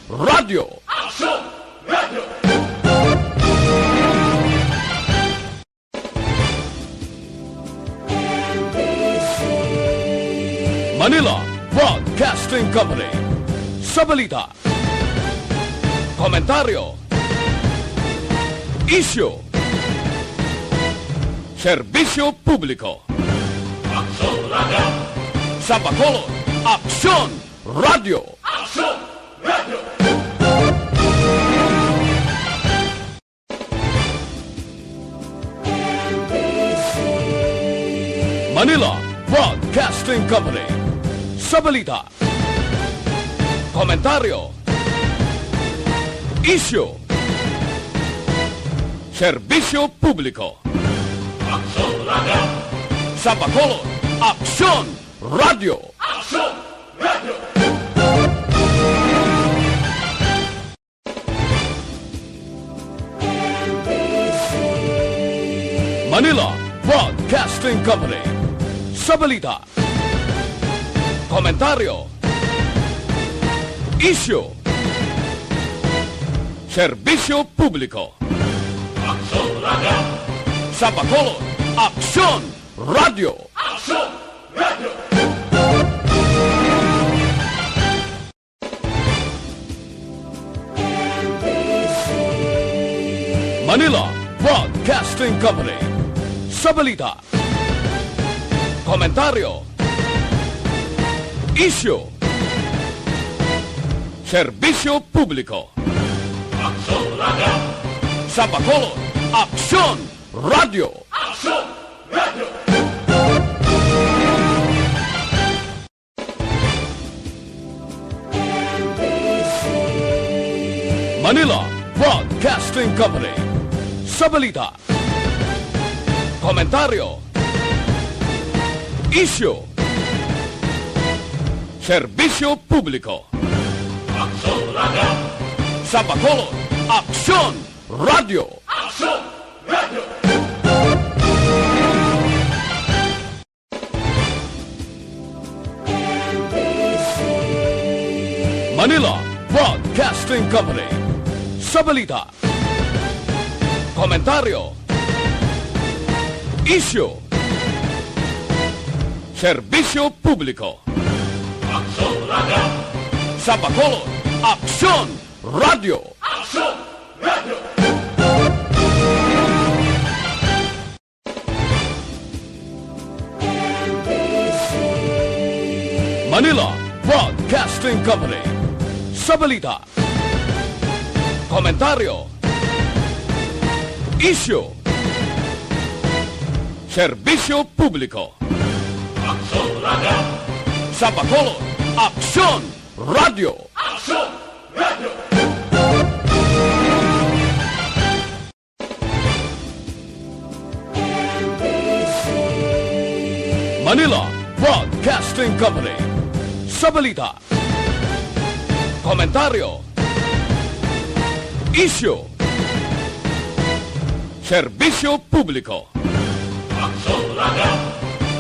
Radio. Aksyon! Radio! Manila Broadcasting Company. Sa balita, komentaryo, isyu, serbisyo publiko. Aksyon Radio! Sa Bacolod, Aksyon Radio. Aksyon Radio! Manila Broadcasting Company. Sa balita, komentaryo, isyu, serbisyo publiko. Aksyon Radio! Sa Bacolod, Aksyon Radio. Aksyon Radio! Manila Broadcasting Company. Sa balita, komentaryo, isyu, serbisyo publiko. Aksyon Radio! Sa Bacolod, Aksyon Radio. Aksyon Radio! Manila Broadcasting Company. Sa balita, komentaryo, isyu, serbisyo publiko. Aksyon Radio! Sa Bacolod, Aksyon Radio. Aksyon Radio! Manila Broadcasting Company. Sa balita, komentaryo, isyu, serbisyo publiko. Aksyon Radio! Sa Bacolod, Aksyon Radio. Aksyon Radio! Manila Broadcasting Company. Sa balita, komentaryo, isyu, serbisyo publiko. Aksyon Radio! Sa Bacolod, Aksyon Radio. Aksyon Radio! Manila Broadcasting Company. Sa balita, komentaryo, isyu, serbisyo publiko. Aksyon Radio! Sa Bacolod, Aksyon Radio. Aksyon Radio! Manila Broadcasting Company. Sa balita, komentaryo, isyu, serbisyo publiko. Aksyon Radio!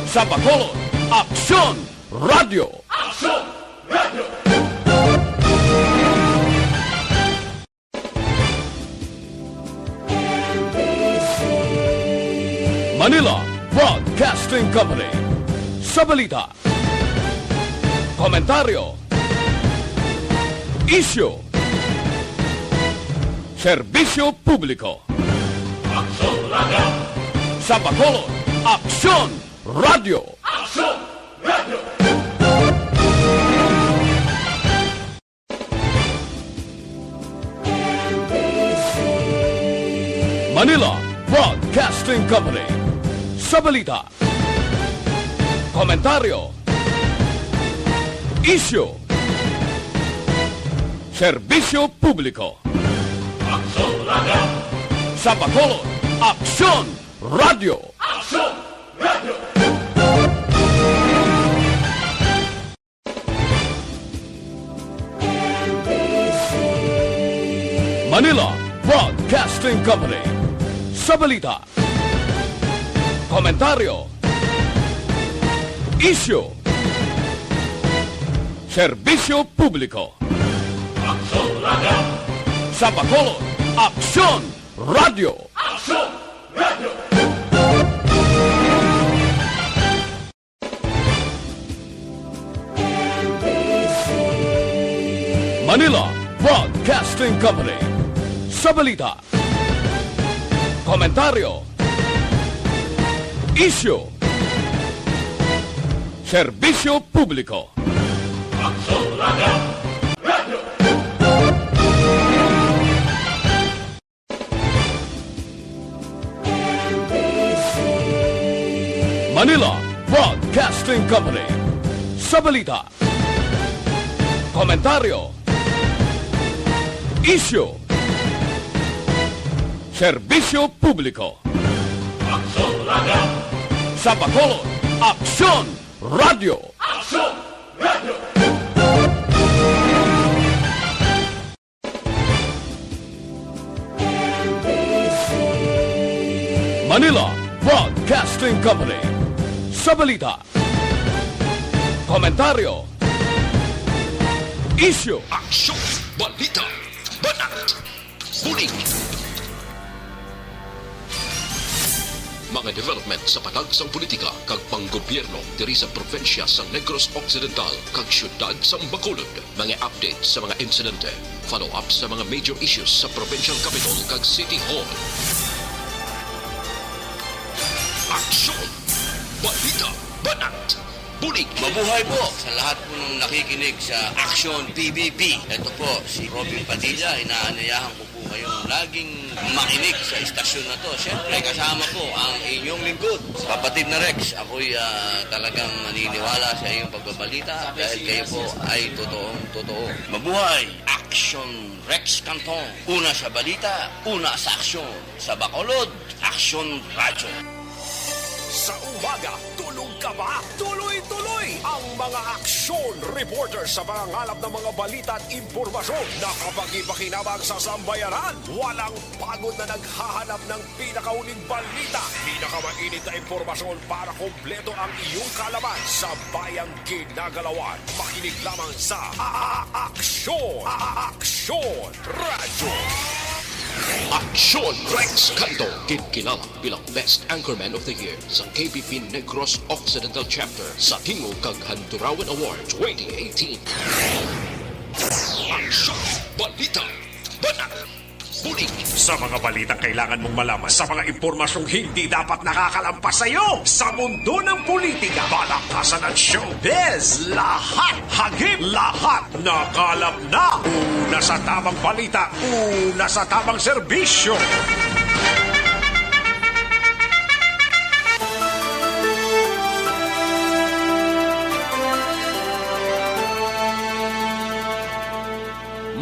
Sa Bacolod, Aksyon Radio. Aksyon Radio! Manila Broadcasting Company. Sa balita, komentaryo, isyu, serbisyo publiko. Aksyon Radio! Sa Bacolod, Aksyon Radio. Aksyon Radio! Manila Broadcasting Company. Sa balita, komentaryo, isyu, serbisyo publiko. Aksyon Radio! Sa Bacolod, Aksyon Radio. Aksyon Radio! Manila Broadcasting Company. Sa balita, komentaryo, isyu, serbisyo publiko. Aksyon Sa Bacolod, Aksyon Radio. Aksyon Radio. Manila Broadcasting Company. Sa balita, komentaryo, isyu, serbisyo publiko. Aksyon Radio. Radio. Manila Broadcasting Company. Sa balita, komentaryo, isyu, serbisyo publiko. Aksyon Radio. Sa Bacolod, Aksyon Radio. Aksyon Radio. Manila Broadcasting Company. Sa balita, komentaryo, isyu, Aksyon, Balita, Banat, Bulig. Mga development sa patagsang politika kag panggobyerno diri sa probinsya sa Negros Occidental kag syudad sa Bacolod. Mga update sa mga insidente, follow-up sa mga major issues sa provincial capital kag City Hall. Aksyon, Balita, Banat, Bulig. Mabuhay po sa lahat po ng nakikinig sa Aksyon PBB. Ito po si Robin Padilla. Inaanayahan ko po kayong laging makinig sa istasyon na to. Siyempre kasama po ang inyong lingkod. Kapatid na Rex, ako'y talagang maniniwala sa iyong pagbabalita dahil kayo po ay totoo. Mabuhay! Aksyon Rex Cantong. Una sa balita, una sa aksyon. Sa Bacolod, Aksyon Radyo. Sa umaga, tulog ka ba? Tuloy-tuloy ang mga aksyon reporter sa mga ngalap ng mga balita at impormasyon na kapag-ipakinabang sa sambayanan. Walang pagod na naghahanap ng pinakauling balita. Pinakamainit na impormasyon para kompleto ang iyong kalaman sa bayang ginagalawan. Makinig lamang sa Aksyon! Aksyon Radio! Aksyon Rex Cantong, kilala bilang Best Anchorman of the Year sa KBP Negros Occidental Chapter sa Tingog kag Handurawan Award 2018. Aksyon, Balita, Banat, Bulig. Sa mga balitang kailangan mong malaman, sa mga impormasyong hindi dapat nakakalampas sa iyo, sa mundo ng politika, balakasan at showbiz, lahat, hagip, lahat, nakalap na. Una sa tamang balita, una sa tamang serbisyo.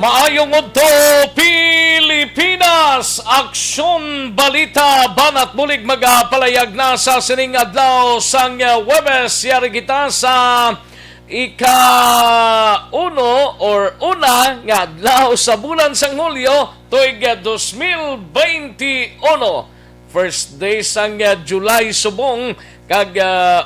Maayong udto Pilipinas, Aksyon Balita Banat Bulig magapalayag na sa sining adlaw sang Webes. Yari kita sa ika-uno or una nga adlaw sa bulan sang Hulyo tuig 2021. First day sang July subong kag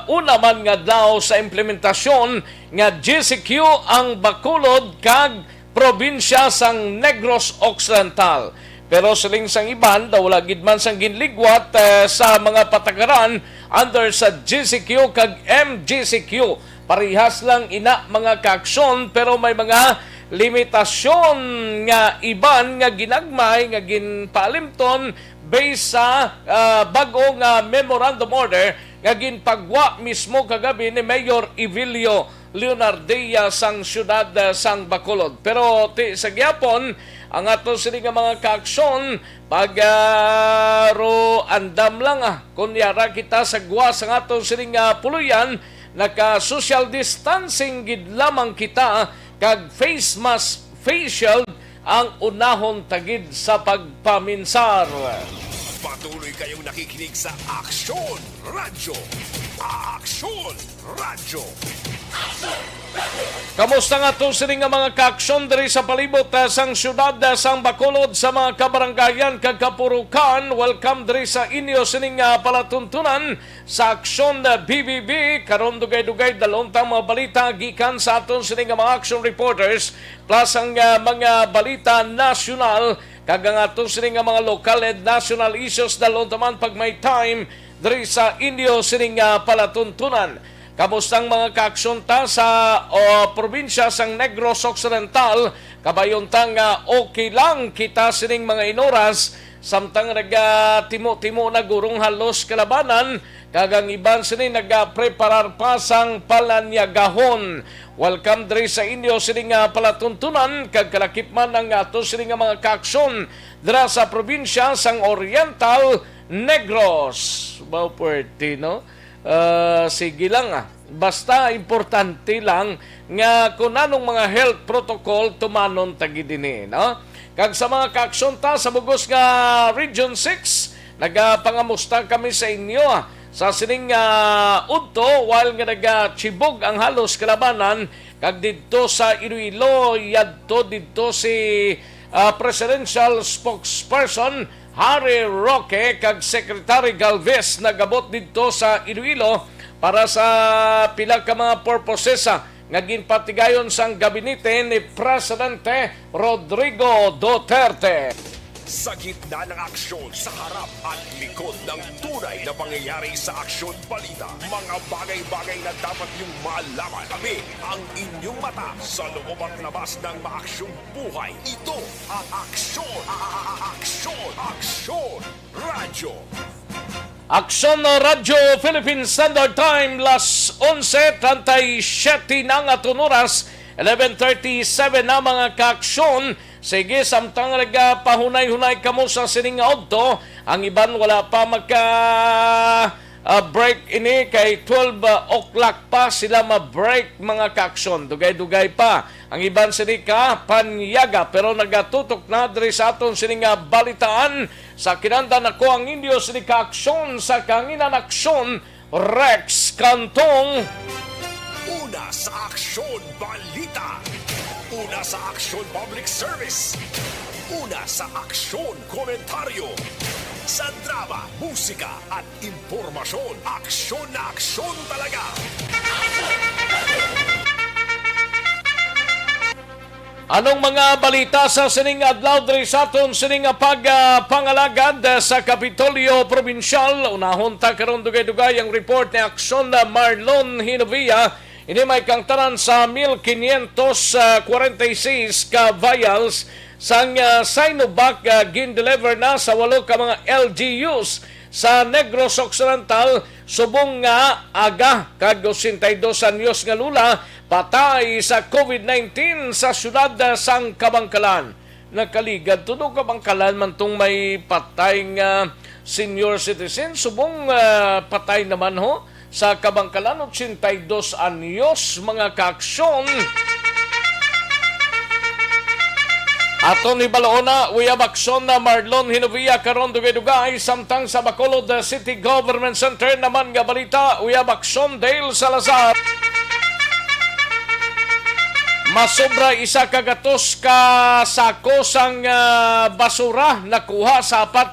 una man nga adlaw sa implementasyon nga GCQ ang Bacolod kag probinsya sang Negros Occidental. Pero siling sang iban, daw lagid man sang ginligwat sa mga patakaran under sa GCQ kag MGCQ. Parihas lang ina mga kaaksyon pero may mga limitasyon nga iban nga ginagmay nga ginpalimton based sa bagong memorandum order nga ginpagwa mismo kagabi ni Mayor Evilio Leonardia sang syudad sang Bacolod. Pero sa gyapon ang ato sini nga mga kaaksyon pagaro andam lang kunyara kita sa gwa sang ato sini nga puluyan naka social distancing gid lamang kita kag face mask facial ang unahon tagid sa pagpaminsar. Patuloy kayong nakikinig sa Aksyon Radio. Aksyon Radyo. Kamusta nga to sining nga mga kaaksyon diri sa palibot sang syudad sang Bacolod sa mga kabaranggayan kag kapurukan? Welcome diri sa inyo sining palatuntunan sa Aksyon BBB. Karon dugay-dugay dalontang mga balita gikan sa aton sining mga action reporters plus ang mga balita nasyonal kag ang aton sining mga local and national issues dalonta man pag may time diri sa inyo sining palatuntunan. Kamustang mga kaaksyon ta sa probinsya sang Negros Occidental, kabayontang okay lang kita sining mga inoras samtang timo-timo na gurong halos kalabanan kagang iban sining nagpreparar pa sang palanyagahon. Welcome diri sa inyo sining palatuntunan kag kalakip man ang ato sining mga kaaksyon dira sa probinsya sang Oriental Negros. Bauperti, no? Sige lang basta importante lang nga kung anong mga health protocol tumanon tagidini, no? Kag sa mga kaaksyon ta sa bugos nga Region 6 nagapangamusta kami sa inyo sa sining udto while nga nagachibog ang halos kalabanan kag didto sa Iloilo yadto didto si presidential spokesperson Harry Roque kag Secretary Galvez nagabot didto sa Iloilo para sa pila ka mga purposes nga ginpatigayon sang gabinete ni Presidente Rodrigo Duterte. Sa gitna ng aksyon, sa harap at likod ng tunay na pangyayari sa Aksyon Balita, mga bagay-bagay na dapat niyong malaman. Kami ang inyong mata sa loob at labas ng maaksyong buhay. Ito ang Aksyon! Aksyon Radyo! Aksyon Radyo Philippine Standard Time las 11:37 ng aton oras 11:37 na mga kaaksyon. Sige, samtang pahunay-hunay kamo sa sining auto, ang iban wala pa break ini kay 12 o'clock pa sila ma-break mga kaaksyon. Dugay-dugay pa. Ang iban sini panyaga pero nagatutok na diri sa aton sining balitaan sa kinanda nako ang inyo sini kaaksyon sa kanginan aksyon Rex Cantong. Una sa Aksyon Balita. Una sa Aksyon Public Service. Una sa Aksyon Komentaryo. Sa drama, musika at impormasyon. Aksyon na aksyon talaga. Anong mga balita sa sining adlaw diri sa aton sining pagpangalagad sa Kapitolyo Provincial? Unahon ta karon dugay-dugay ang report ni Aksyon na Marlon Hinovia. Ini may kangtanan sa 1,546 ka vials sang Sinovac gin-deliver na sa 8 ka mga LGUs sa Negros Occidental. Subong nga aga kag 82 anyos nga lula patay sa COVID-19 sa syudad sang Kabangkalan. Nakaligad tunog Kabangkalan man tong may patay nga senior citizen. Subong patay naman ho sa Kabangkalan 82 anyos mga kaaksyon. Aton ni Balaona, uyab aksyon na Marlon Hinovia karon dugay-dugay samtang sa Bacolod City Government Center naman nga balita, uyab aksyon Dale Salazar. Masobra isa kagatos ka sako sang basura nakuha sa apat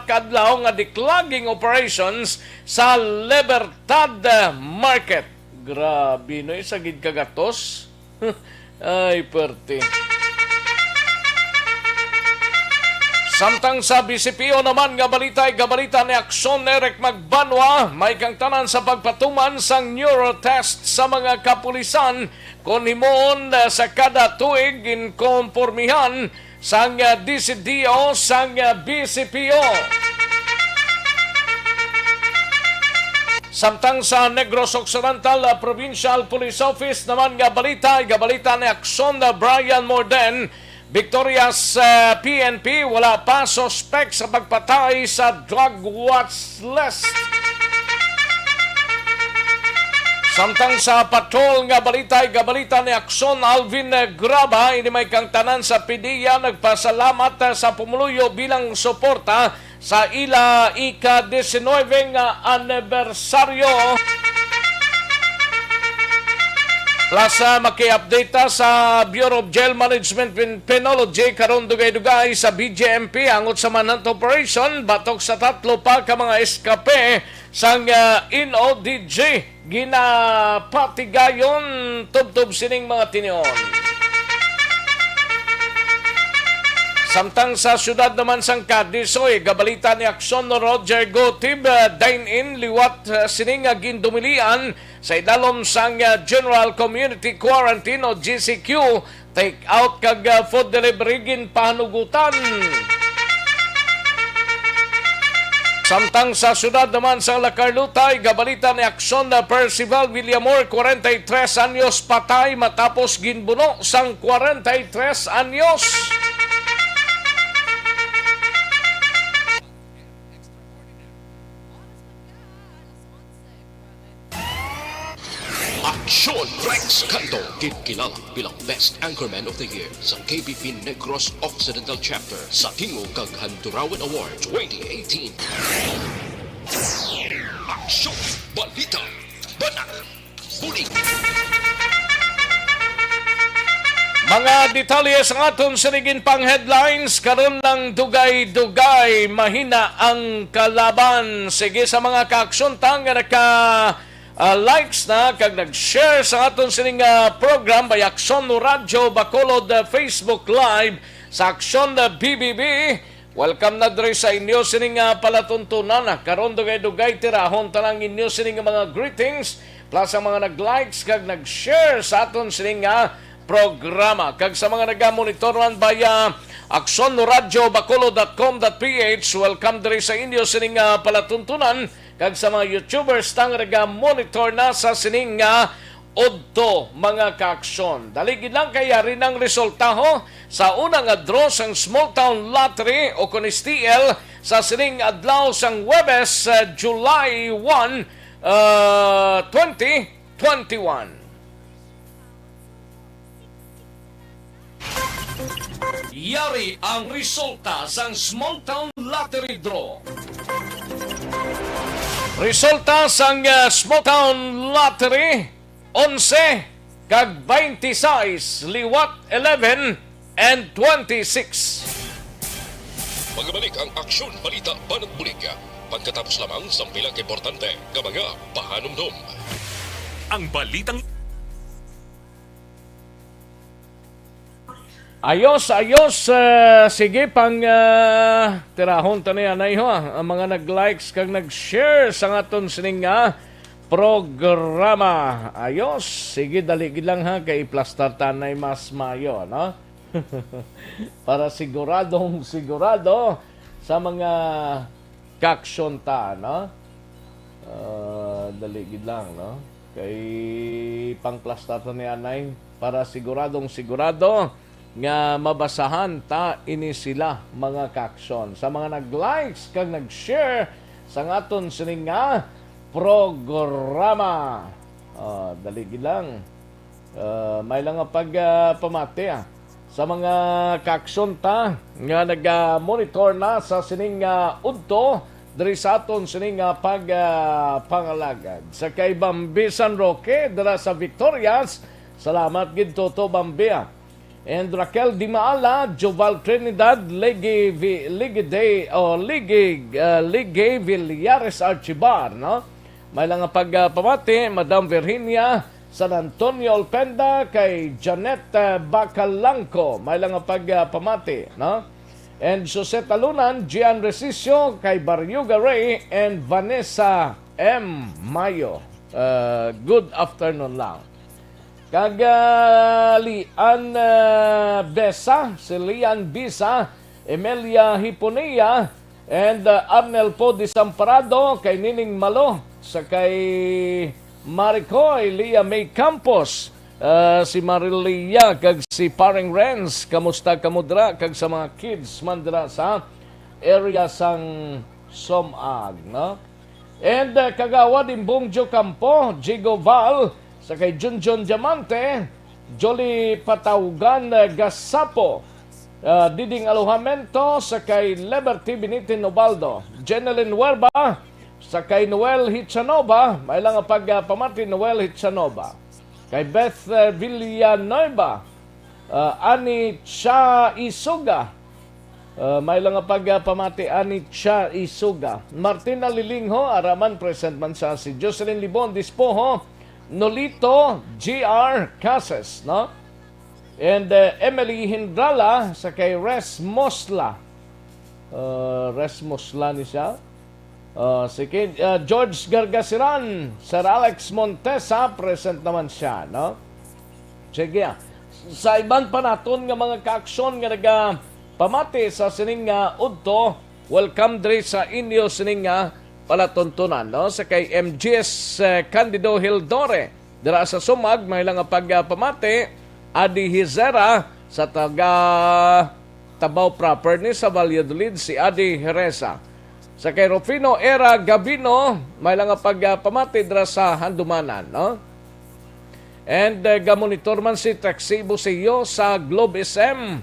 ka adlaw nga declogging operations sa Libertad Market. Grabe no isa gid kagatos. Ay perte. Samtang sa BCPO naman nga balita ni Aksyon Eric Magbanwa, may kangtanan sa pagpatuman sang neurotest sa mga kapulisan kung himoon sa kada tuig in konpormihan sang DCDO sang BCPO. Samtang sa Negros Occidental Provincial Police Office naman nga balita ni Aksyon na Brian Morden, Victoria's PNP, wala pa suspect sa pagpatay sa drug watch list. Samtang sa patrol nga balita ni Aksyon Alvin Graba, ini may kangtanan sa PDEA nagpasalamat sa pumuluyo bilang suporta sa ila ika-19 nga anibersaryo. Plus, maki-update sa Bureau of Jail Management and Penology karon dugay-dugay sa BJMP angot sa manhunt operation batok sa 3 pa ka mga eskape sang NODG ginapatigayon tubtob sining mga tinion. Samtang sa syudad naman sang Cadisoy, gabalita ni Aksyon Roger Gotib, dine-in liwat sining gindumilian sa idalom sang General Community Quarantine o GCQ, take out kag food delivery gin pahanugutan. Samtang sa syudad naman sa La Carlotay, gabalita ni Aksyon Percival Villamor, 43 anyos patay matapos ginbuno sang 43 anyos. Aksyon Rex Cantong, kilala bilang Best Anchorman of the Year sa KBP Negros Occidental Chapter sa Tingog kag Handurawan Award 2018. Aksyon Balita, Banat, Bulig. Mga detalye sa aton sinigin pang headlines karon ng dugay-dugay mahina ang kalaban. Sige sa mga kaaksyon tang naka likes na kag nag-share sa aton sining program by Aksyon Radio Bacolod Facebook Live sa Aksyon BBB. Welcome na diri sa inyo sining palatuntunan. Karon dugay-dugay tirahon tanang inyo sining mga greetings plus ang mga nag-likes kag nag-share sa aton sining programa. Kag sa mga nag-monitoran by aksonradio.bacolod.com.ph, welcome diri sa inyo sining palatuntunan. Kag sa mga YouTubers tang monitor na sa sining odto mga kaaksyon. Daligid lang kaya rin ang resulta sa unang draw sang Small Town Lottery o Konistiel sa sining adlaw sang Webes, July 1, 2021. Yari ang resulta sang Small Town Lottery Draw. Resulta sang Small Town Lottery 11 kag 26 liwat 11 and 26. Magbalik ang Aksyon Balita Banat Bulig pagkatapos lamang sa pilang importante nga mga pahanumdum. Ang balitang Ayos, sige pang tirahon to niya na ang mga nag-likes kag nag-share sa aton sining programa. Ayos, sige daligid lang ha kay plastar tanay mas mayo, no? Para siguradong sigurado sa mga kaaksyon ta, no? Daligid lang, no? Kay pang plastar to niya nay para siguradong sigurado nga mabasahan ta ini sila mga kaaksyon. Sa mga nag-likes kag nag-share sa aton sining programa. Daligid lang. May lang pamati sa mga kaaksyon ta nga nag-monitor na sa sining udto diri sa aton sining pangalagad. Sa kay Bambi San Roque dira sa Victorias. Salamat gid Toto Bambia. And Raquel Di Maala, Joval Trinidad, Ligue Villares Archibar, no? May lang pagpamati, Madam Virginia San Antonio Alpenda, kay Janet Bacalangco, may lang pagpamati, no? And Jose Talunan, Gian Resicio, kay Baryuga Ray, and Vanessa M. Mayo. Good afternoon lang. Kag Lian Besa, si Lian Bisa, Emilia Hiponia, and Arnel Po Disamparado, kay Nining Malo, sa kay Maricoy, Lia May Campos, si Marilia, kag si Paring Renz, kamusta kamudra, kag sa mga kids mandra sa area sang Somag, no? And kagawa din Bongjo Campo, Jigo Val, sa kay Junjun Diamante, Jolly Pataugan Gasapo, Diding Alojamento sa kay Liberty Binitin Obaldo, Jeneline Huerba sa kay Noel Hitchanova, may lang pagpamati Noel Hitchanova, kay Beth Villanueva, Ani Cha Isuga, may lang pagpamati Ani Cha Isuga, Martina Lilingho, Araman present man sa si Jocelyn Libon Dispoho, Nolito GR Cases, no? And Emily Hindrala sa kay Res Mosla. Res Mosla ni siya. Si George Gargasiran, Sir Alex Montesa, present naman siya, no? Sige. Sa ibang panaton nga mga kaaksyon nga nagapamati sa sining nga udto, welcome dre sa inyo sining nga palatuntunan, no? Sa kay MGS Candido Hildore, dira sa Sumag, may lang pagpamati Adi Hizera sa taga Tabaw proper ni sa Valladolid, si Adi Heresa. Sa kay Rufino Era Gabino, may lang pagpamati dra sa Handumanan, no? And gamonitor man si Trexie Busillo sa Globe SM.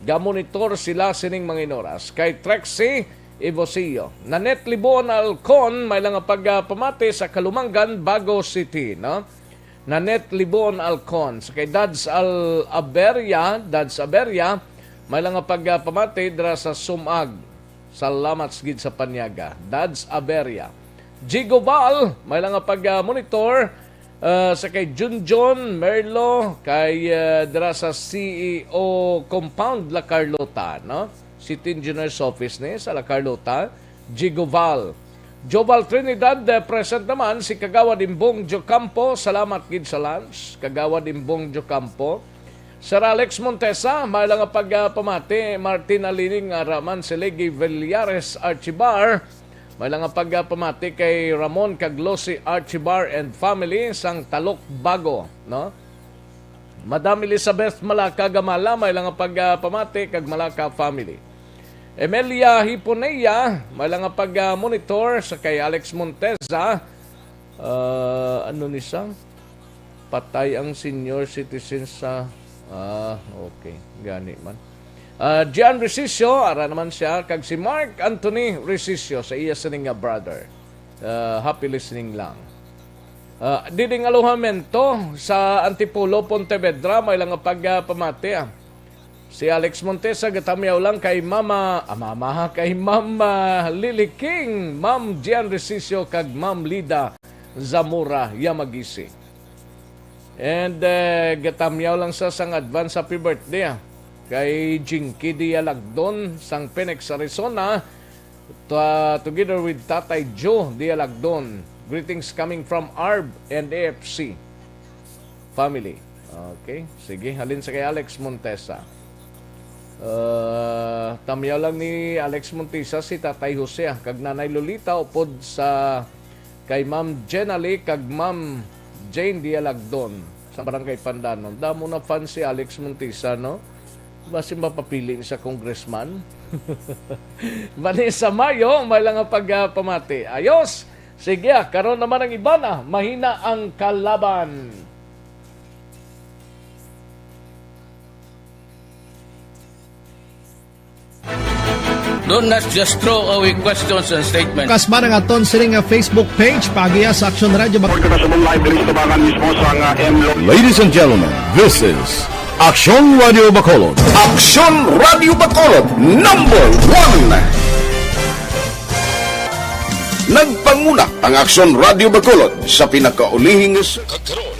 Gamonitor sila sining mga inoras. Kay Trexie Ibosillo. Nanet Libon Alcon, may lang pagpamati sa Kalumangan, Bago City, no? Nanet Libon Alcon. Sa kay Dads Aberia, may lang pagpamati dra sa Sumag. Salamat gid sa panyaga. Dads Aberia. Jigo Val, may lang pag-monitor sa kay Junjon Merlo, kay dra sa CEO Compound La Carlota, no? City Engineer's Office ni sa La Carlota. Jigo Val. Joval Trinidad, present naman si Kagawad Imbong Jocampo. Salamat gid sa lunch, Kagawad Imbong Jocampo. Sir Alex Montesa, may lang pagpamati. Martina Lining Raman Selegi Villares Archibar, may lang pagpamati kay Ramon Caglosi Archibar and family sang Talok Bago, no? Madam Elizabeth Malaka Gamala, may lang pagpamati kag Malaka family. Emelia Hiponeya, may lang pag-monitor sa kay Alex Montesa. Ano ni siya? Patay ang senior citizen sa... okay. Gani man. Gian Resisio, ara naman siya. Kag si Mark Anthony Resisio sa iya sining nga brother. Happy listening lang. Diding Alojamento sa Antipolo, Pontevedra, may lang pagpamati. Si Alex Montesa, gatamyaw lang kay kay Mama Lily King, Ma'am Gian Resisio, kag Ma'am Lida Zamora Yamagisi. And gatamyaw lang sa sang advance happy birthday kay Jinky Dialagdon, sang Phoenix, Arizona, together with Tatay Joe Dialagdon. Greetings coming from ARB and AFC family. Okay, sige, halin sa kay Alex Montesa. Tamyaw lang ni Alex Montesa si Tatay Jose, kag Nanay Lolita upod sa kay Ma'am Jenali kag Ma'am Jane Dialagdon sa Barangay Pandanon. Damo na fan si Alex Montesa, no? Basi mapapili sa congressman. Bani sa Mayo, may lang pagpamati. Ayos! Sige, karon naman ang iba na. Mahina ang kalaban. Do not just throw away questions and statements. Kasbarang aton sining nga Facebook page pagiya sa Aksyon Radio. Ladies and gentlemen, this is Aksyon Radio Bacolod. Aksyon Radio Bacolod, number 1. Nagpanguna ang Aksyon Radio Bacolod sa pinakaulihing Kagkaroon,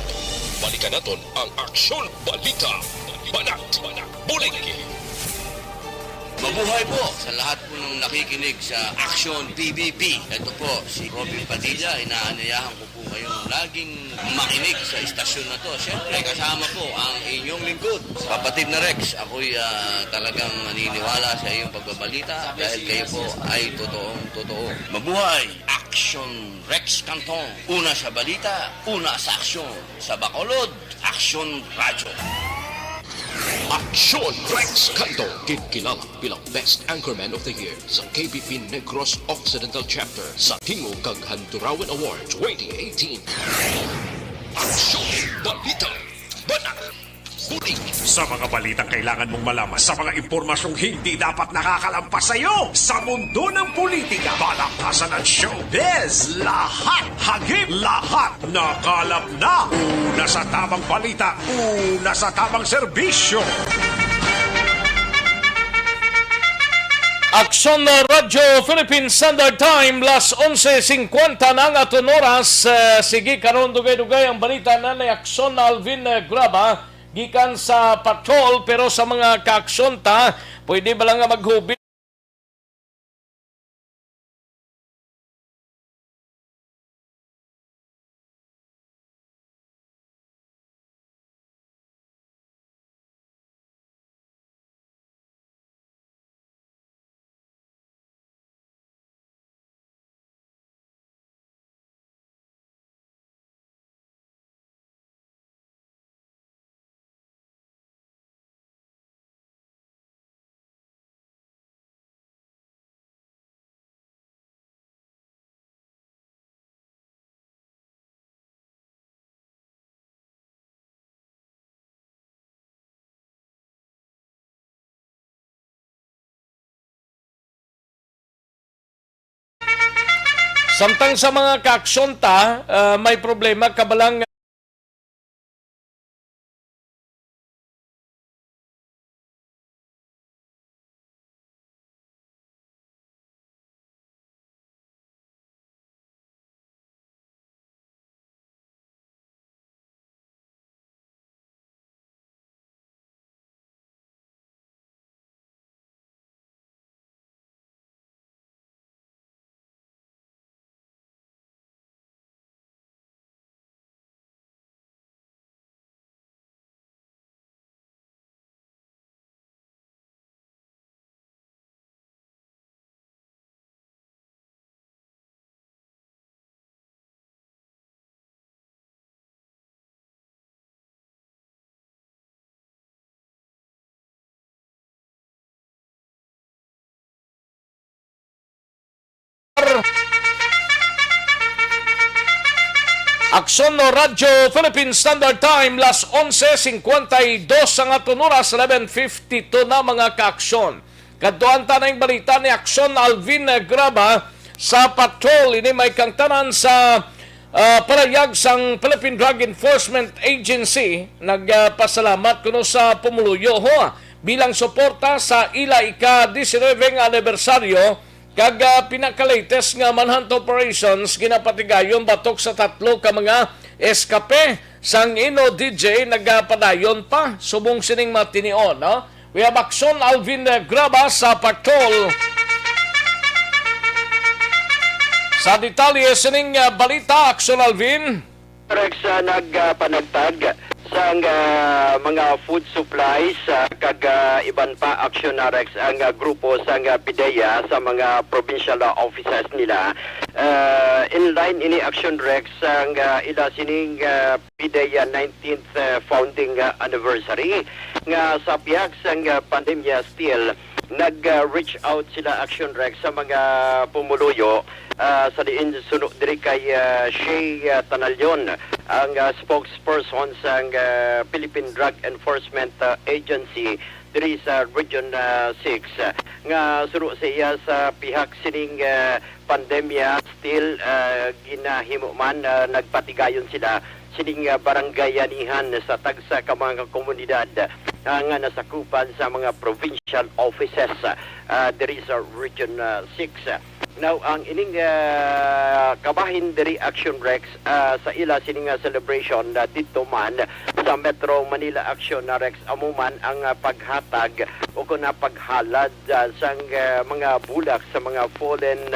balikan naton ang Aksyon Balita. Banat, Bulig. Mabuhay po sa lahat po ng nakikinig sa Aksyon PBB. Ito po si Robin Padilla. Inaanayahan ko po kayong laging makinig sa istasyon na to. Siyempre, kasama po ang inyong lingkod. Kapatid na Rex, ako'y talagang naniniwala sa iyong pagbabalita dahil kayo po ay totoong-totoo. Mabuhay! Aksyon Rex Cantong. Una sa balita, una sa aksyon. Sa Bacolod, Aksyon Radyo. Aksyon Rex Cantong, kilala bilang Best Anchorman of the Year sa KBP Negros Occidental Chapter sa Tingog kag Handurawan Award 2018. Aksyon Balita, Banat, Bulig. DZRH. Sa mga balitang kailangan mong malaman, sa mga impormasyong hindi dapat nakakalampas sa iyo, sa mundo ng politika, balakasan at showbiz, lahat, hagip, lahat, nakalap na. Una sa tamang balita, una sa tamang serbisyo. Aksyon na Radyo Philippine Standard Time, las 11.50 na ang aton oras. Sige, karon dugay-dugay ang balita na ni Aksyon na Alvin Graba gikan sa patrol, pero sa mga kaaksyon ta, pwede ba lang nga maghubi? Samtang sa mga kaaksyon ta, may problema kabalang Aksyon no Radyo Philippine Standard Time, las 11.52 ang aton oras, 11.52 na mga kaaksyon. Kadtuan ta na yung balita ni Aksyon Alvin Graba sa patrol. Ini may kangtanan sa parayag sang Philippine Drug Enforcement Agency. Nagpasalamat kuno sa pumuluyo bilang suporta sa ila ika-19 anibersaryo kag pinaka-latest nga manhunt operations ginapatigayon batok sa 3 ka mga eskape sang ino DJ nagapadayon pa subong sining matinion. No? We have Aksyon Alvin Graba sa patrol. Sa detalye sining balita, Aksyon Alvin. Rex nagpanagtag sa mga food supplies kag iban pa aksyon na Rex ang grupo sa PIDEA sa mga provincial offices nila. In line ini action Rex ang ila sining PIDEA 19th founding anniversary nga sa pihak sang pandemya still nag-reach out sila Action Rex sa mga pumuluyo sa diin sunod diri kay Shea Tanalyon ang spokesperson sa Philippine Drug Enforcement Agency diri sa Region 6 nga suro siya sa pihak sining pandemya still ginahimo man nagpatigayon sila sining barangayanihan sa tagsa ka mga komunidad nga nasakupan sa mga provincial offices diri sa Region 6. Now, ang ining kabahin diri Action Rex sa ila sining celebration dito man sa Metro Manila Action Rex amuman ang paghatag o kuna paghalad sa mga bulak sa mga fallen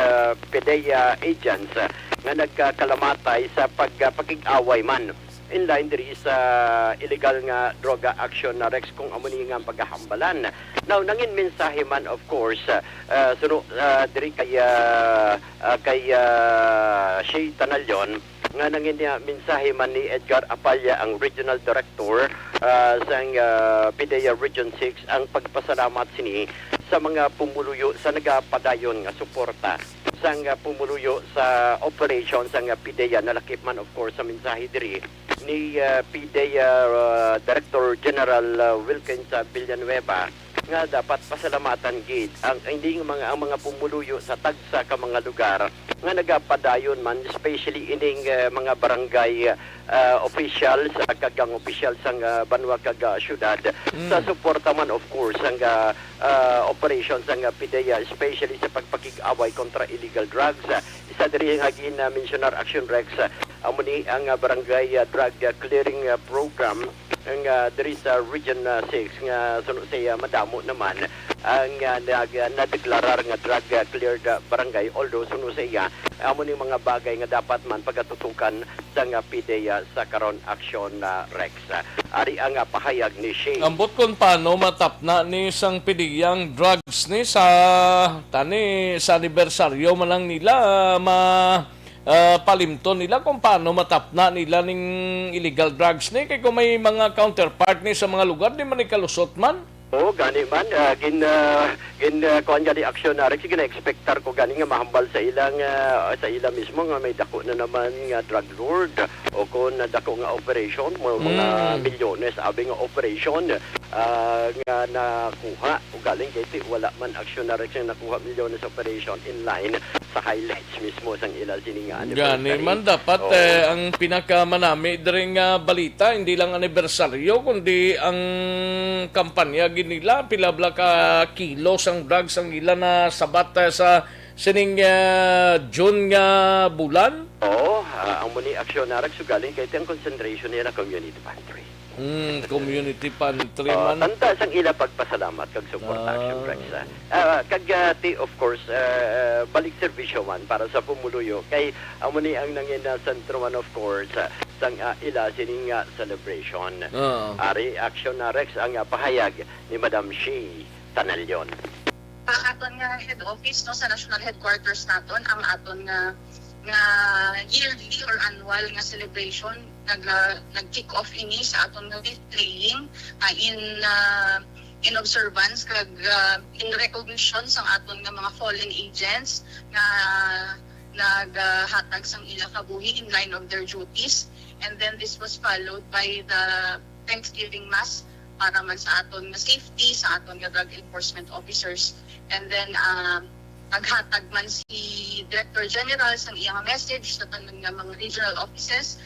PIDEA agents nga nagkakalamatay sa pagkig-away man in line diri sa illegal nga droga action na Rex kung amo ni nga paghahambalan. Now nangin mensahe man of course diri kay Shea Tanalyon nga nangin niya mensahe man ni Edgar Apalya ang Regional Director sa PIDEA Region 6 ang pagpasalamat sini sa mga pumuluyo sa nagapadayon nga suporta sa pumuluyo sa operation sa PIDEA nalakip man of course sa mensahe diri ni PDEA Director General Wilkins Villanueva nga dapat pasalamatan gid ang hindi ang mga pumuluyo sa tagsa ka mga lugar nga nagapadayon man, especially ining mga barangay officials kagang officials ang banwa kag syudad sa suporta man of course ang operations ang PDEA, especially sa pagpakig-away kontra illegal drugs. Isa diri nga gin-mentionar Aksyon Rex amuni ang barangay drug clearing program ang diri sa Region 6 nga suno sa madamo naman ang nadeklarar nga drug cleared barangay, although suno sa iya amo ni mga bagay nga dapat man pagatutukan sa nga PDEA sa karon Aksyon Rex. Ari ang pahayag ni Shay. Ambot kon paano matapna ni sang PDEA drugs ni sa tani sa anibersaryo man lang nila palimton nila kung paano matapna nila ning illegal drugs ni kay kung may mga counterpart ni sa mga lugar di man ni kalusot man. Oo, gani man. Kuhan gani Aksyon Rex, gina-expectar ko gani nga mahambal sa ilang mismo nga may dako na naman nga drug lord o kung dako nga operation, mga milyones abing nga operation nga nakuha. O galing kay wala man Aksyon Rex nga nakuha milyones operation in line sa highlights mismo sang ilang siningaan. Gani man dapat ang pinakamanami diri nga balita hindi lang anibersaryo kundi ang kampanya nila pilabla ka kilos ang drugs ang ila na sabat sa sining June nga bulan. Oo, ang muni Aksyon Rex galing kay ang concentration nila community pantry. Community pantry man. Tanta sang ila pagpasalamat kag support Aksyon Rex. Kag of course balik serbisyo man para sa pumuluyo kay amo ni ang nangin sentro man of course sang ila sining celebration. Ari Aksyon Rex ang pahayag ni Madam Shi Tanalyon. Aton nga head office no sa national headquarters naton ang aton nga yearly or annual nga celebration nag-kick off ini sa aton nga training in observance kag in recognition sa aton nga mga fallen agents nga naghatag sang ila kabuhi in line of their duties, and then this was followed by the Thanksgiving Mass para man sa aton nga safety sa aton nga drug enforcement officers, and then naghatag man si Director General sang iyang message sa tanan nga mga regional offices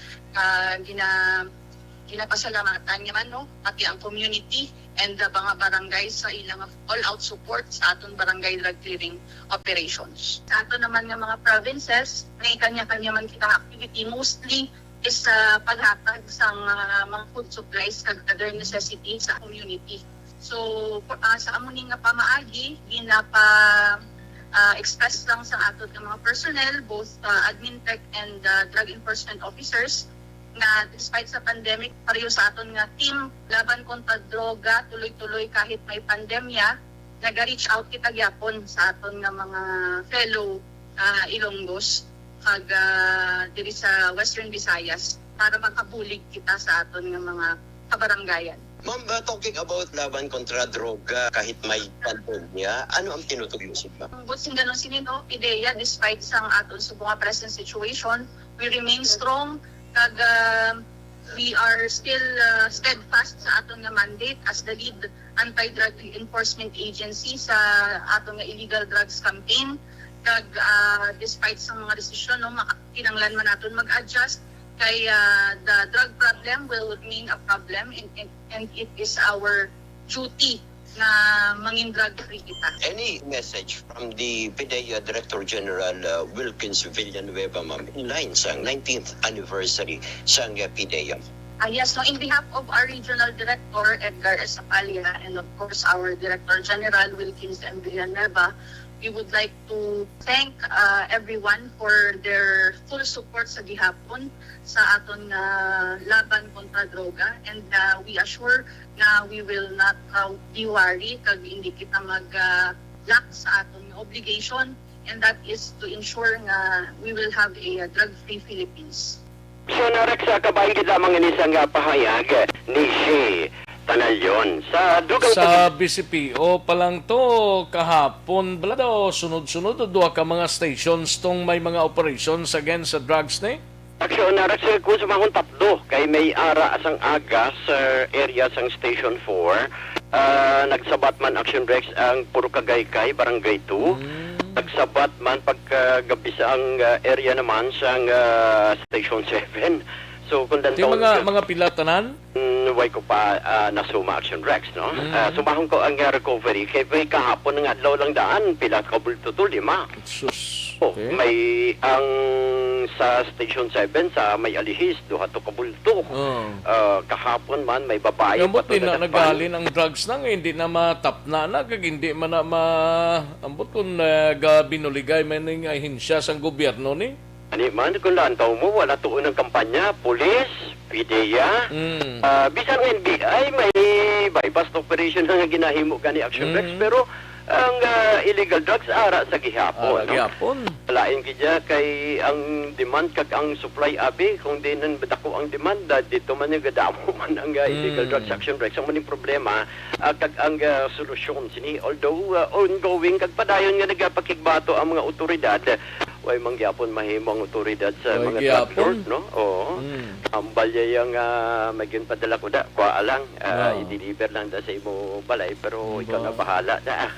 ginapasalamatan niya man no pati ang community and the mga barangay sa ilang all-out support sa aton barangay drug clearing operations. Sa aton naman nga mga provinces, may kanya-kanya man kita activity, mostly is paghatag sa mga food supplies kag other necessities sa community. So sa amon nga pamaagi express lang sa aton nga mga personnel, both admin tech and drug enforcement officers, na despite sa pandemic, pareho sa aton nga team laban kontra droga, tuloy-tuloy kahit may pandemya, nag-reach out kita gyapon sa aton nga mga fellow Ilonggos kag diri sa Western Visayas para makabulig kita sa aton nga mga kabarangayan. Ma'am, talking about laban kontra droga kahit may pandemya, ano ang tinutugusin ba? Busin ganon sinino, PDEA, despite sa aton sa mga present situation, we remain strong kag we are still steadfast sa aton nga mandate as the lead anti-drug enforcement agency sa aton nga illegal drugs campaign. Kag despite sa mga desisyon no, kinanglan man naton mag-adjust kay the drug problem will remain a problem, and it is our duty na mangin drug-free kita. Any message from the PDEA Director General Wilkins Villanueva, ma'am, in line sa 19th anniversary sa PDEA? Yes, so in behalf of our Regional Director, Edgar Esapalia, and of course our Director General, Wilkins M. Villanueva, we would like to thank everyone for their full support sa gihapon sa aton laban kontra droga, and we assure na we will not be worried kag hindi kita mag-lack sa aton obligation, and that is to ensure na we will have a drug-free Philippines. So Rex, kabayan kita mga inisang pahayag ni Shi Tanalyon sa dugang sa BCPO pa lang to kahapon balado sunod-sunod duha ka mga stations tong may mga operations against sa drugs ni. Aksyon na rin kung sa mga tatlo kay may ara asang aga sa area sang Station 4. Nagsabat man Action Rex ang puro kagaykay, Barangay 2. Nagsabat man pagkagabi sa ang area naman sang Station 7. So kung Ito yung mga pilatanan? Way ko pa nasuma Action Rex, no? Sumahon ko ang recovery kay may kahapon ng adlaw lang daan, pila ka bulto 5. Sus. Okay. May ang sa Station 7 sa may alihis, duha to kabulto. Kahapon man may babae ambot din na nagalin ang drugs nang hindi na matapna na kag hindi man na ambot kung binuligay man ng ahinsya sang gobyerno ni. Ani man kung lantaw mo wala tuon ng kampanya, pulis, PDEA, bisan ng NBI may bypass operation nga ginahimo gani Action Rex, pero ang illegal drugs ara sa gihapon. Gihapon. Lain kaya kay ang demand kag ang supply abi kung di nan dako ang demand dito man yung gadamo man ang illegal drugs Action Rex ang maning problema kag ang solusyon sini although ongoing kag padayon nga nagapakigbato ang mga otoridad way mangyapon mahimong otoridad sa mga drug lord, no? Oo. Ang balya yung maging padala ko da kwa alang i-deliver lang da sa imo balay pero ikaw na bahala da.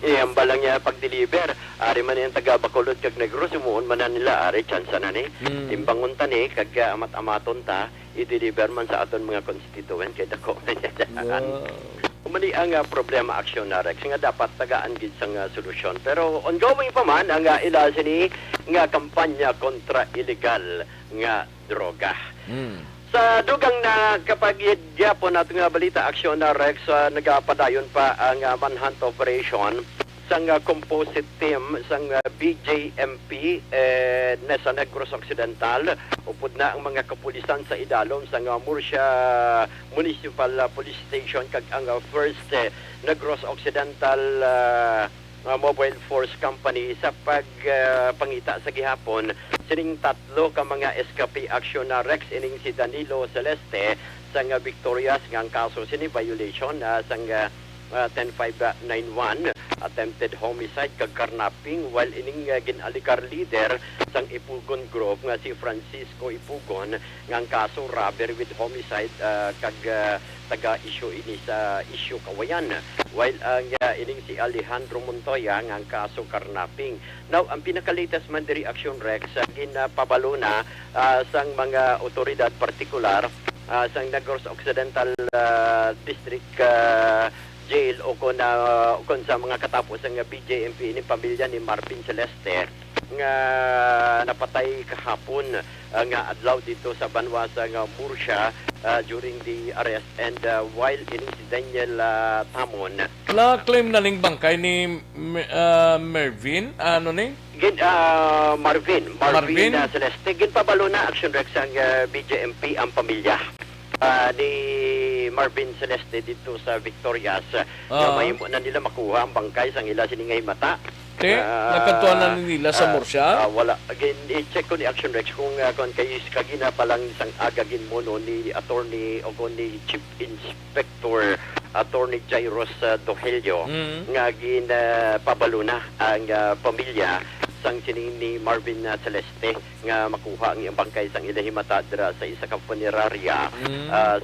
Ang balang niya pag-deliver ari man yung taga Bacolod kag Negros sumuon man na nila ari chance na ni timbangon ta ni kag amat-amaton ta i-deliver man sa aton mga constituent kay dako na Kumani ang problema Aksyon na Rex nga dapat tagaan gid sang solusyon pero ongoing pa man ang ila sini nga kampanya kontra illegal nga droga. Sa dugang na kapag gyapon nato nga balita Aksyon na Rex nagapadayon pa ang manhunt operation sang composite team sang BJMP sa Negros Occidental upod na ang mga kapulisan sa idalom sang Murcia Municipal Police Station kag ang first Negros Occidental Mobile Force Company sa pagpangita sa gihapon sining tatlo ka mga escape Action na Rex ining si Danilo Celeste sang Victorias nga kaso sini violation sang 10591 attempted homicide kag carnapping while ining ginalikar leader sang Ipugon Group nga si Francisco Ipugon nga kaso robbery with homicide kag taga-issue ini sa issue Kawayan while ang ining si Alejandro Montoya nga kaso carnapping. Now ang pinaka-latest man diri Action Rex ginpabalo na sang mga otoridad partikular sang Negros Occidental District jail o kung sa mga katapos ng BJMP ni pamilya ni Marvin Celeste nga napatay kahapon nga adlaw dito sa banwa sa Murcia during the arrest and while in si Daniel Tamon claim na ning bangkay ni Mervin ano ni? Marvin Celeste ginpabalo na Action Rex ang BJMP ang pamilya ni Marvin Celeste dito sa Victorias na mahimo na nila makuha ang bangkay sang ila siningay mata. Nagkantuan na nila sa Murcia? Wala. Again, i-check ko ni Action Rex kung kayo kagina pa lang isang agagin mo no, ni attorney o ni Chief Inspector Attorney Jairos Dohelio nga ginpabalo na ang pamilya sang sining ni Marvin Celeste nga makuha ang iyang bangkay sang ilahimata dira sa isa ka funeraria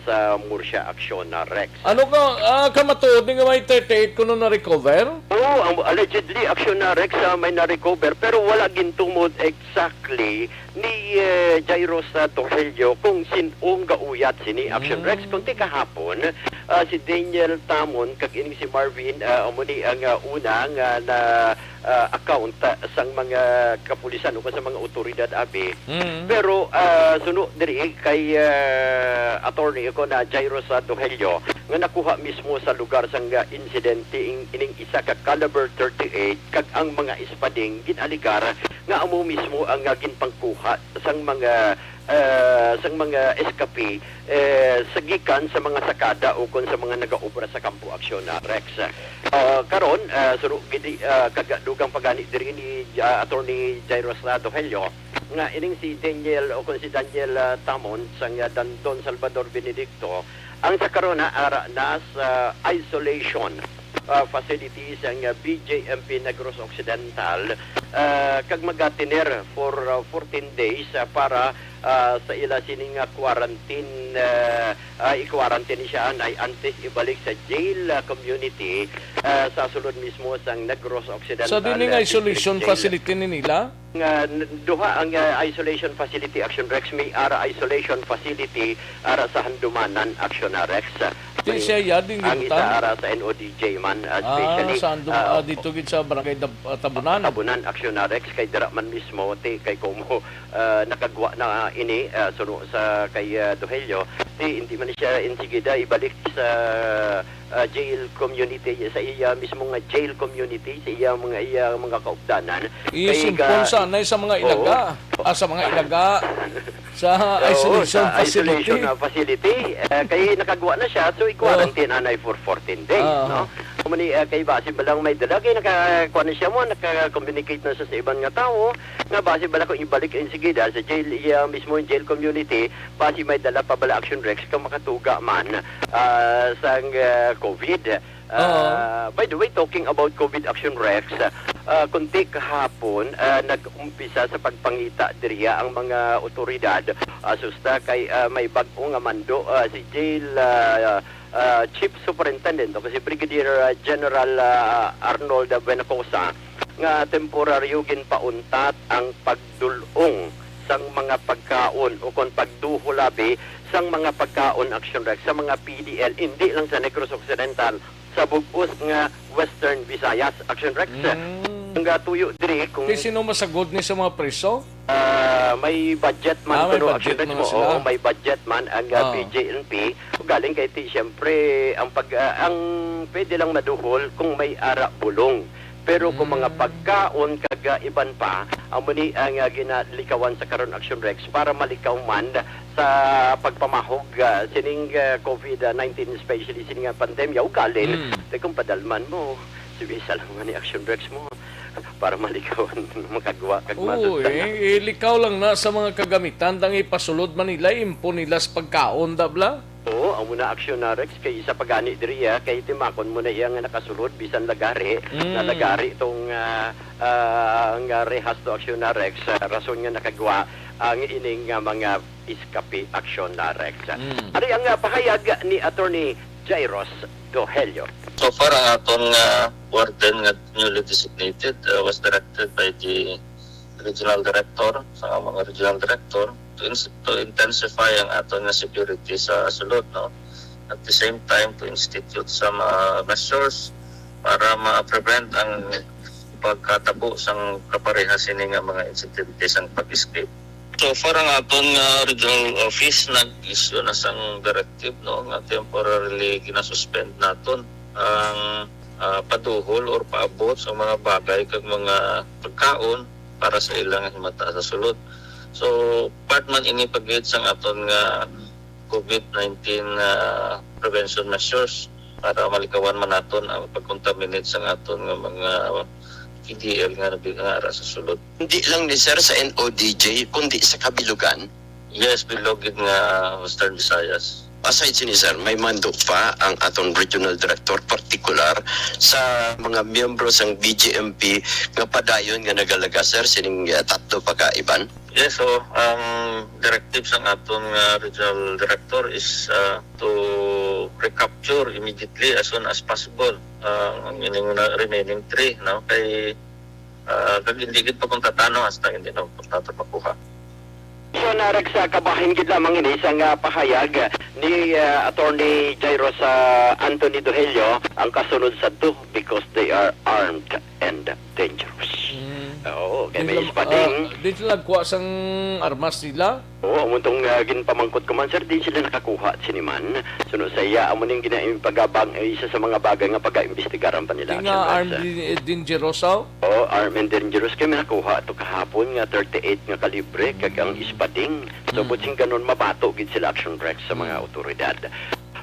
sa Murcia Aksyon Rex. Ano ka kamatuod nga may 38 kuno na recover? Oo, allegedly Aksyon Rex may na-recover pero wala gintumod exactly ni Jairos Torhelio kung sinong gauyat sini Action Rex kunti kahapon si Daniel Tamon kag ining si Marvin umuni ang una nga na account sang mga kapulisan o sa mga otoridad abi. Pero suno diri kay attorney ko na Jairos Dohelio nga nakuha mismo sa lugar sang insidente ining isa ka caliber 38 kag ang mga espading ginaligar nga amo mismo ang ginpangkuha sang mga escape sagikan sa mga sakada o kon sa mga nagaobra sa kampo Aksyon Rex. Karon suro gidi kagadugang pagani diri ni attorney Jairos Dohelio nga ining si Daniel o kon si Daniel Tamon sang Don Salvador Benedicto ang sa karon na sa isolation facilities ang BJMP Negros Occidental kag magatiner for 14 days para sa ila sining quarantine i-quarantine siya ay antes ibalik sa jail community sa sulod mismo sa Negros Occidental. Sa dining isolation facility ni nila? Duha ang isolation facility Aksyon Rex, may ara isolation facility ara sa Handumanan Aksyon Rex. Di siya yading ang isa gibutan? ara sa NODJ man, especially sa dito gid sa barangay Tabunan. Tabunan Aksyon Rex kay dira man mismo kay Como nakagwa na ini sa kay Dohelio hindi man siya insigida ibalik sa jail community sa iya mismo nga jail community sa iya mga kaugdanan. Isimpon sanay sa mga ilaga. Sa mga ilaga sa isolation facility. Isolation facility. Kay nakagawa na siya, so i-quarantine anay for 14 days. No? Kumani kay base balang may dala, kay nakakuha na siya mo, naka-communicate na siya sa ibang nga tao, nga base bala kung ibalik insigida sa jail, mismo yung jail community, base may dala pa bala Aksyon Rex, kung makatuga man sa COVID. By the way, talking about COVID Aksyon Rex, kunti kahapon nag-umpisa sa pagpangita diriya ang mga otoridad asusta kay may bag-o nga mando si jail Chief Superintendent kasi Brigadier General Arnold Benacosa nga temporaryo ginpauntat ang pagdulong sang mga pagkaon o kung pagduhulabi sang mga pagkaon Aksyon Rex sa mga PDL hindi lang sa Negros Occidental sa bugos nga Western Visayas Aksyon Rex. Ang tuyo diri kung sino masagod ni sa mga preso? may budget man may pero budget Aksyon Rex naman sila. may budget man ang PJNP galing kay siyempre ang ang pwede lang maduhol kung may ara bulong. Pero kung mga pagkaon kaga iban pa, amuni ang ginalikawan sa karon Aksyon Rex para malikaw man sa pagpamahog sining COVID-19 especially sining pandemya ugalin. Kung padalman mo, sibisa lang man ni Aksyon Rex mo para malikawan makagawa kag ilikaw lang na sa mga kagamitan dang ipasulod man nila impo nila sa pagkaon dabla. Oo, ang muna Aksyon Rex kay isa pagani diriya kay timakon mo na iya nga nakasulod bisan lagari na lagari itong ang rehas to Aksyon Rex rason nga nakagawa ang ining mga iskapi Aksyon Rex. Ano ang pahayag ni Attorney Jairus Dohelio? So far, ang atong warden nga newly designated was directed by the regional director sa mga regional director to intensify ang aton nga security sa sulod, no? At the same time to institute some measures para ma-prevent ang pagkatabo sang kaparehas ini nga mga incidentes ang pag-escape. So far ang aton regional office nag-issue na sang directive, no, nga temporarily ginasuspend naton ang paduhol or paabot sa mga bagay kag mga pagkaon para sa ilang himata sa sulod. So part man ini pagid sang aton nga COVID-19 prevention measures para malikawan man naton ang pagcontaminate sang aton nga mga PDL nga nabigara sa sulod. Hindi lang ni sir sa NODJ, kundi sa kabilugan. Yes, bilogid nga Western Visayas. Aside sini sir, may mando pa ang atong regional director particular sa mga miyembro sang BJMP nga padayon nga nagalaga sir sining tatlo pa ka iban. Yes, so ang directive sang atong regional director is to recapture immediately as soon as possible ang ining remaining 3, no? Kay hindi gid pa kung tatano hasta hindi na makuha. So narag sa kabahin gid lamang ini sang pahayag ni Attorney Jairus Anthony Dohelio ang kasunod sa because they are armed and dangerous. Oo, kay may ispading. Di sila nagkuha sang armas nila? Oo, amuntong ginpamangkot ko man sir, di sila nakakuha siniman. Sunod sa iya, amo ning ginaipagabang isa sa mga bagay nga pag-imbestigaran pa nila. Di nga armed dangerous Oo, armed and dangerous kay nakuha to kahapon nga 38 nga kalibre kag ang ispading. So buting ganon mabato gid sila Aksyon Rex sa mga otoridad.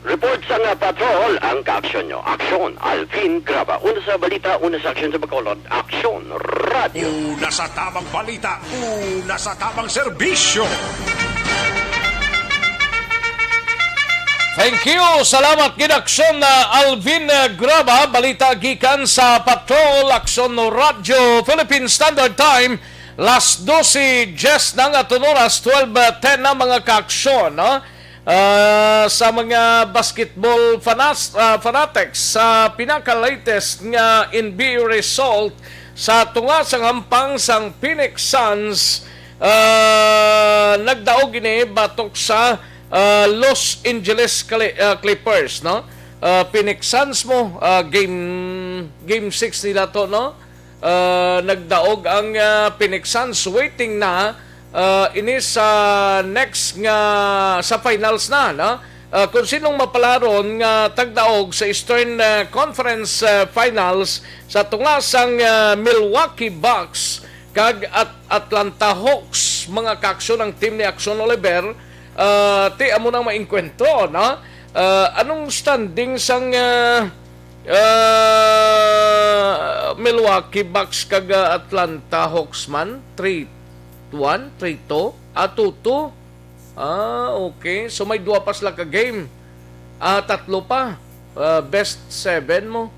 Report sa nga patrol ang kaaksyon nyo. Aksyon, Alvin Graba. Una sa balita, una sa aksyon sa Bacolod. Aksyon Radio. Una sa tamang balita, una sa tamang serbisyo. Thank you. Salamat gid Aksyon Alvin Graba, balita gikan sa Patrol Aksyon no Radyo Philippine Standard Time. Last 12 Jess ng atong oras 12:10 na mga kaaksyon, no? Sa mga basketball fanatics sa pinaka-latest nga NBA result sa tunga sang hampang sang Phoenix Suns, nagdaog ini batok sa Los Angeles Clippers, no? Phoenix Suns mo game 6 nila to, no? Nagdaog ang Phoenix Suns, waiting na ini sa next nga sa finals na, no? Kung sinong mapalaron nga tagdaog sa Eastern Conference Finals sa tungasang Milwaukee Bucks kag Atlanta Hawks, mga kaaksyon ng team ni Aksyon Oliver. Ti amo nang mainkwentro, no? Anong standing sang Milwaukee Bucks kag Atlanta Hawks man? 3-1, 3-2, 2-2. Okay. So may 2 pa sila ka game. 3 pa. Best 7 mo.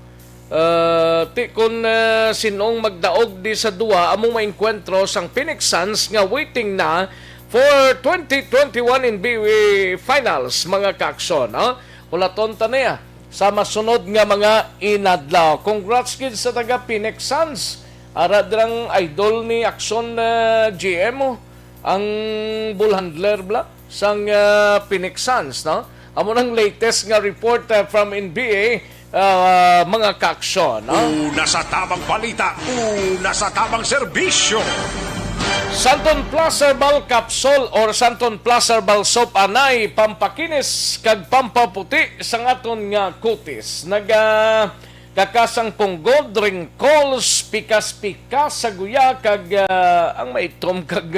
Ti kun sinong magdaog di sa 2 among mainkwentro sang Phoenix Suns nga waiting na for 2021 NBA Finals, mga kaaksyon, no? Ulaton ta niya sa masunod nga mga inadlaw. Congrats kids sa taga Phoenix Suns. Aradrang idol ni Aksyon GM mo, ang bull handler bla sang Phoenix Suns, no? Amo nang latest nga report from NBA, mga kaaksyon, no? Una sa tamang balita, una sa tamang serbisyo. Santon Plus Herbal Capsule or Santon Plus Herbal Soap anay pampakinis kag pampaputi sang aton nga kutis. Kakasang punggod, wrinkles, pikas-pikas sa guya kag ang maitom kag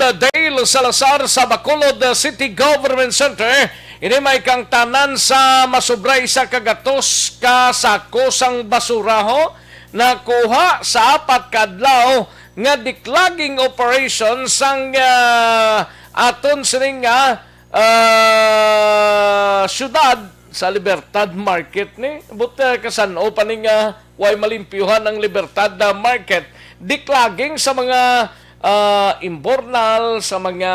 Dale Salazar sa Bacolod City Government Center. Ini may kang tanan sa masubray sa kagatos ka sako sang basuraho nakuha sa 4 kadlaw nga diklaging operation sang aton sining nga syudad sa Libertad Market ni. Buta kasano pa ning way malimpyuhan ang Libertad Market. Diklaging sa mga imbornal, sa mga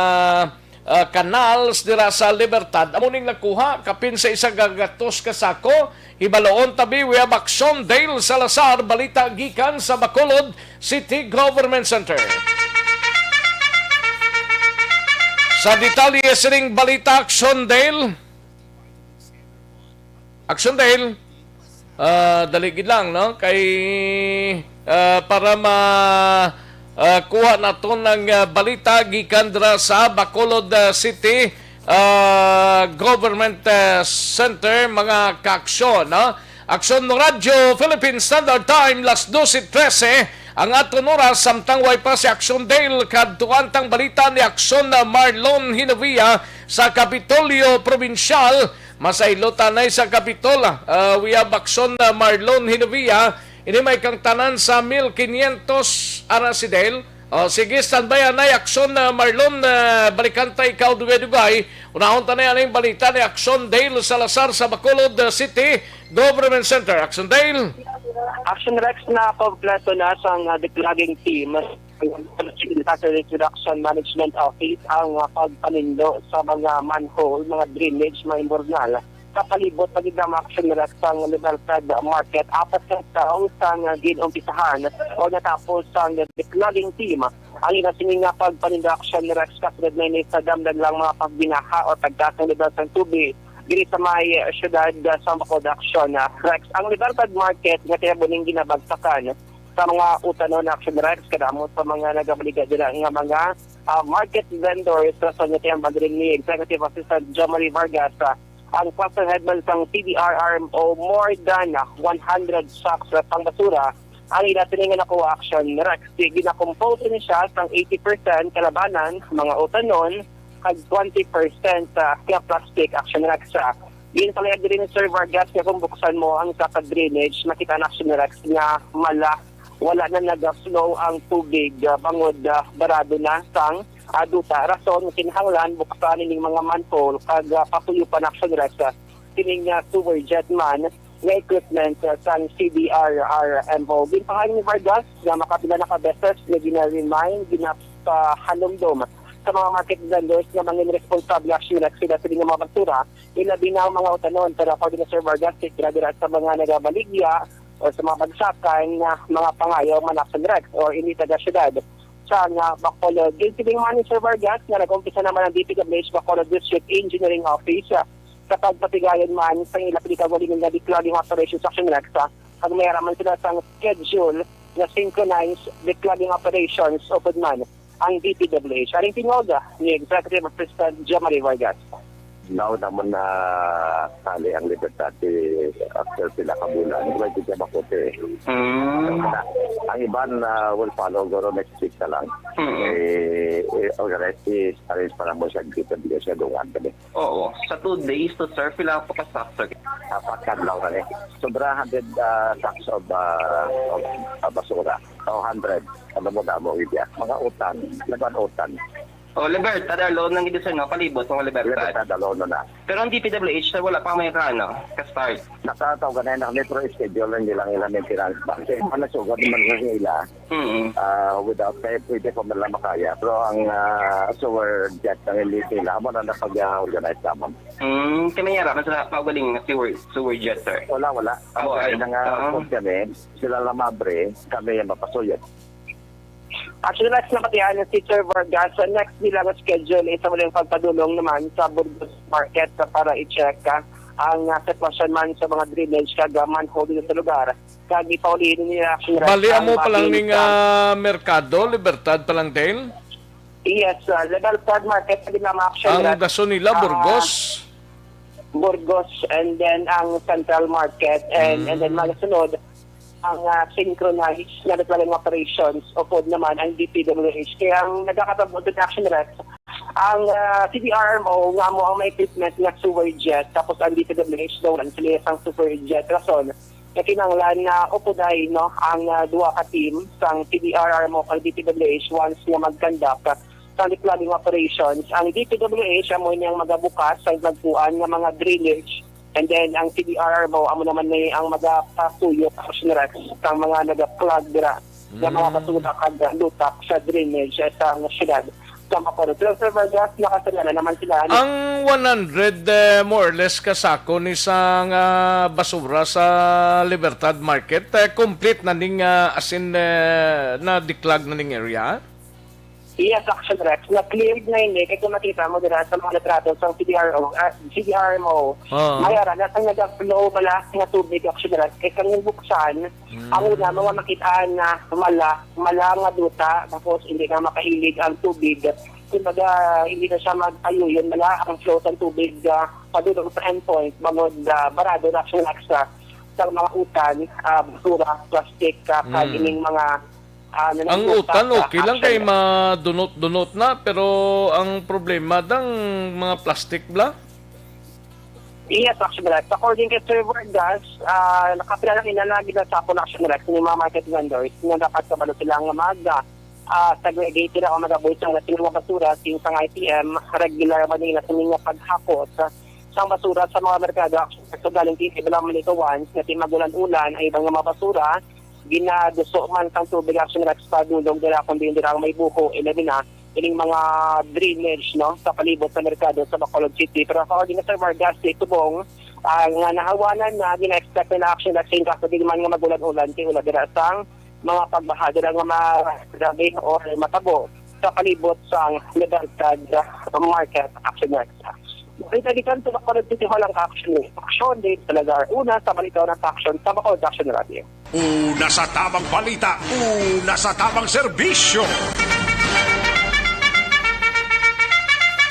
canals dira sa Libertad. Amo ning nakuha kapin sa isang gagatos ka sako. Ibaloon tabi we have Aksyon Dale Salazar, balita gikan sa Bacolod City Government Center. Sa detalye sining balita, Aksyon Dale. Aksyon Dale. Daligid lang, no? Kay para kuha nato ng balita gikan dra sa Bacolod City Government Center, mga kaaksyon, no? Aksyon no Radyo Philippine Standard Time, las 12:13 ang aton oras, samtang way pa si Aksyon Dale kadtuan tang balita ni Aksyon Marlon Hinavia sa Kapitolyo Provincial. Masaylotan ay sa Kapitola. We have Aksyon Marlon Hinavia. Ini may kang tanan sa 1500 Arasidel. Sige, standby na Aksyon Marlon, balikanta ikaw dugay-dugay. Unahon tanay ang balita ni Aksyon Dale Salazar sa Bacolod City Government Center. Aksyon Dale. Action Rex na kompleto na sa diklaging team Reduction Management Office ang pagpanindo sa mga manhole, mga drainage, mga imbornal. Kapalibot pagigam Action Rex ang Libertad Market. 4 ka taong sang ginumpisahan o natapos ang declogging team. Ang inasining nga pagpaninda Action Rex kasunod na ini sa damdag lang mga pagbinaha o tagkasang level ng tubig diri sa may syudad sa Bacolod Action Rex. Ang Libertad Market nga tiyabuning ginabagsakan sa mga utanon na action rex kadamo sa mga nagabaliga dila nga mga market vendors sa Sonete ang bagring ni Executive Assistant Jomari Vargas ang cluster head man sang CDRRMO more than 100 sacks pang basura ang ilatiningan ako action rex ginakompose ni siya sang 80% kalabanan mga utanon kag 20% kaya plastic action rex Din pala din ni Sir Vargas nga kung buksan mo ang sa drainage, makita na action rex nga wala na nag-flow ang tubig bangod barado na sang duta. Rason kinahanglan buksan ning mga manhole kag patuyo pa na action rex kining sewer jet man nga equipment sang CDRRMO. Din pa ni Vargas nga makapila na ka beses nga gina-remind ginapahalomdom sa mga market vendors na mga responsable action rex sila sa mga basura, ilabi na ang mga utanon. Pero according to Sir Vargas, kinadira sa mga nagabaligya o sa mga bagsakan na mga pangayo man action rex o hindi taga syudad. Sa nga Bacolod, giltibing man ni Sir Vargas na nag-umpisa naman ang DPWH Bacolod District Engineering Office sa pagpatigayon man sa ilaplikawali ng declogging operations action rex pag mayaraman sila sa schedule na synchronize declogging operations o man ang DPWH. Aring tinoga ni Executive Assistant Jomari Vargas. Now naman na tali ang libertad after sila kabulan. May bigyan makote. Ang iban will follow goro next week na lang. Organize arrange para mo siya DPWH siya dungan kami. Oo. Sa 2 days to serve sila po ka-stock sir. Apakan lang kami. Sobra 100 sacks of basura. O 100. Ano mo damo ibya. Mga utan. Laban utan. O, Libertad, alone nang ito no? Palibot ng Libertad. Libertad, alone na. Pero ang DPWH, wala pa may ka-start. Nakataw ka na yung metro schedule lang nilang ilang maintenance bank. Kasi malasugod naman ng ila. Without kaya pwede ko malang makaya. Pero ang sewer jet ng elite nila, mo na napag-organize naman. Kamanyara, sa pagaling sewer jet, sir? Wala. Ang kaya nga kami, sila lamabre, kami yung mapasuyot. Actually, next na patihan si Sir Vargas. Next nila na schedule isa mo yung pagpadulong naman sa Burgos Market para i-check ang sitwasyon man sa mga drainage kag manhole dito sa lugar. Kag ipaulihin nila action. Balian mo palang ning merkado, Libertad palang din? Yes, legal third market din na action. Ang daso nila, Burgos? Burgos and then ang Central Market and then magasunod ang synchronized na declaring operations o pod naman ang DPWH. Kaya ang nagkakatabot ng action rex, ang CDRMO nga mo ang may equipment na sewer jet tapos ang DPWH daw ang sila isang sewer jet. Rason, na kinanglan na upoday no, ang duwa ka team sang CDRMO ang DPWH once nga mag-conduct sa declaring operations. Ang DPWH amo niyang magabukas sa nagpuan nga mga drainage. And then, ang CDRMO, amo naman ni ang magapasuyo action rex sa mga nag-plug dira na mga basura kag lutak sa drainage sa syudad. Sa Bacolod. Pero Sir Vargas, nakasala naman sila. Ang 100 more or less kasako ni sang basura sa Libertad Market, complete na ning as in na declog na ning area? Yes, action rex. Na-cleared na yun kaya kung makita mo dira sa mga litrato sa CDRMO. Mayara, nasang nag-flow mala nga tubig action rex. Kaya kanyang buksan, ang una, mga makitaan na mala nga duta, tapos hindi na makahilig ang tubig. Kumbaga, hindi na siya magtayo yun. Mala ang flow ng tubig padulong sa endpoint, bangod barado na action rex sa mga utan, basura, plastic, kagining mga ang utan, okay lang kay madunot-dunot na, pero ang problema dang mga plastic bla? Yes, action rex. According kay Sir Vargas, nakapila lang inalagi na sa action rex ng mga market vendors na dapat kabalo silang mag-segregate na o mag-avoid sa mga basura sa IPM, regular man nila sa mga paghakot sa basura sa mga merkado. So galing titi bilang manito once na magulan-ulan ay ibang mga basura ginaduso man sang tubig action rex pa dulong dira kundi dira may buko ilabi na ining mga drainage no sa palibot sa merkado sa Bacolod City. Pero according to Sir Vargas, tubong nga nahawanan na gina-expect na action rex in kaso di man nga magulan-ulan kay ula dira sang mga pagbaha dira nga magrabe o matabo sa palibot sang Libertad Market action rex. Balita di kanto Bacolod City Hall ang action date talaga una sa balita ng action sa Bacolod Action Radio. Una sa tamang balita, una sa tamang serbisyo.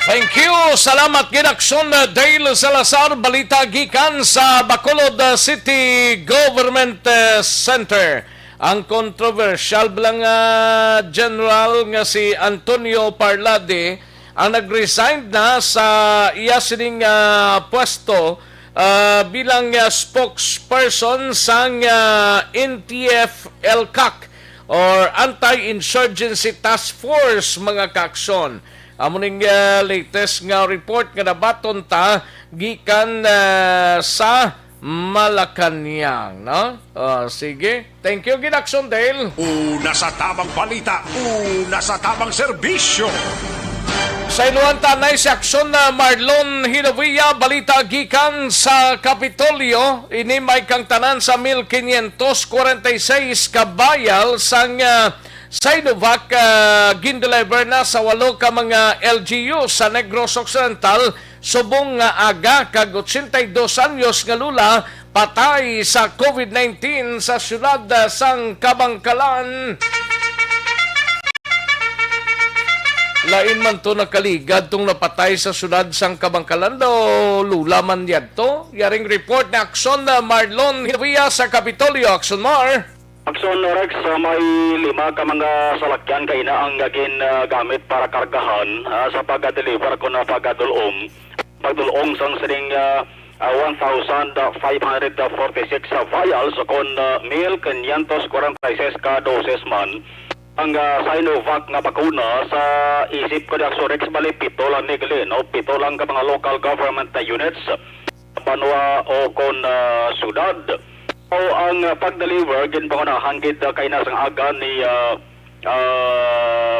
Thank you. Salamat gid Aksyon Dale Salazar, balita gikan sa Bacolod City Government Center. Ang controversial bilang general nga si Antonio Parlade ang nag-resign na sa iya sining pwesto bilang spokesperson sa NTF-ELCAC or Anti-Insurgency Task Force mga kaaksyon. Amuning latest nga report nga nabaton ta gikan sa Malacanang, no? Sige. Thank you, Ginaksyon Dale. Una sa tamang balita, una sa tamang serbisyo. Sa iluhan tanay si Aksyon na Marlon Hinovia, balita gikan sa Kapitolyo. Ini may kang tanan sa 1546 kabayal sang Sinovac gindeliver na sa 8 ka mga LGU sa Negros Occidental. Subong nga aga kag 82 anyos nga lula patay sa COVID-19 sa syudad sang Kabangkalan. Lain man to nakaligad tong napatay sa syudad sang Kabangkalan do lula man yadto. Yaring report na Aksyon na Marlon Hinovia sa Kapitolyo. Aksyon Mar. Aksyon Rex, may 5 ka mga salakyan kay na ang gamit para kargahan sa pag-deliver ko na pagdulong sang sining 1,546 vials kon 1,546 ka doses man ang Sinovac nga bakuna sa isip ko ni Aksyon Rex bali 7 lang nigli, no? 7 lang ka mga local government units banwa o kon sudad. O ang pag-deliver, ginpangunahan gid kay nasang aga ni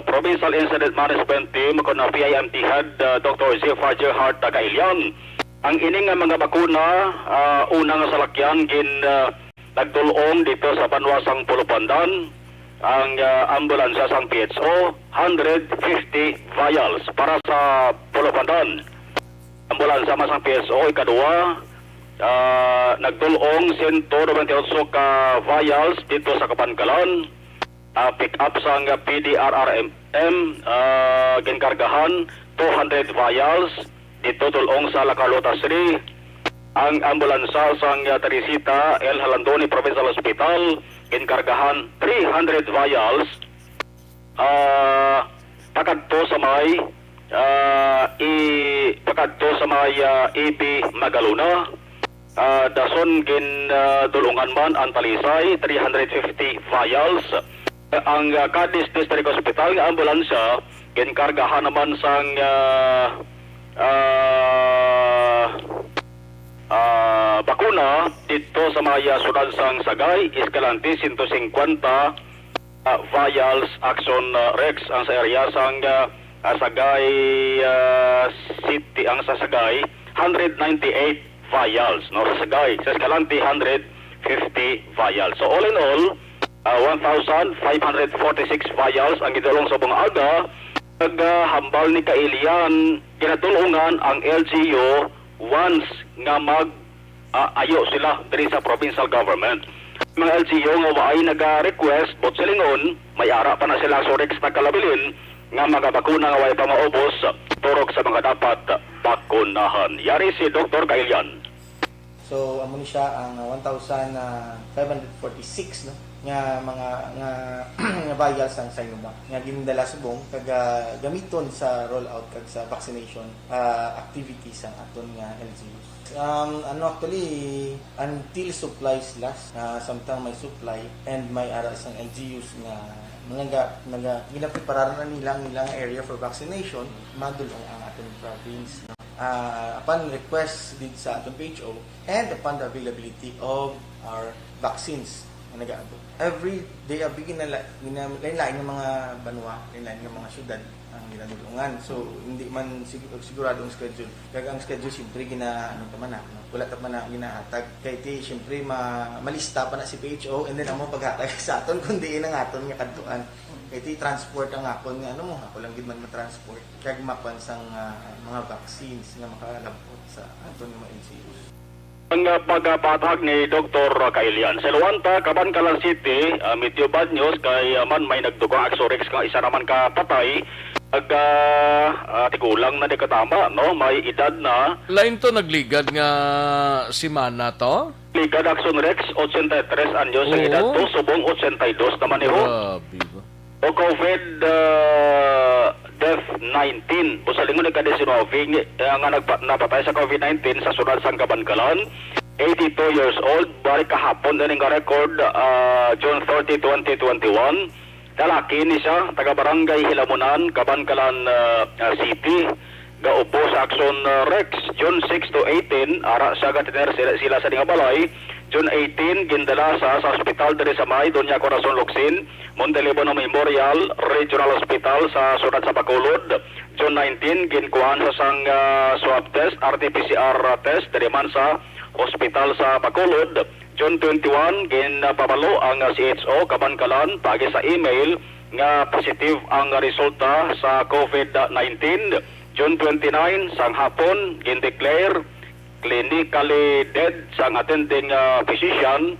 Provincial Incident Management Team kung na PIMT Head Dr. Zephyr Gerhardt Kailyan. Ang ining mga bakuna, unang salakyan nagdulong dito sa Banwasang Pulupandan. Ang ambulansya sang PHO, 150 vials para sa Pulupandan. Ambulansya masang PHO, ikadua, nagdulong 198 ka vials dito sa Kabangkalan. Pick up sang PDRRM ginkargahan 200 vials dito dulong sa La Carlota City. Ang ambulansya sang Teresita El Halandoni Provincial Hospital ginkargahan 300 vials pakadto sa may EP Magaluna. Dason dulungan man ang Talisay 350 vials. Ang Cadiz District Hospital nga ambulansya ginkargahan naman sang bakuna dito sa mga sudad sang Sagay, Escalante 150 vials. Aksyon Rex ang sa area sang Sagay City, ang sa Sagay 198 vials, no? Sa Sagay, sa Escalante 150 vials. So all in all, 1,546 vials ang gidulong sa buong aga. Naghambal ni Kailian, ginatulungan ang LGU once nga ayo sila diri sa provincial government. Mga LGU nga waay naga-request, but silingon, may ara pa na sila so Rex nagkalabilin nga mga bakuna nga way pa maubos turok sa mga dapat bakunahan. Yari si Dr. Kailian. So amo ni siya ang 1,546 no nga mga nga vials ang Sinovac nga gindala subong kag gamiton sa rollout kag sa vaccination activities ang aton nga LGUs. Actually until supplies last samtang may supply and may ara sang LGUs nga ginaprepararan na nilang area for vaccination madulong ang aton province, no? Upon request dito sa aton PHO and upon the availability of our vaccines na nag-aabot. Every day bigin na lain-lain ng mga banwa, lain-lain ng mga syudad ang ginadulungan. So hindi man sigurado ang schedule. Kaya ang schedule siyempre wala ta man na ginahatag. Kaya siyempre malista pa na si PHO and then amo paghatag sa aton kundi ang aton nga kadtuan. Kaya transport ang akon nga ako lang gid man ma-transport kag mapan sang mga vaccines nga makalabot sa aton mga LGUs. Ang pagpatahag ni Dr. Kailian. Sa Luanta, Cabancalan City, medyo bad news kay man may nagdugang Axorex nga isa naman ka patay. Tigulang na di katama, no? May edad na. Lain to nagligad nga si Mana to? Ligad Aksyon Rex, 83 anyos ang edad to, subong 82 naman niyo. Grabe ba? O COVID death 19. Busalingon ni Kadesinoving nga napatay sa COVID-19 sa sunod sang Cabancalan. 82 years old. Bari kahapon din nga record June 30, 2021. Lalaki ni siya, taga-barangay Hilamunan, Cabancalan City. Gaupo sa Aksyon Rex. June 6 to 18, ara siya gatiner sila sa Dingabalay. June 18, gindala sa hospital diri sa May, Doña Corazon Locsin, Montelibono Memorial Regional Hospital sa sunod sa Bacolod. June 19, ginkuhan sa sang swab test, RT-PCR test, diri man sa hospital sa Bacolod. June 21, ginpabalo ang CHO Cabancalan pagi sa email nga positive ang resulta sa COVID-19. June 29, sang hapon, gindeclare clinically dead sang attending physician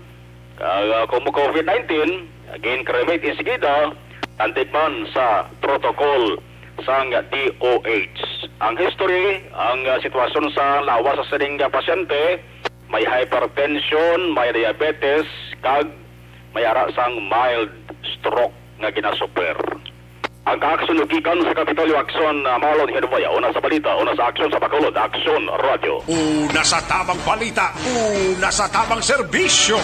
kumu COVID-19, gin-cremate insigida, antigman sa protocol sang DOH. Ang history, ang sitwasyon sa lawas sa sining pasyente, may hypertension, may diabetes, kag may ara sang mild stroke nga ginasuper. Ang kaaksyon ugikan sa Kapitolyo Aksyon Malon Hinubaya, una sa balita, una sa aksyon sa Bacolod, Aksyon Radio. Una sa tamang balita, una sa tamang serbisyo.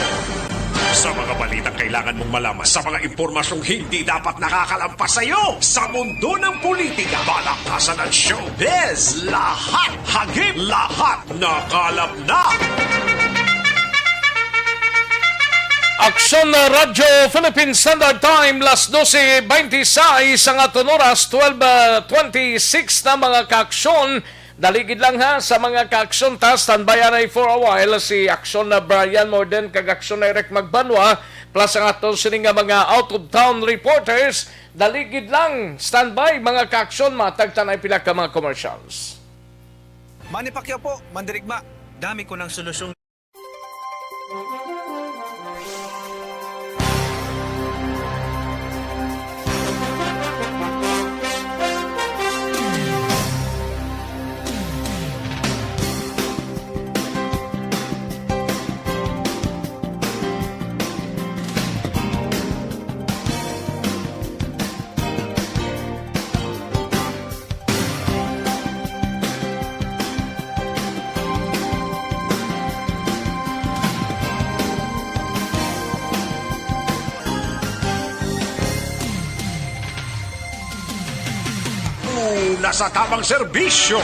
Sa mga balitang kailangan mong malaman, sa mga impormasyong hindi dapat nakakalampas sa iyo, sa mundo ng politika, balakasan at showbiz, lahat, hagip, lahat, nakalap na. Aksyon Radio Philippine Standard Time, las 12:26 ang aton oras, 12:26 na mga kaaksyon. Daligid lang ha sa mga kaaksyon ta, standby na for a while si Aksyon na Brian Morden, kag Aksyon na Eric Magbanwa, plus ang aton sining mga out of town reporters. Daligid lang, standby mga kaaksyon, matag tanay pila ka mga commercials. Manny Pacquiao po, mandirigma. Dami ko ng solusyon. Una sa tamang serbisyo.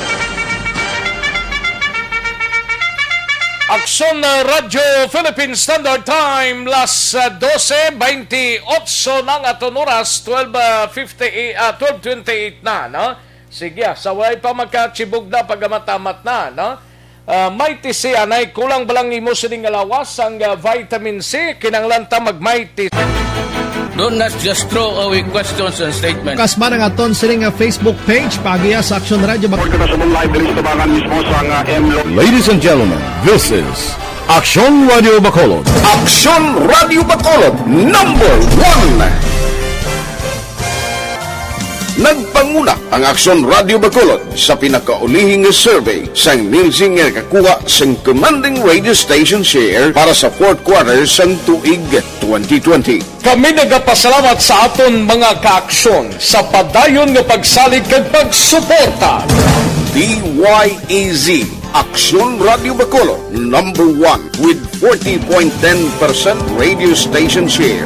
Aksyon na Radio Philippine Standard Time, las 12:28 ng aton oras, 12:28 na, no? Sige, sa way pa magkachibog na pagmatamat na, no? May TC, anay, kulang balang imo sining alawas ang vitamin C, kinanglan ta mag-may TC. Do not just throw away questions and statements. Kasma ng aton sining Facebook page, pagiya sa Aksyon Radio. Ladies and gentlemen, this is Aksyon Radio Bacolod. Aksyon Radio Bacolod, number 1. Nagpanguna ang Aksyon Radio Bacolod sa pinakaulihing survey sang nilsing nga kakuha sang commanding radio station share para sa fourth quarter sang tuig 2020. Kami nagapasalamat sa aton mga kaaksyon sa padayon nga pagsalig kag pagsuporta. DYEZ Aksyon Radio Bacolod, number 1 with 40.10% radio station share.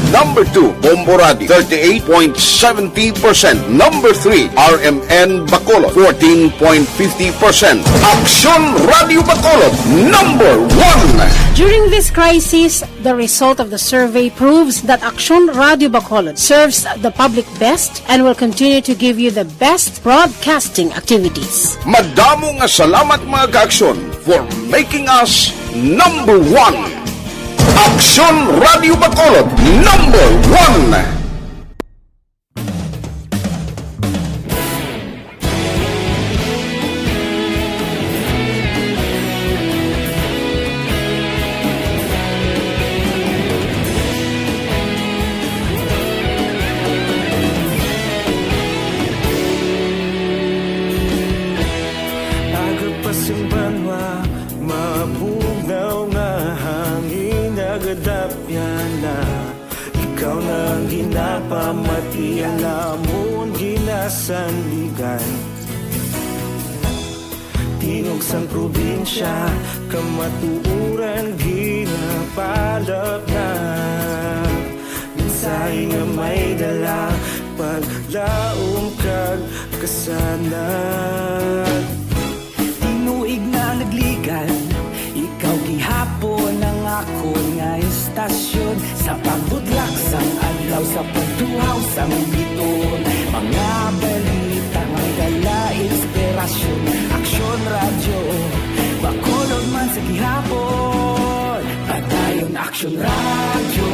Number 2, Bombo Radio, 38.70%. Number 3, RMN Bacolod, 14.50%. Aksyon Radio Bacolod, number 1. During this crisis, the result of the survey proves that Aksyon Radio Bacolod serves the public best and will continue to give you the best broadcasting activities. Madamo nga salamat mga kaaksyon for making us number 1. Aksyon Radio Bacolod, number 1. na ikaw nang ginapamati, alamon ginasandigan. Tinog sang probinsya, kamatuuran ginapalap na. Minsay nga may dala, paglaom kag kasanag. Tinuig na nagligan, ikaw gihapon ang ako nga istasyon. Sa pagbudlak sang adlaw, sa pagduhaw sang biton, mga balita nga dala inspirasyon. Aksyon radyo, bakulog man sa gihapon. Padayon Aksyon radyo,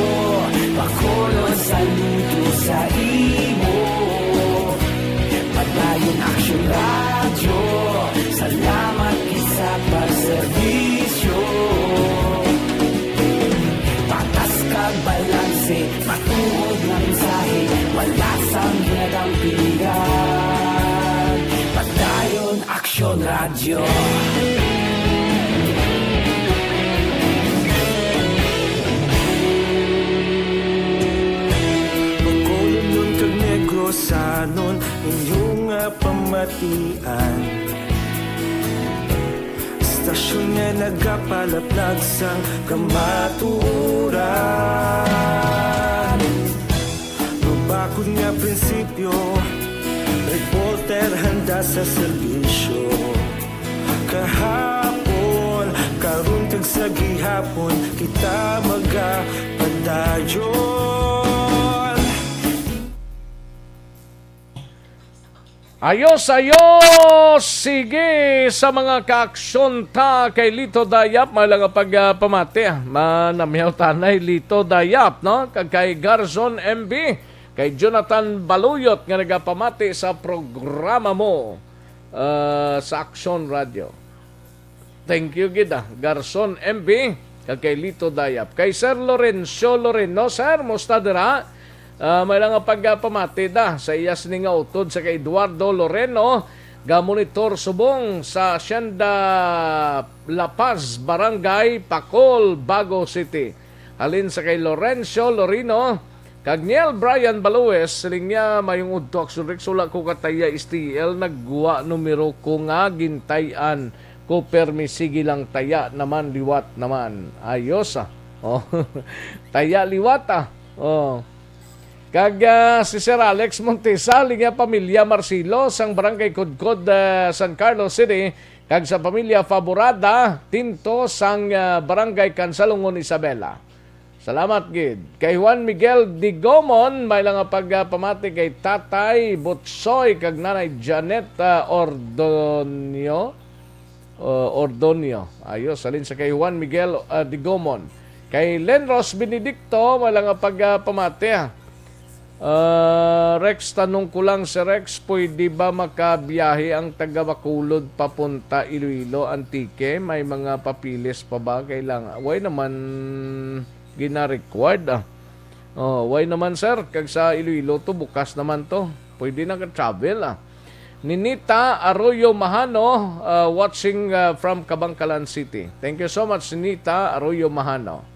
bakulog saludo sa imo. Padayon Aksyon radyo, salamat sa pagserbisyo. Patas kag balanse, matuod na mensahe, wala sang ginagampingan. Padayon Aksyon radyo. Bakulong nun kag Negrosanon, inyong pamatian. Stasyon nga nagapalaplag sang kamaturan. Mabakod nga prinsipyo, reporter handa sa serbisyo. Kahapon, karun kag sa gihapon, kita magapadayon. Ayos, ayos! Sige, sa mga kaaksyon ta kay Lito Dayap, malang pagpamati. Manamyaw tanay Lito Dayap, no? Kay Garzon MB, kay Jonathan Baluyot, nga nagapamati sa programa mo sa Aksyon Radio. Thank you, Gida. Garzon MB, kay Lito Dayap. Kay Sir Lorenzo Loreno, Sir, musta dira? May lang pagpamati da sa iyas ni nga utod sa kay Eduardo Loreno, ga-monitor subong sa Hacienda La Paz, Barangay Pacol, Bago City. Halin sa kay Lorenzo Lorino, kag Niel Brian Balues, siling niya mayong udto aksurik sula ko kataya STL, nagguwa numero ko nga gintayan ko permisigi lang taya naman liwat naman. Ayos Oh. Taya liwat Oh. Kag si Sir Alex Montesa, linga pamilya Marcilo, sang Barangay Kudkod, San Carlos City, kag sa pamilya Faborada, Tinto, sang Barangay Cansalungon, Isabela. Salamat, gid. Kay Juan Miguel Digomon, may lang pagpamati kay Tatay Butsoy, kag Nanay Janet Ordonio. Ayos, salin sa kay Juan Miguel Digomon. Kay Lenros Benedicto, may lang pagpamati Rex, tanong ko lang si Rex, pwede ba makabiyahe ang taga Bacolod papunta Iloilo, Antique? May mga papilis pa ba? Kailangan. Why naman gina-required why naman sir? Kag sa Iloilo to, bukas naman to. Pwede na ka-travel Ninita Arroyo Mahano, watching from Kabangkalan City. Thank you so much, Ninita Arroyo Mahano.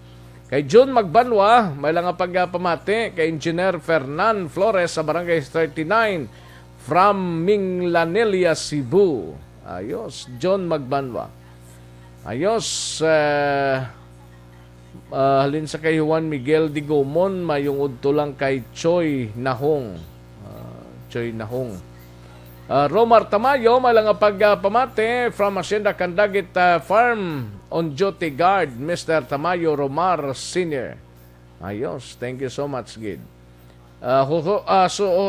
Kay June Magbanwa, may lang pagpamati kay Engineer Fernan Flores sa Barangay 39 from Minglanilla, Cebu. Ayos, John Magbanwa. Ayos, halin sa kay Juan Miguel Digomon, mayong udto lang kay Choi Nahong. Romar Tamayo, may lang pagpamati from Hacienda Candagit Farm on duty guard, Mr. Tamayo Romar Sr. Ayos, thank you so much, Gid.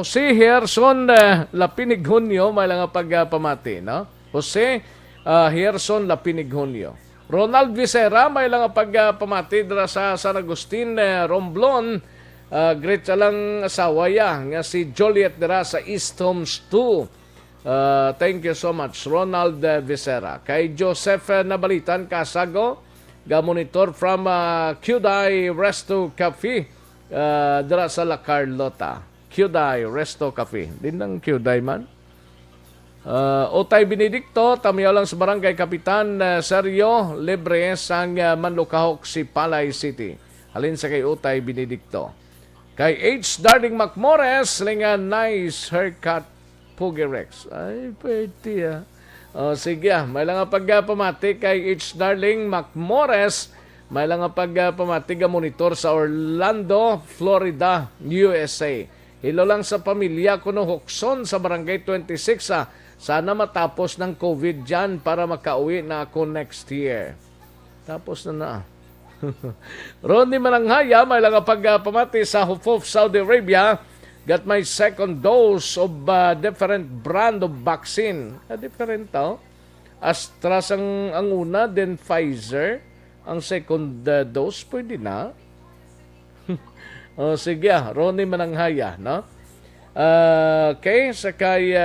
Si Herson Lapinig Hunyo, may lang pagpamati, no? Jose Herson Lapinig Hunyo. Ronald Vicera, may lang pagpamati dira sa San Agustin, Romblon. Great lang asawa nga si Joliet dira sa East Homes 2. Thank you so much, Ronald Vicera. Kay Joseph Nabalitan Casago, ga-monitor from Kyudai Resto Cafe, dira sa La Carlota. Kyudai Resto Cafe. Din ng Kyudai man. Otay Benedicto, tamiyaw lang sa Barangay Kapitan Sergio Libre, sang Manlukahok, si Palay City. Halin sa kay Utay Benedicto. Kay H. Darling Macmores, linga nice haircut Pugirex. Ay, pwede sige may lang pagpamati kay H. Darling Macmores, may lang pagpamati ga monitor sa Orlando, Florida, USA. Hilo lang sa pamilya ko no Hukson sa Barangay 26 sana matapos ng COVID dyan para makauwi na ako next year. Tapos na. Ronnie Mananghaya, may lang pagpamati sa Hufuf, Saudi Arabia. Got my second dose of different brand of vaccine. Different Astra ang una, then Pfizer. Ang second dose, pwede na. Sige, Ronnie Mananghaya, no? Okay, sakay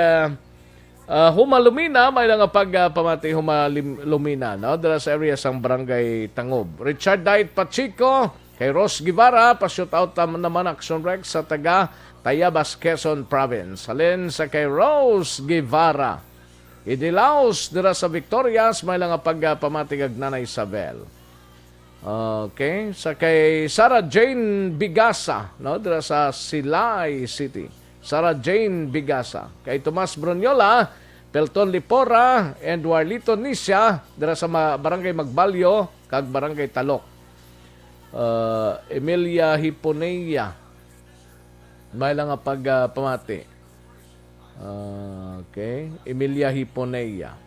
Humalumina, may lang pagpamati Humalumina, no? Dala sa area sang Barangay Tangob. Richard Diet Pachico, kay Ross Guevara, pa-shoot out naman Aksyon Rex sa taga Tayabas, Quezon Province. Halin sa kay Rose Guevara. Idilaos, dala sa Victorias, may lang pagpamati Gagnana Isabel. Okay, sa kay Sarah Jane Bigasa, no, dira sa Silay City. Sarah Jane Bigasa. Kay Tomas Brunyola, Pelton Lipora, and Warlito Nisya, dira sa Barangay Magbalyo, kag Barangay Talok. Emilia Hiponeia, may lang pagpamati. Okay, Emilia Hiponeia.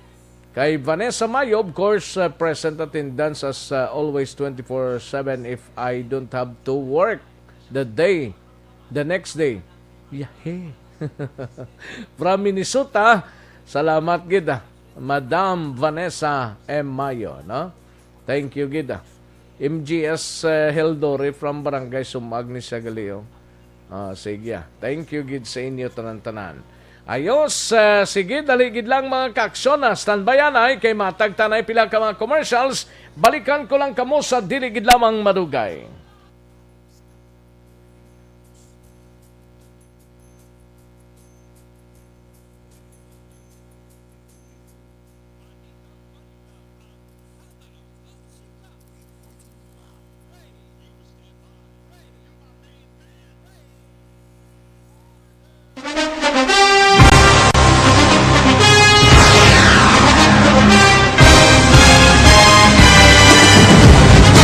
Kay Vanessa Mayo, of course, present attendance as always 24/7 if I don't have to work the next day. Yahe. From Minnesota, salamat gida, Madam Vanessa M. Mayo, no? Thank you gida. MGS Heldore from Barangay Sumag ni Sagaleo. Sige, thank you gid sa inyo tanan-tanan. Ayos, sige, daligid lang mga kaaksyon. Standbyan ay kay matagtanay pila ka mga commercials. Balikan ko lang kamo sa diligid lamang madugay.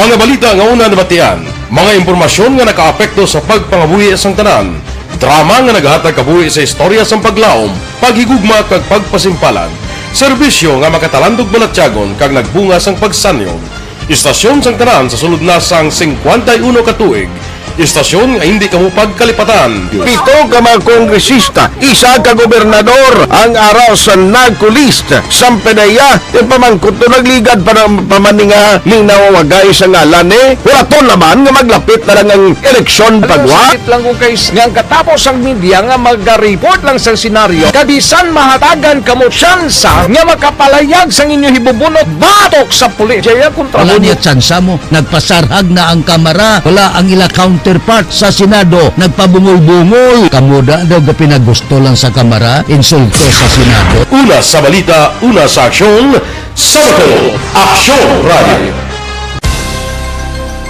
Mga balita nga una nabatian, mga impormasyon nga nakaapekto sa pagpangabuhi sang tanan, drama nga nagahatag kabuhi sa istorya sang paglaom, paghigugma kag pagpasimpalan, serbisyo nga makatalandog balatyagon kag nagbunga sang pagsanyon, istasyon sang tanan sa sulod na sang 51 ka tuig, istasyon nga hindi kamo pagkalipatan. Pito ka mga kongresista, isa ka gobernador ang araw sa nagkulist sa PDEA pamangkot to nagligad para pamaninga linawagay sa ngalan wala to naman nga maglapit na lang ang eleksyon pagwa. Sakit lang kung kayo nga katapos ang media nga mag-report lang sa senaryo kabisan mahatagan kamo tsansa nga makapalayag sa inyo hibubunot batok sa pulis. Jaya kontra wala niya tsansa mo, nagpasarhag na ang kamera, wala ang ila counterpart sa Senado, nagpabungol-bungol. Kamuda daw pinagusto lang sa kamera, insulto sa Senado. Una sa balita, una sa aksyon, Sabado, Aksyon Radio.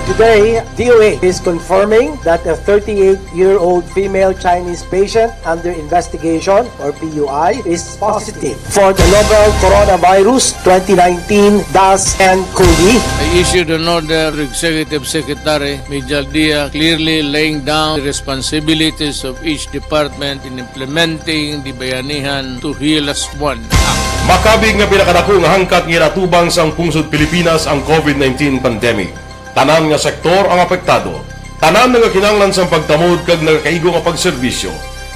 Today, DOA is confirming that a 38-year-old female Chinese patient under investigation, or PUI, is positive for the novel coronavirus 2019-nCoV. I issued an order to Executive Secretary Major Dia clearly laying down the responsibilities of each department in implementing the Bayanihan to Heal as One Act. Makabig nga pinakadako nga hangkat nga natubang sang pungsod Pilipinas ang COVID-19 pandemic. Tanan nga sektor ang apektado. Tanan nga kinahanglan sang pagtamod kag nagakaigo nga pagserbisyo.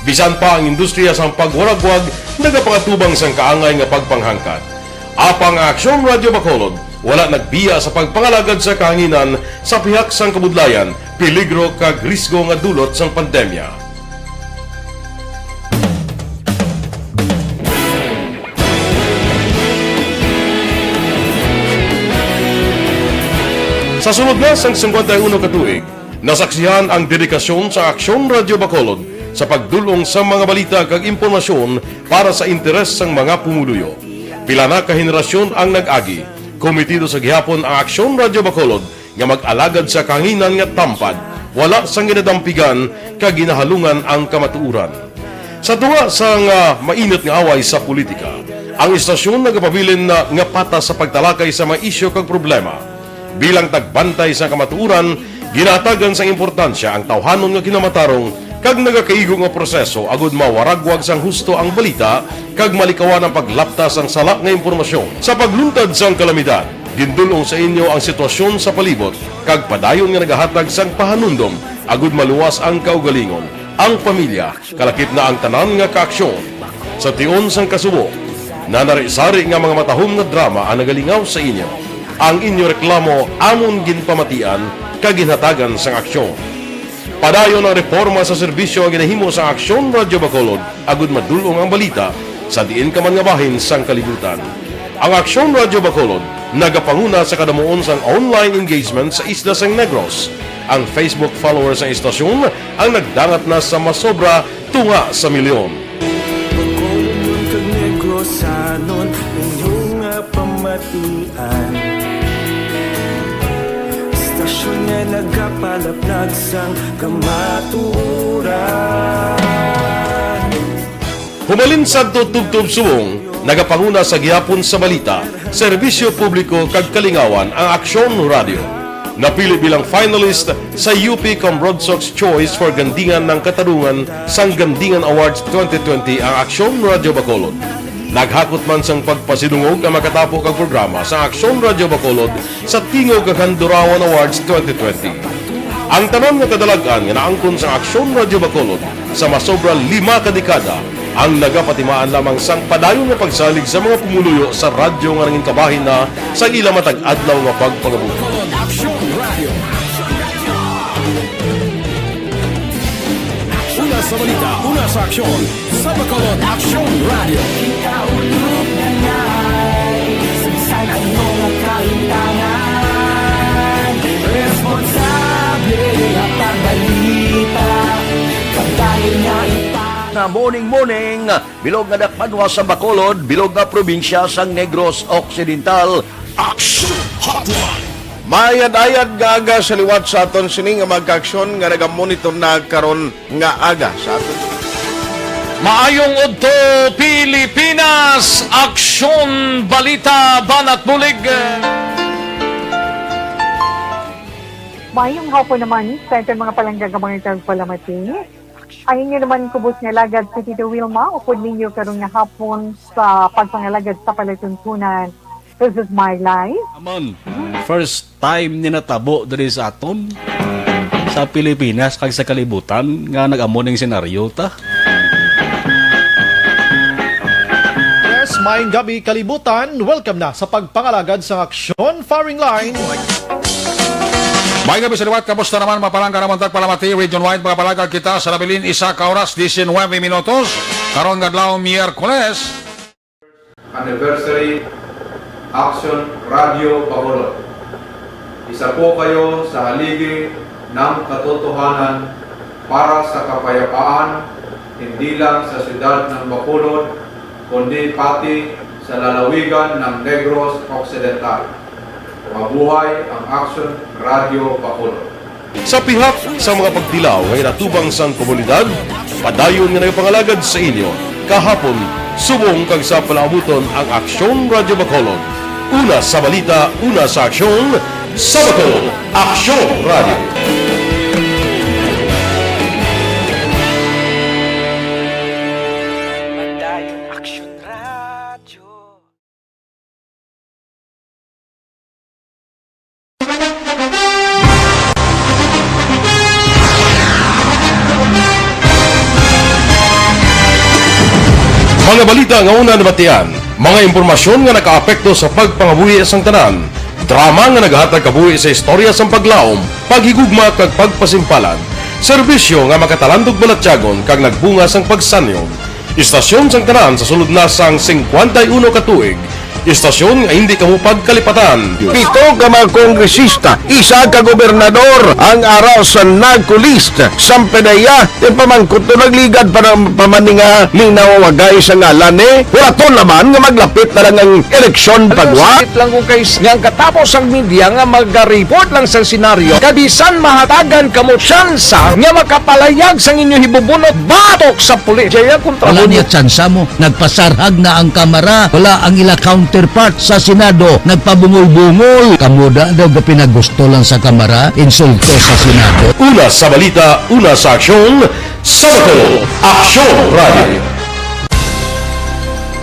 Bisan pa ang industriya sang pagwaragwag nagapangatubang sang kaangay nga pagpanghangkat. Apang Aksyon Radio Bacolod wala nagbiya sa pagpangalagad sa kahanginan sa pihak sang kabudlayan, peligro kag risgo nga dulot sang pandemya. Sa sunod na sang 51 ka tuig, nasaksihan ang dedikasyon sa Aksyon Radio Bacolod sa pagdulong sa mga balita kag impormasyon para sa interes sang mga pumuluyo. Pila na ka henerasyon ang nag-agi. Komitido sa gihapon ang Aksyon Radio Bacolod nga mag-alagad sa kahanginan nga tampad, wala sang ginadampigan kag ginahalungan ang kamatuuran. Sa tunga sa mainit nga away sa politika, ang istasyon nagapabilin na nga patas sa pagtalakay sa mga isyu kag problema. Bilang tagbantay sa kamatuuran, ginatagan sa importansya ang tawhanon nga kinamatarong kag nagakaigo nga proseso agud mawaragwag sang husto ang balita kag malikawan ang paglaptas ang sala nga impormasyon. Sa pagluntad sang kalamidad, gindulong sa inyo ang sitwasyon sa palibot kag padayon nga nagahatag sang pahanundom agud maluwas ang kaugalingon, ang pamilya, kalakip na ang tanan nga kaaksyon. Sa tion sang kasubo, nanari-sari nga mga matahom nga drama ang nagalingaw sa inyo. Ang inyo reklamo amon ginpamatian kag ginhatagan sang aksyon. Padayon ang reforma sa serbisyo ang ginahimo sa Aksyon Radyo Bacolod agud madulong ang balita sa diin ka man nga bahin sang kalibutan. Ang Aksyon Radyo Bacolod nagapanguna sa kadamuon sang online engagement sa Isla Sang Negros. Ang Facebook followers sa istasyon ang nagdangat na sa masobra tunga sa milyon. Bacolod kag Negros anon inyong pamatian. Stasyon nga nagapalaplag sang kamaturan. Humalin sa tutubtub suwong, nagapanguna sa gihapon sa balita, serbisyo publiko kag kalingawan ang Aksyon Radio. Napili bilang finalist sa UP Comrade Sox Choice for Gandingan ng Katarungan sang Gandingan Awards 2020 ang Aksyon Radio Bacolod. Naghakot man sang pagpasidungog ang makatapo kang programa sa Aksyon Radio Bacolod sa Tingog kag Handurawan Awards 2020. Ang tanan nga kadalagan nga naangkon sa Aksyon Radio Bacolod sa masobra 5 kadekada ang nagapatimaan lamang sang padayon nga pagsalig sa mga pumuluyo sa radyo nga nangin kabahin na sa ila matag adlaw nga pagpangabuhi. Una sa balita, una sa aksyon, sa Bacolod Aksyon Radio. Ikaulog na na'y Sinsan ang mga kaintangan. Responsable ang pagbalita Pagdahil na na morning, bilog nga dakpanwa sa Bacolod, bilog nga probinsya sang Negros Occidental. Action Hotline! Mayad-ayad nga aga sa liwat sa aton sini nga magkaaksyon nga nagamonitor na karon nga aga sa aton. Maayong udto Pilipinas, Aksyon Balita Banat Bulig. Mayong hapon naman sa ito mga palanggagamang tagpalamati. Ang inyo naman kubos nga lagad sa Tito Wilma, upod ninyo karong nga hapon sa pagpangalagad sa palatuntunan. This is my life. Amon, first time ni natabo diri sa aton sa Pilipinas kag sa kalibutan nga nag-amon ning senaryo ta. Yes, maayong gabi kalibutan. Welcome na sa pagpangalagad sa Aksyon Firing Line. May gabi sa liwat, kamusta naman mapalangga naman tagpalamati, region-wide mga palagag kita sa labilin isa ka oras, 19 minutos, karon nga adlaw Miyerkules. Anniversary Aksyon Radio Bacolod. Isa po kayo sa haligi ng katotohanan para sa kapayapaan, hindi lang sa siyudad ng Bacolod, kundi pati sa lalawigan ng Negros Occidental. Mabuhay ang Aksyon Radio Bacolod. Sa pihak sa mga pagdilaw ngay natubang sang komunidad, padayon nga nagpangalagad sa inyo kahapon subong kag sa palaabuton ang Aksyon Radio Bacolod. Una sa balita, una sa aksyon, sa Bacolod, Aksyon Radio. Mga balita nga una nabatian, mga impormasyon nga nakaapekto sa pagpangabuhi sang tanan, drama nga naghatag kabuhi sa istorya sang paglaom, paghigugma kag pagpasimpalan, serbisyo nga makatalandog balatyagon kag nagbunga sang pagsanyog, istasyon sang tanan sa sulod na sang 51 ka tuig, Istasyon nga hindi kamo pagkalipatan. Pito ka mga kongresista, isa ka gobernador ang araw sa nagkulist sa pedaya yung pamangkot na nagligad para pamaninga linaw wagay sa ngalan wala to naman nga maglapit na lang ang eleksyon pagwa. Sakit lang kung kayo nga katapos ang media nga mag-report lang sa senaryo kabisan mahatagan kamo tsansa nga makapalayag sa inyo hibubunot batok sa pulis. Jaya kontra Wala niya tsansa mo. Nagpasarhag na ang kamara. Wala ang ila counterpart sa Senado. Nagpabungol-bungol. Kamuda daw ga pinagusto lang sa kamara. Insulto sa Senado. Una sa balita, una sa aksyon, sa Bacolod, Aksyon Radio.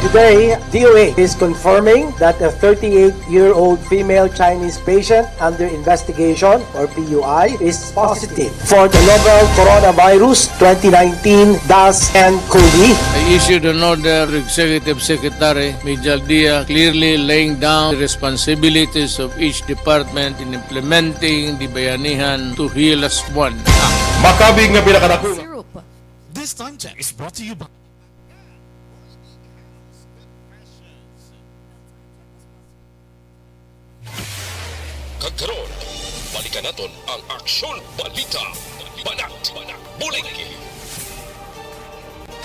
Today, DOA is confirming that a 38-year-old female Chinese patient under investigation, or PUI, is positive for the novel coronavirus 2019-10-CoV. I issued an order to Executive Secretary Major Dia clearly laying down the responsibilities of each department in implementing the Bayanihan to Heal as One Act. Makabig nga pinakadako. This time check is brought to you by Kagkaroon, balikan natin ang Aksyon Balita. Banat, Bulig.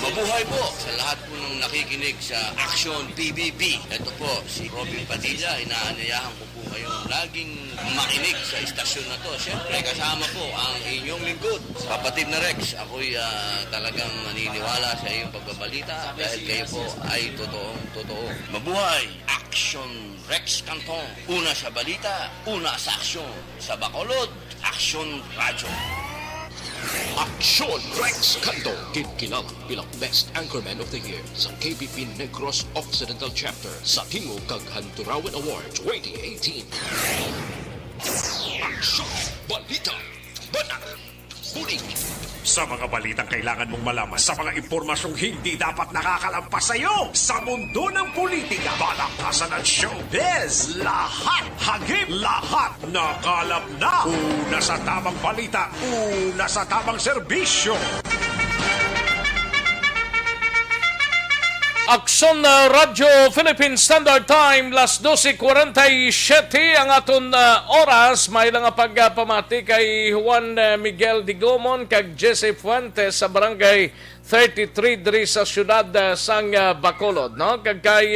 Mabuhay po sa lahat po ng nakikinig sa Aksyon PBB. Ito po, si Robin Padilla. Inaanyayahan ko po kayong laging makinig sa istasyon na to. Siyempre, kasama po ang inyong lingkod. Kapatid na Rex, ako'y talagang naniniwala sa iyong pagbabalita dahil kayo po ay totoo. Mabuhay! Aksyon Rex Cantong. Una sa balita, una sa aksyon. Sa Bacolod, Aksyon Radyo. Aksyon Rex Cantong, kinkilang bilang Best Anchorman of the Year sa KBP Negros Occidental Chapter sa Tingog kag Hanturawan Award 2018. Aksyon Balita, Banat, Bulig. Sa mga balitang kailangan mong malaman, sa mga impormasyong hindi dapat nakakalampas sa iyo, sa mundo ng politika, balakasan at showbiz, lahat, hagip, lahat, nakalap na. Una sa tamang balita, una sa tamang serbisyo. Aksyon na Radyo Philippine Standard Time, las 12:47 ang aton oras. May lang pagpamati kay Juan Miguel Digomon kag Jesse Fuentes sa barangay 33 diri sa syudad sang Bacolod, no? Kag kay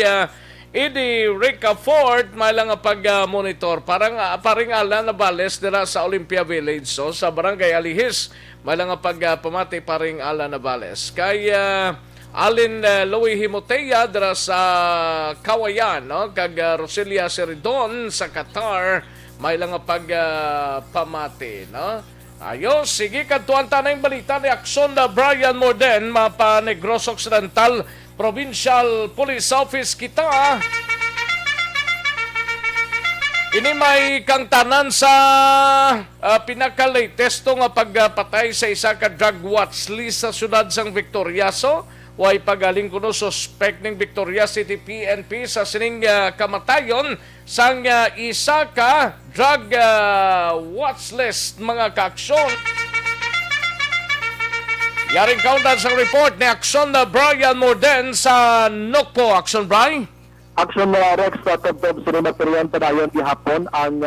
Idi Rica Ford may lang pag-monitor paring Alan Navales dira sa Olympia Village, so sa barangay Alihis may lang pagpamati paring Alan Navales. Kay Alin Louie Himotea dira sa Kawayan, no? Kag Roselia Seridon sa Qatar may lang pamati, no? Ayos, sige kadtuan tanay balita ni Aksyon na Brian Morden mapa Negros Occidental Provincial Police Office kita. Ini may kang tanan sa pinaka-latest nga pagpatay sa isa ka drug watch list sa syudad sang Victoriaso. Way pagaling kuno suspect ning Victoria City PNP sa sining kamatayon sang isa ka drug watch list mga kaaksyon. Yaring kauntan sa report ni Aksyon na Brian Morden sa Nokpo. Aksyon, Brian? Aksyon na Rex sa Tagtob Sinimaterian padayon gihapon ang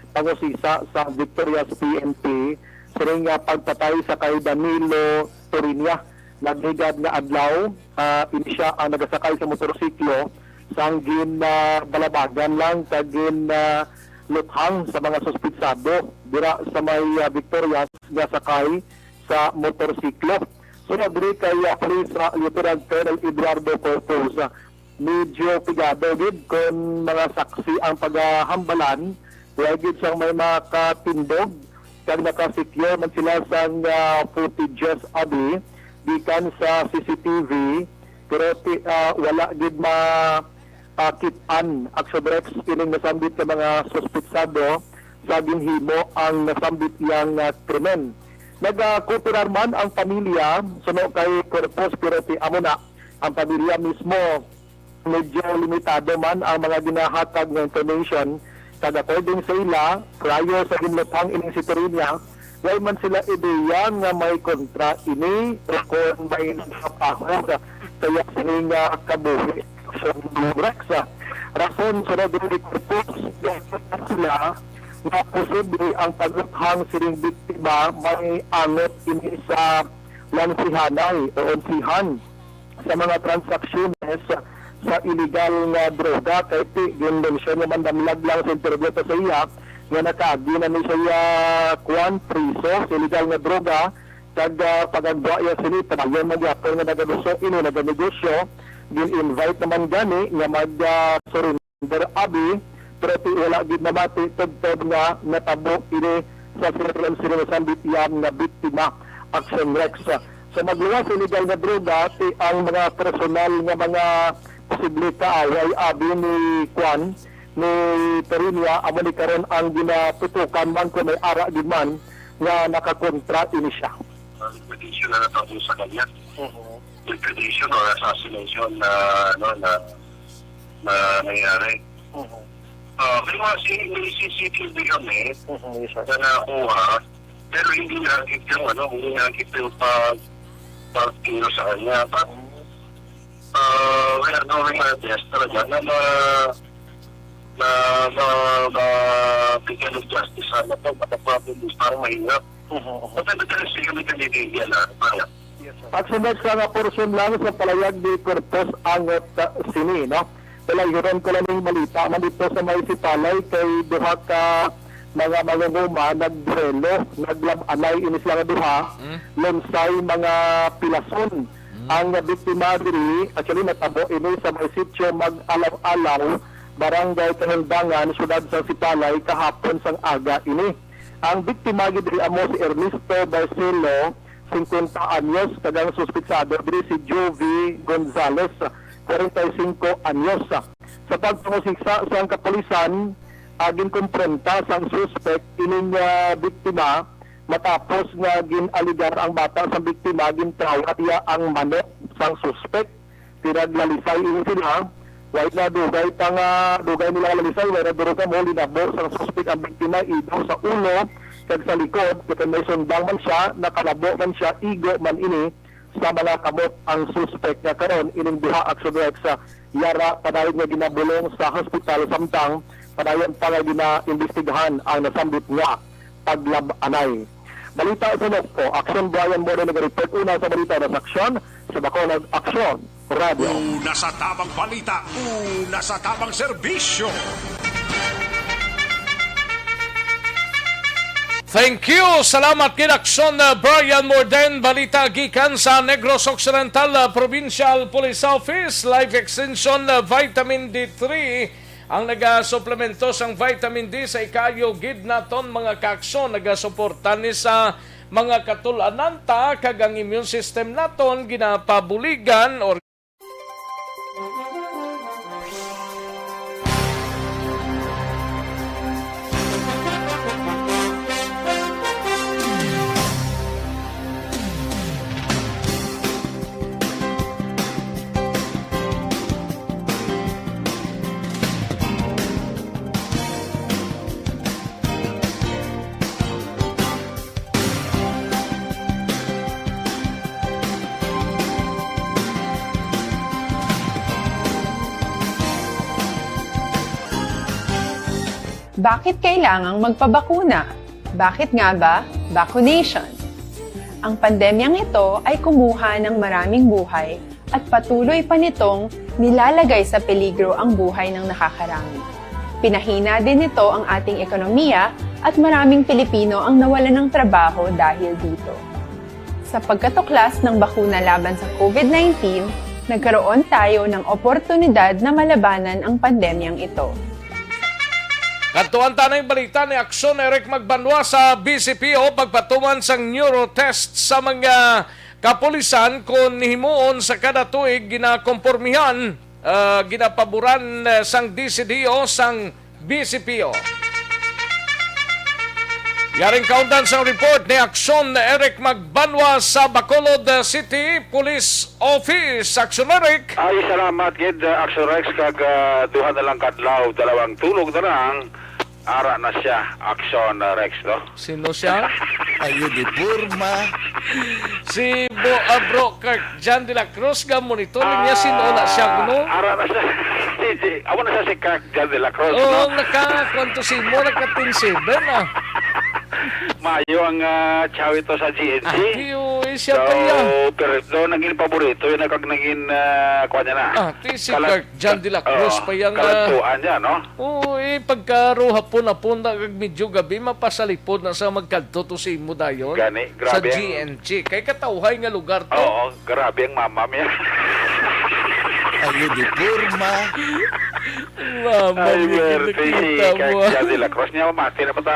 pangusisa sa Victoria's PNP sining pagpatay sa kay Danilo Torinia. Nagligad nga adlaw, ini siya ang nagasakay sa motorsiklo sang balabagan lang kagin luthang sa mga suspitsado dira sa may Victoria nga sakay sa motorsiklo. So nagdiri kay Police Lieutenant Colonel Eduardo Corpus, medyo pigado gid kung mga saksi ang paghambalan, lagi siyang may makatindog kag nakasecure man sila sang footages abi gikan sa CCTV, pero wala gid makitaan Aksyon Rex kining nasambit ka mga suspitsado sa ginhimo ang nasambit yang krimen. Nagkupirar man ang pamilya suno kay Corpus, pero amo na ang pamilya mismo medyo limitado man ang mga ginahatag ng information. Kag according sa ila, prior sa ginlutang ining si Torinia, way man sila ideya nga may kontra ini o kung may nakapahog kaya sining kabuhi Aksyon Rex. Rason sunod rin purpose sila na posible ang paguthang sining biktima may angot ini sa lansihanay o onsihan sa mga transaksyones sa illegal nga droga kay ginmensyon naman damlag lang sa interview sa iya nga nakaagi na ni siya priso sa illegal nga droga kag pagagwa iya sini panayon magyapon nga nagagusto ino naganegosyo gin-invite naman gani nga mag-surrender abi pero wala gid na mati tugtog nga natabo ini sa sinasambit yan nga biktima Aksyon Rex. So magluwas illegal nga droga ang mga personal nga mga posible kaaway abi ni Kwan ni Perinia amo ni karon ang ginatutukan man kung may ara gid man nga nakakontra ini siya. Liquidation na natabo sa kanya. Liquidation or assassination na nangyari. May mga CCTV kami na nakuha pero hindi nakikita hindi nakikita yung pag-tiro sa kanya. We are doing our best talaga na bigyan ng justice sana ito. Mataproblem parang mahirap. Matanda kasi kami kanibigyan na parang. Aksyon Rex nga portion lang sa palayag di Corpus Angot Sini, no? Palagiron ko lang yung balita man dito sa may sipalay kay duha ka mga maguguma nagduelo, naglabanay inis lang duha lonsay mga pilason. Ang biktima diri actually natabo ini sa may sitio mag-alaw-alaw barangay Kahindangan, syudad sa Sipalay kahapon sang aga ini. Ang biktima diri amo si Ernesto Barcelo 50 anyos kagang suspitsado diri si Jovi Gonzales 45 anyos. Sa pagpangusiksa sa kapulisan aging kumprenta sang suspect ining biktima matapos nga ginaligar ang bata sa biktima gintrawat iya ang manok sang suspect tinaglalisay ini sila wait na dugay nila lalisay wala duro ka mo linabo sang suspect ang biktima ido sa ulo kag sa likod kaya may sundang man siya nakalabo man siya igo man ini sa mga kamot ang suspect nga karon ining duha Aksyon Rex sa yara padayon nga ginabulong sa hospital samtang padayon pa nga gina-imbestigahan ang nasambit nga paglabanay. Balita sunod po, Aksyon Brian Moro nag-report una sa balita na Aksyon sa Bacolod Aksyon Radio. Una sa tamang balita, una sa tamang serbisyo. Thank you. Salamat kay Aksyon Brian Morden. Balita gikan sa Negros Occidental Provincial Police Office. Life Extension Vitamin D3 ang nagasuplemento sang vitamin D sa ikayo gidnaton mga kaaksyon nagasuportan ni sa mga katulanan ta kag ang immune system naton ginapabuligan or Bakit kailangang magpabakuna? Bakit nga ba vaccination? Ang pandemyang ito ay kumuha ng maraming buhay at patuloy pa nitong nilalagay sa peligro ang buhay ng nakakarami. Pinahina din nito ang ating ekonomiya at maraming Pilipino ang nawalan ng trabaho dahil dito. Sa pagkatuklas ng bakuna laban sa COVID-19, nagkaroon tayo ng oportunidad na malabanan ang pandemyang ito. Kantuan tanay balita ni Aksyon Eric Magbanwa sa BCPO pagpatuman sang neurotest sa mga kapulisan kung himuon sa kada tuig ginakompormihan ginapaboran sang DCDO sang BCPO. Yaring kaundan sa report ni Aksyon Eric Magbanwa sa Bacolod City Police Office. Aksyon Eric. Ay, salamat, Kid. Aksyon Rex, kag duha na lang kadlaw, dalawang tulog na lang Ara na siya, Aksyon Rex, no? Sino siya? Ayo di Burma. Si Bro Kirk John de la Cruz ga monitoring niya sino na siya no? Ara na siya. Amo na siya si Kirk John de la Cruz, Oo, no? naka-kwanto si mo, naka-10-7 ah. Mayo ang chawito sa GNC. Siya pa yan. Pero naging paborito, yun naging kuha niya na. Si Kirk John de la Cruz pa yan. Kalantuan niya, no? Oo, pagkaro hapon-hapon na medyo gabi, mapasalipod na sa magkanto to si mo dayon. Gani, Sa grabe GNC. Kay katauhay nga lugar to. Oo, grabe ang mama niya. Ayo di Burma. Mama, Ay, Bertie, kita mo. Kirk John de la Cruz niya, mati na pata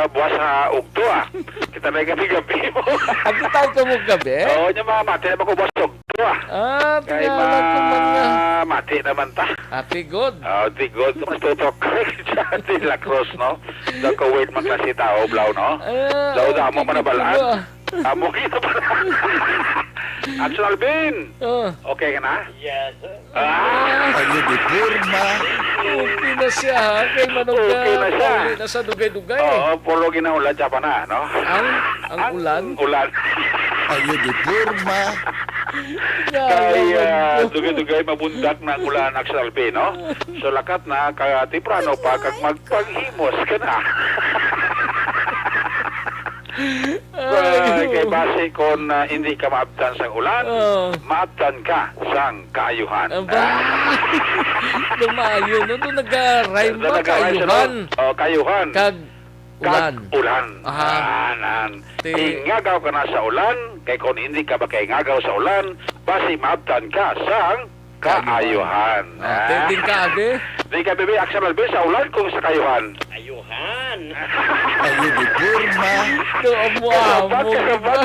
buwas sa ugto, ah. Kita na gabi-gabi mo. Ang tawag ka mo gabi? Oo, niya mati na ko buwas sa ugto, ah. Kaya mati naman ta. Tigod. Tigod. Mas tutok Kirk John de la Cruz, no? Naka-word man klase tao, blaw, no? Daw mo manabalaan. Amo kita pa. Aksyon Alvin! Okay ka na? Yes. Ayo di Burma. Okay na siya, ha? Kay Manong Okay na siya. Nasa dugay-dugay. Oo, puro ginaulan siya pa na, no? Ang ulan? Ulan. Ayo di Burma. Kaya dugay-dugay mabundak na ang ulan, Aksyon Alvin, no? So lakat na, kaya tiprano pa, kag magpaghimos ka na. Kay base kung hindi ka maabtan sa ulan, maabtan ka sang kaayuhan. Lumayo, no? Doon nag-rhyme ba? Kaayuhan. Kaayuhan. Kag ulan. Ulan. Ingagaw ka na sa ulan, kay kung hindi ka ba kaingagaw sa ulan, base maabtan ka sang kaayuhan. Din ka, abe? Di ka, bebe, Aksyon Alvin, sa ulan kung sa kaayuhan. Ayuhan. Ayo di Burma. Kasabat.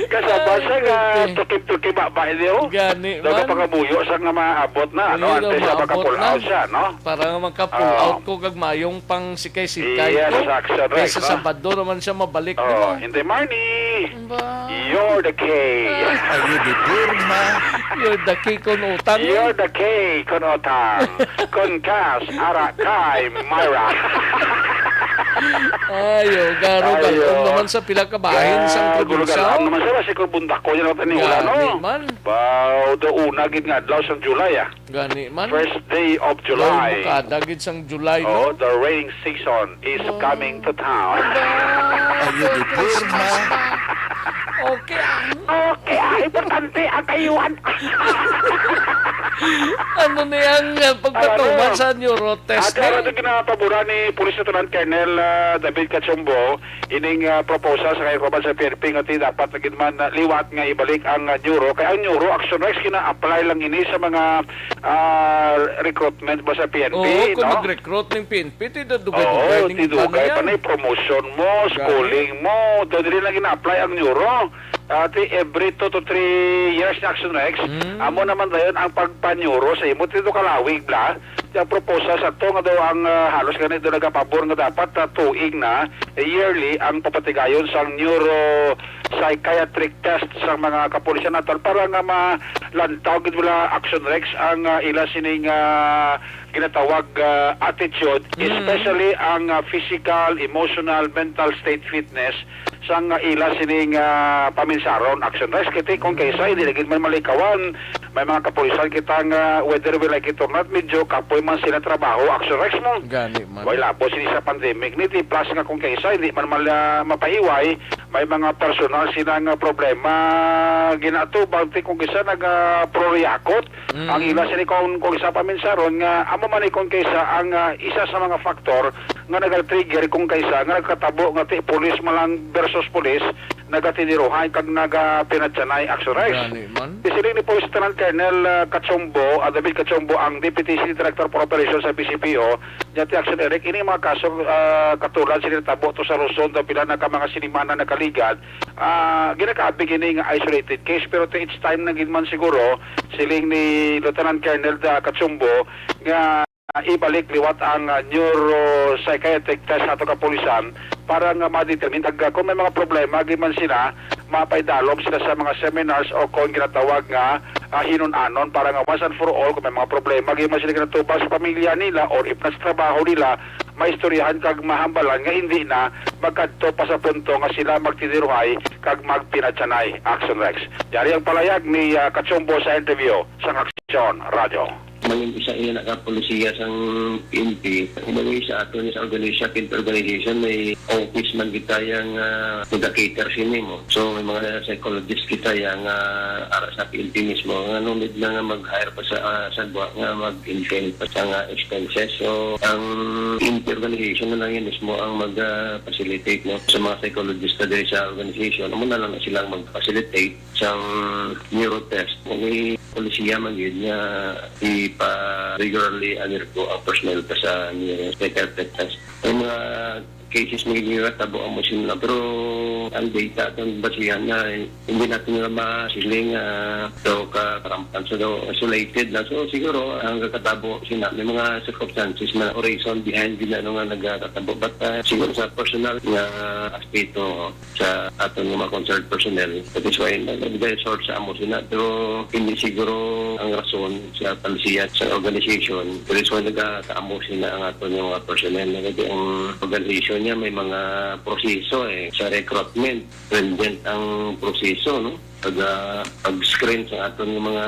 Kasabat siya nga tukib-tukib ba niyo? Gani man. Daw pagabuyo siya nga maabot na, no? Ante siya makapull out siya, no? Para nga makapull out ko kag mayong pang sikay-sikay yes, ko. Aksyon Rex, Kaysa Sabado naman siya mabalik, di ba? Hindi, Marnie. You're the K. Ayo di Burma. You're the K kon utang. You're the K kon utang. Kon kas arakay Myra. Garo naman sa pila ka bahin sa probinsya. Ano naman siya, siguro bundak ko yan ang taniwala, no? Gani man. Do una gid nga adlaw sa July, ah. Gani man. First day of July. Kadagid sang July, no? The rain season is coming to town. Ayo di Burma. Okay. Importante ang kayuhan. Ano na yung pagpatuman sa neurotest? At ito ginapabura ni Police Lieutenant Colonel David Cachombo ining proposal sa kayo sa PNP nga dapat naging man liwat nga ibalik ang neuro. Kaya ang neuro, Aksyon Rex, kina-apply lang ini sa mga recruitment ba sa PNP, no? Kung mag-recruit ng PNP, tidudugay-dugay. Tidugay pa na promotion mo, schooling mo, doon din lang ina-apply ang neuro. Every 2 to 3 years na Aksyon Rex, amo naman dayon ang pagpanyuro sa imo dito kalawig bla. Yung proposal sa to nga daw ang halos ganito nagapabor nga dapat tuig na yearly ang papatigayon sa neuro psychiatric test sa mga kapulisan natin para nga malantaw gid wala Aksyon Rex ang ila sining ginatawag attitude, especially ang physical, emotional, mental state fitness sang ila sining paminsaron Aksyon Rex. Kiti kung kaysa hindi lagi may malikawan, may mga kapulisan kita nga whether we like it or not, medyo kapoy man sila trabaho Aksyon Rex mo. Gani man. Wala po sila sa pandemic niti plus nga kung kaysa hindi man mapahiway, may mga personal silang problema ginatubang ti kung kaysa nag-proreakot ang ila sila kung kaysa paminsaron nga amo man kung kaysa ang isa sa mga faktor nga nag-trigger kung kaysa nga nagkatabo nga ti police malang versus police nagatiniruhay kag nagapinadyanay Aksyon Rex. Isiling ni Police Lieutenant Colonel Cachombo, David Cachombo, ang Deputy City Director for Operations sa PCPO, dati Aksyon Eric, ini mga kaso katulad sinitabo to sa Luzon, daw pila naka mga sinimana nakaligad, ginakabig ini nga isolated case, pero to each time naging man siguro, siling ni Lieutenant Colonel Cachombo, nga ibalik liwat ang neuropsychiatric test sa ato kapulisan para nga ma-determine kung may mga problema giman sila mapaidalom sila sa mga seminars o kung ginatawag nga hinunanon para nga once and for all kung may mga problema gyud man sila kinatupa sa pamilya nila or if nasa trabaho nila maistoryahan kag mahambalan nga hindi na magkadto pa sa punto nga sila magtitiruhay kag magpinatsanay. Action Rex. Yari ang palayag ni Katsumbo sa interview sa Aksyon Radio. Mangin isa ina nakapolisiya sang PNP. Umanoy sa ato ni sa organization may office man kita yang cater sini mo. So may mga psychologist kita yang ara sa PNP mismo nga nunod na nga mag-hire pa sa sagwa nga mag-intend pa sa nga expenses. So ang PNP organization na lang yun mismo ang mag-facilitate no sa mga psychologist na dahil sa organization. Amo na lang silang mag-facilitate sa neurotest. May polisiya man yun nga regularly ko ang personnel pa sa psychiatric test. Ang mga cases magiging ratabo ang mosin na pero ang data itong basihan na hindi natin nila masiling so karampan so isolated na so siguro ang kakatabo sina may mga circumstances na reason behind din ano nga nagkatabo but siguro sa personal na aspeto sa atong mga concerned personnel that is why nagdahil sort sa amo sina pero hindi siguro ang rason sa palisiya sa organization that is why nagkataamo sina ang atong mga personnel na ang organization niya may mga proseso sa recruitment pendent ang proseso no pag-screen sa aton mga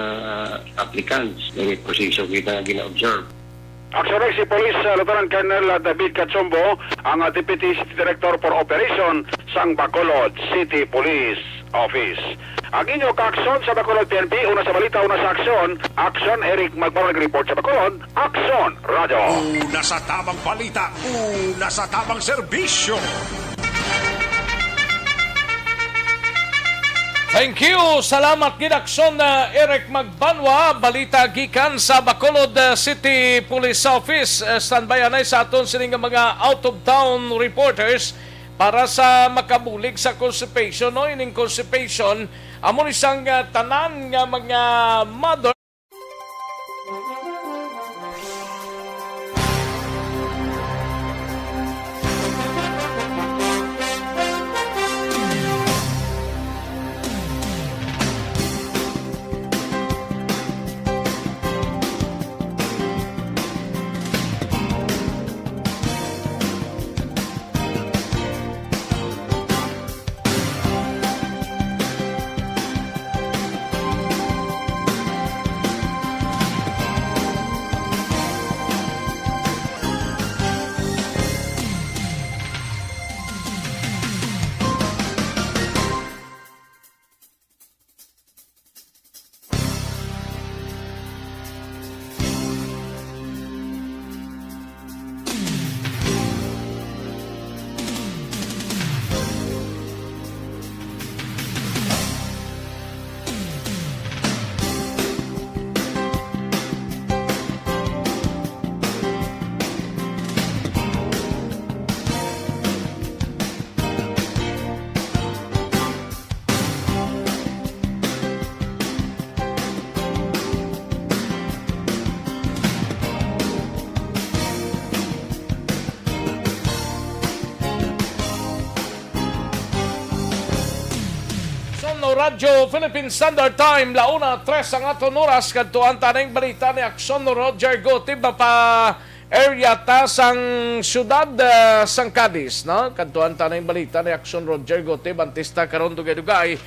applicants may proseso kita nga gina-observe. Aksyon si Police Lieutenant Colonel David Katsumbo ang Deputy City Director for Operation sang Bacolod City Police Office. Ang inyo ka-aksyon sa Bacolod PNP, una sa balita, una sa aksyon. Aksyon, Eric Magbarong report sa Bacolod. Aksyon, Radyo. Una sa tamang balita, una sa tamang serbisyo. Thank you. Salamat gid aksyon na Eric Magbanwa. Balita gikan sa Bacolod City Police Office. Standby anay sa aton sining mga out of town reporters para sa makabulig sa constipation no ining constipation amon isang tanan nga mga mother Radyo Philippine Standard Time launa 3 ang aton oras kadtuan tanang balita ni Aksyon Roger Gotib pa area ta sang syudad sang Cadiz no kadtuan tanang balita ni Aksyon Roger Gotib antista karon dugay-dugay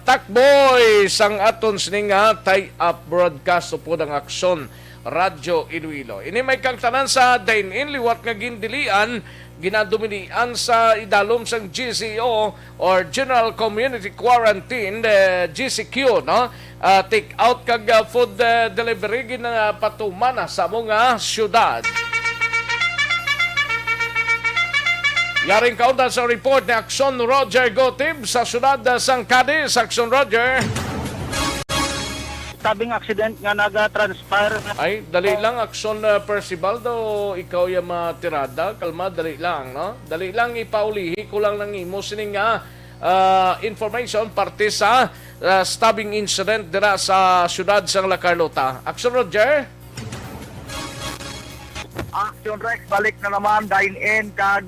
takboy sang aton sining tie-up broadcast upod ang Aksyon Radyo Iloilo. Ini may kang tanan sa dine-in liwat nga gindilian ginaduminian sa idalom sang GCO or General Community Quarantine GCQ no take out kag food delivery ginapatuman sa mga syudad. Yaring kauda sa report ni Aksyon Roger Gotib sa syudad sang Cadiz. Aksyon Roger. Tabing accident nga naga-transpire. Ay, dali lang Aksyon Percival do ikaw yung matirada. Kalma, dali lang, no? Dali lang ipaulihi ko lang ng imo sining information parte sa stabbing incident dira sa syudad sang La Carlota. Aksyon Roger? Aksyon Rex, balik na naman, dine-in, kag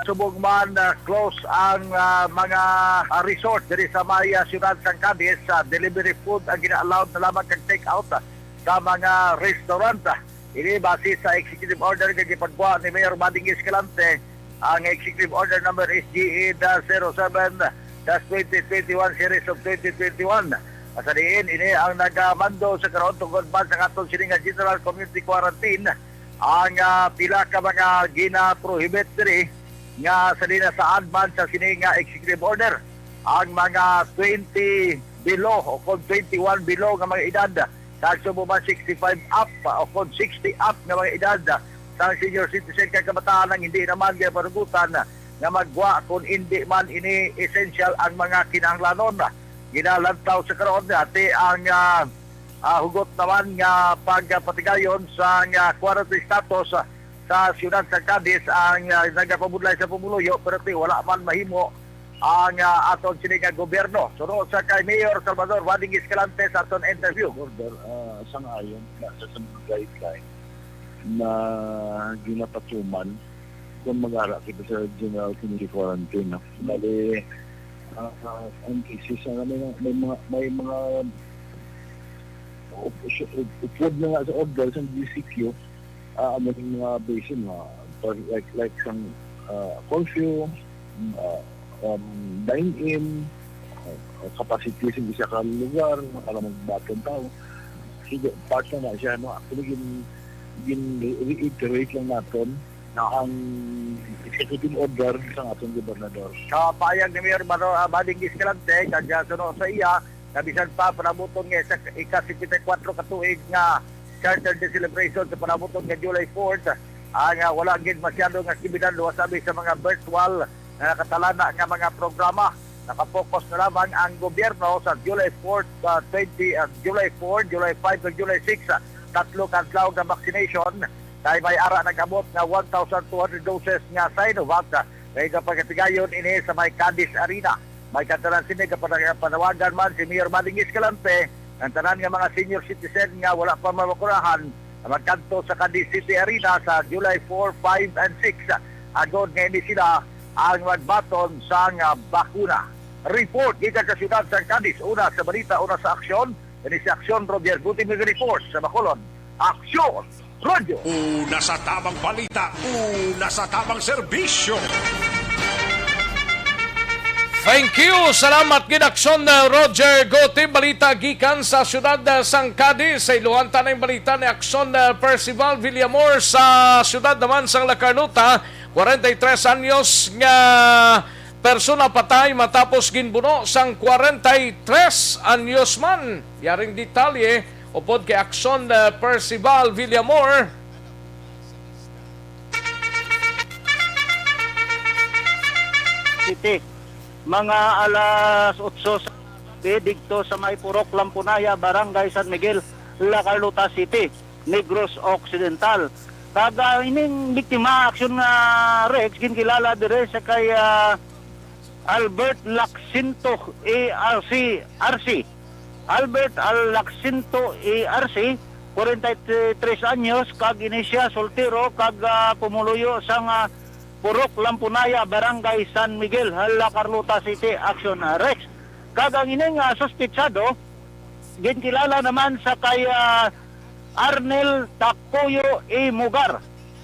subog man close ang mga resort diri sa may siyudad sang Cadiz. Delivery food ang gina-allowed na lamang kag take-out sa mga restaurant. Ini base sa executive order kag ipagbuhat ni Mayor Bading Escalante. Ang executive order number is GE-07-2021 series of 2021. Sa diin, ini ang nagamando sa karon tungod ba sa katong sininga General Community Quarantine ang pila ka mga gina-prohibit diri nga sa dina sa adman sa sininga executive order. Ang mga 20 below o kung 21 below nga mga edad sa subuman 65 up o kung 60 up nga mga edad sa senior citizen kag kabataan ang hindi naman kaya parugutan nga magwa kung hindi man ini essential ang mga kinahanglanon. Ginalantaw sa karon ati ang hugot naman nga pagpatigayon sa quarantine status sa siyudad sa Cadiz ang nagapabudlay sa pumuluyo pero wala man mahimo ang aton sini nga gobyerno. Sunod sa kay Mayor Salvador Bading Escalante sa aton interview. Order sang-ayon sa guideline na ginapatuman kung mag-ara kita sa General Community Quarantine. Bali, ang cases may mga upod na nga sa order sa DCQ may mga basin like sang curfew, dine-in, capacity sa isa ka lugar para magbatong tao. Sige, part na siya. Actually, reiterate lang natin na ang executive order sa atong gobernador. Kapayag ni Mayor Bading Escalante, kanya sunod sa iya, nabisan pa panabuton nga sa ika-74 katuig nga Charter Day Celebration sa panabuton nga July 4th. Wala gid masyado nga aktibidad luwas sabi sa mga virtual na nakatalana nga mga programa. Nakapokus na lamang ang gobyerno sa July 4th, July 4, July 5, ug July 6, tatlo kadlaw nga vaccination. Dahil may ara nag-abot nga 1,200 doses nga Sinovac. Kaya kapag katigayon ini sa may Cadiz Arena. May katanan sini kapag panawagan man si Mayor Bading Escalante ang tanan nga mga senior citizen nga wala pa mamakurahan na magkanto sa Cadiz City Arena sa July 4, 5, and 6. Agod nga ini sila ang magbaton sa bakuna. Report gikan sa siyudad sa Cadiz. Una sa Balita, una sa Aksyon. Ini si Aksyon Roger Guti report sa Bacolod. Aksyon Radio. Una sa tamang balita, una sa tamang serbisyo. Thank you. Salamat gid Aksyon Roger Gotim. Balita gikan sa siyudad sang Cadiz. Sa iluhan tanang balita ni Aksyon Percival Villamor sa siyudad naman sang La Carlota. 43 anyos nga persona patay matapos ginbuno sang 43 anyos man. Yaring detalye upod kay Aksyon Percival Villamor. City. Mga alas 8 dikto sa may Purok Lampunaya, Barangay San Miguel, La Carlota City, Negros Occidental. Kaga ining biktima aksyon na Rex ginkilala dire sa kay Albert Lacsinto RC. Albert Lacsinto RC, 43 anyos, kag inisya soltero, kag pumuluyo sa Purok Lampunaya, Barangay San Miguel, La Carlota City, Aksyon Rex. Kagang ining suspitsado, ginkilala naman sa kay Arnel Takuyo E. Mugar.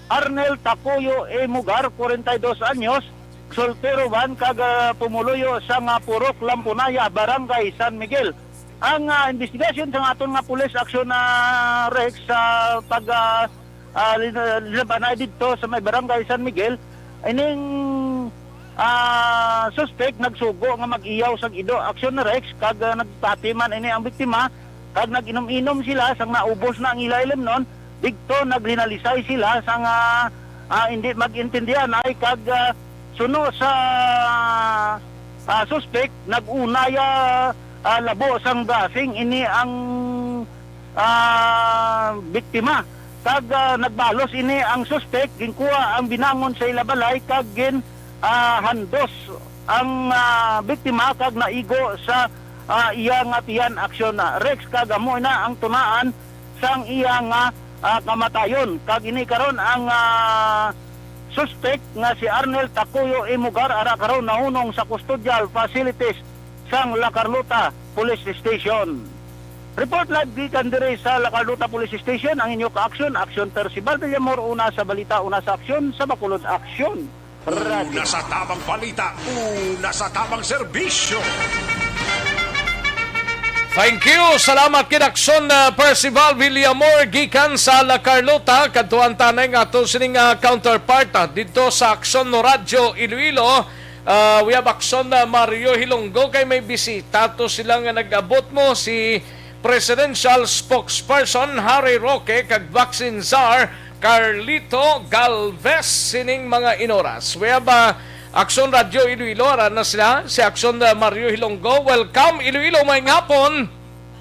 Arnel Takuyo E. Mugar, 42 anyos, soltero man, kag pumuluyo sa Purok Lampunaya, Barangay San Miguel. Ang investigasyon sa aton nga pulis aksyon Rex sa labanay dito sa may Barangay San Miguel, ining suspect nagsugo nga mag-iyaw sa ido. Aksyon na Rex, kag nagpatiman ini ang biktima, kag nag-inom-inom sila sang naubos na ang ilailim nun, dito naglinalisay sila sang hindi mag-intindihan ay kag suno sa suspect nag-unaya labo sang gasing ini ang biktima. Kag nagbalos ini ang suspect, ginkuha ang binangon sa ilabalay, kag handos ang biktima, kag naigo sa iya nga tiyan. Aksyon Rex, kag amo na ang tunaan sang iya nga kamatayon. Kag ini karon ang suspect nga si Arnel Takuyo Imugar ara karon nahunong sa custodial facilities sang La Carlota Police Station. Report live gikan diri sa La Carlota Police Station ang inyo ka-aksyon, Aksyon Percival Villamor, una sa balita, una sa aksyon, sa Bacolod Aksyon. Una sa tamang balita, una sa tamang serbisyo. Thank you. Salamat kid Aksyon Percival Villamor gikan sa La Carlota. Kadtuan tanay nga ato sining counterpart dito sa Aksyon no Radio Iloilo. We have Aksyon Mario Hilonggo kay may bisita to sila nga nag-abot mo si Presidential Spokesperson Harry Roque kag Vaccine Czar Carlito Galvez sining mga inoras. We have Aksyon Radio Iloilo, na sila si Aksyon Mario Hilonggo. Welcome Iloilo, may hapon.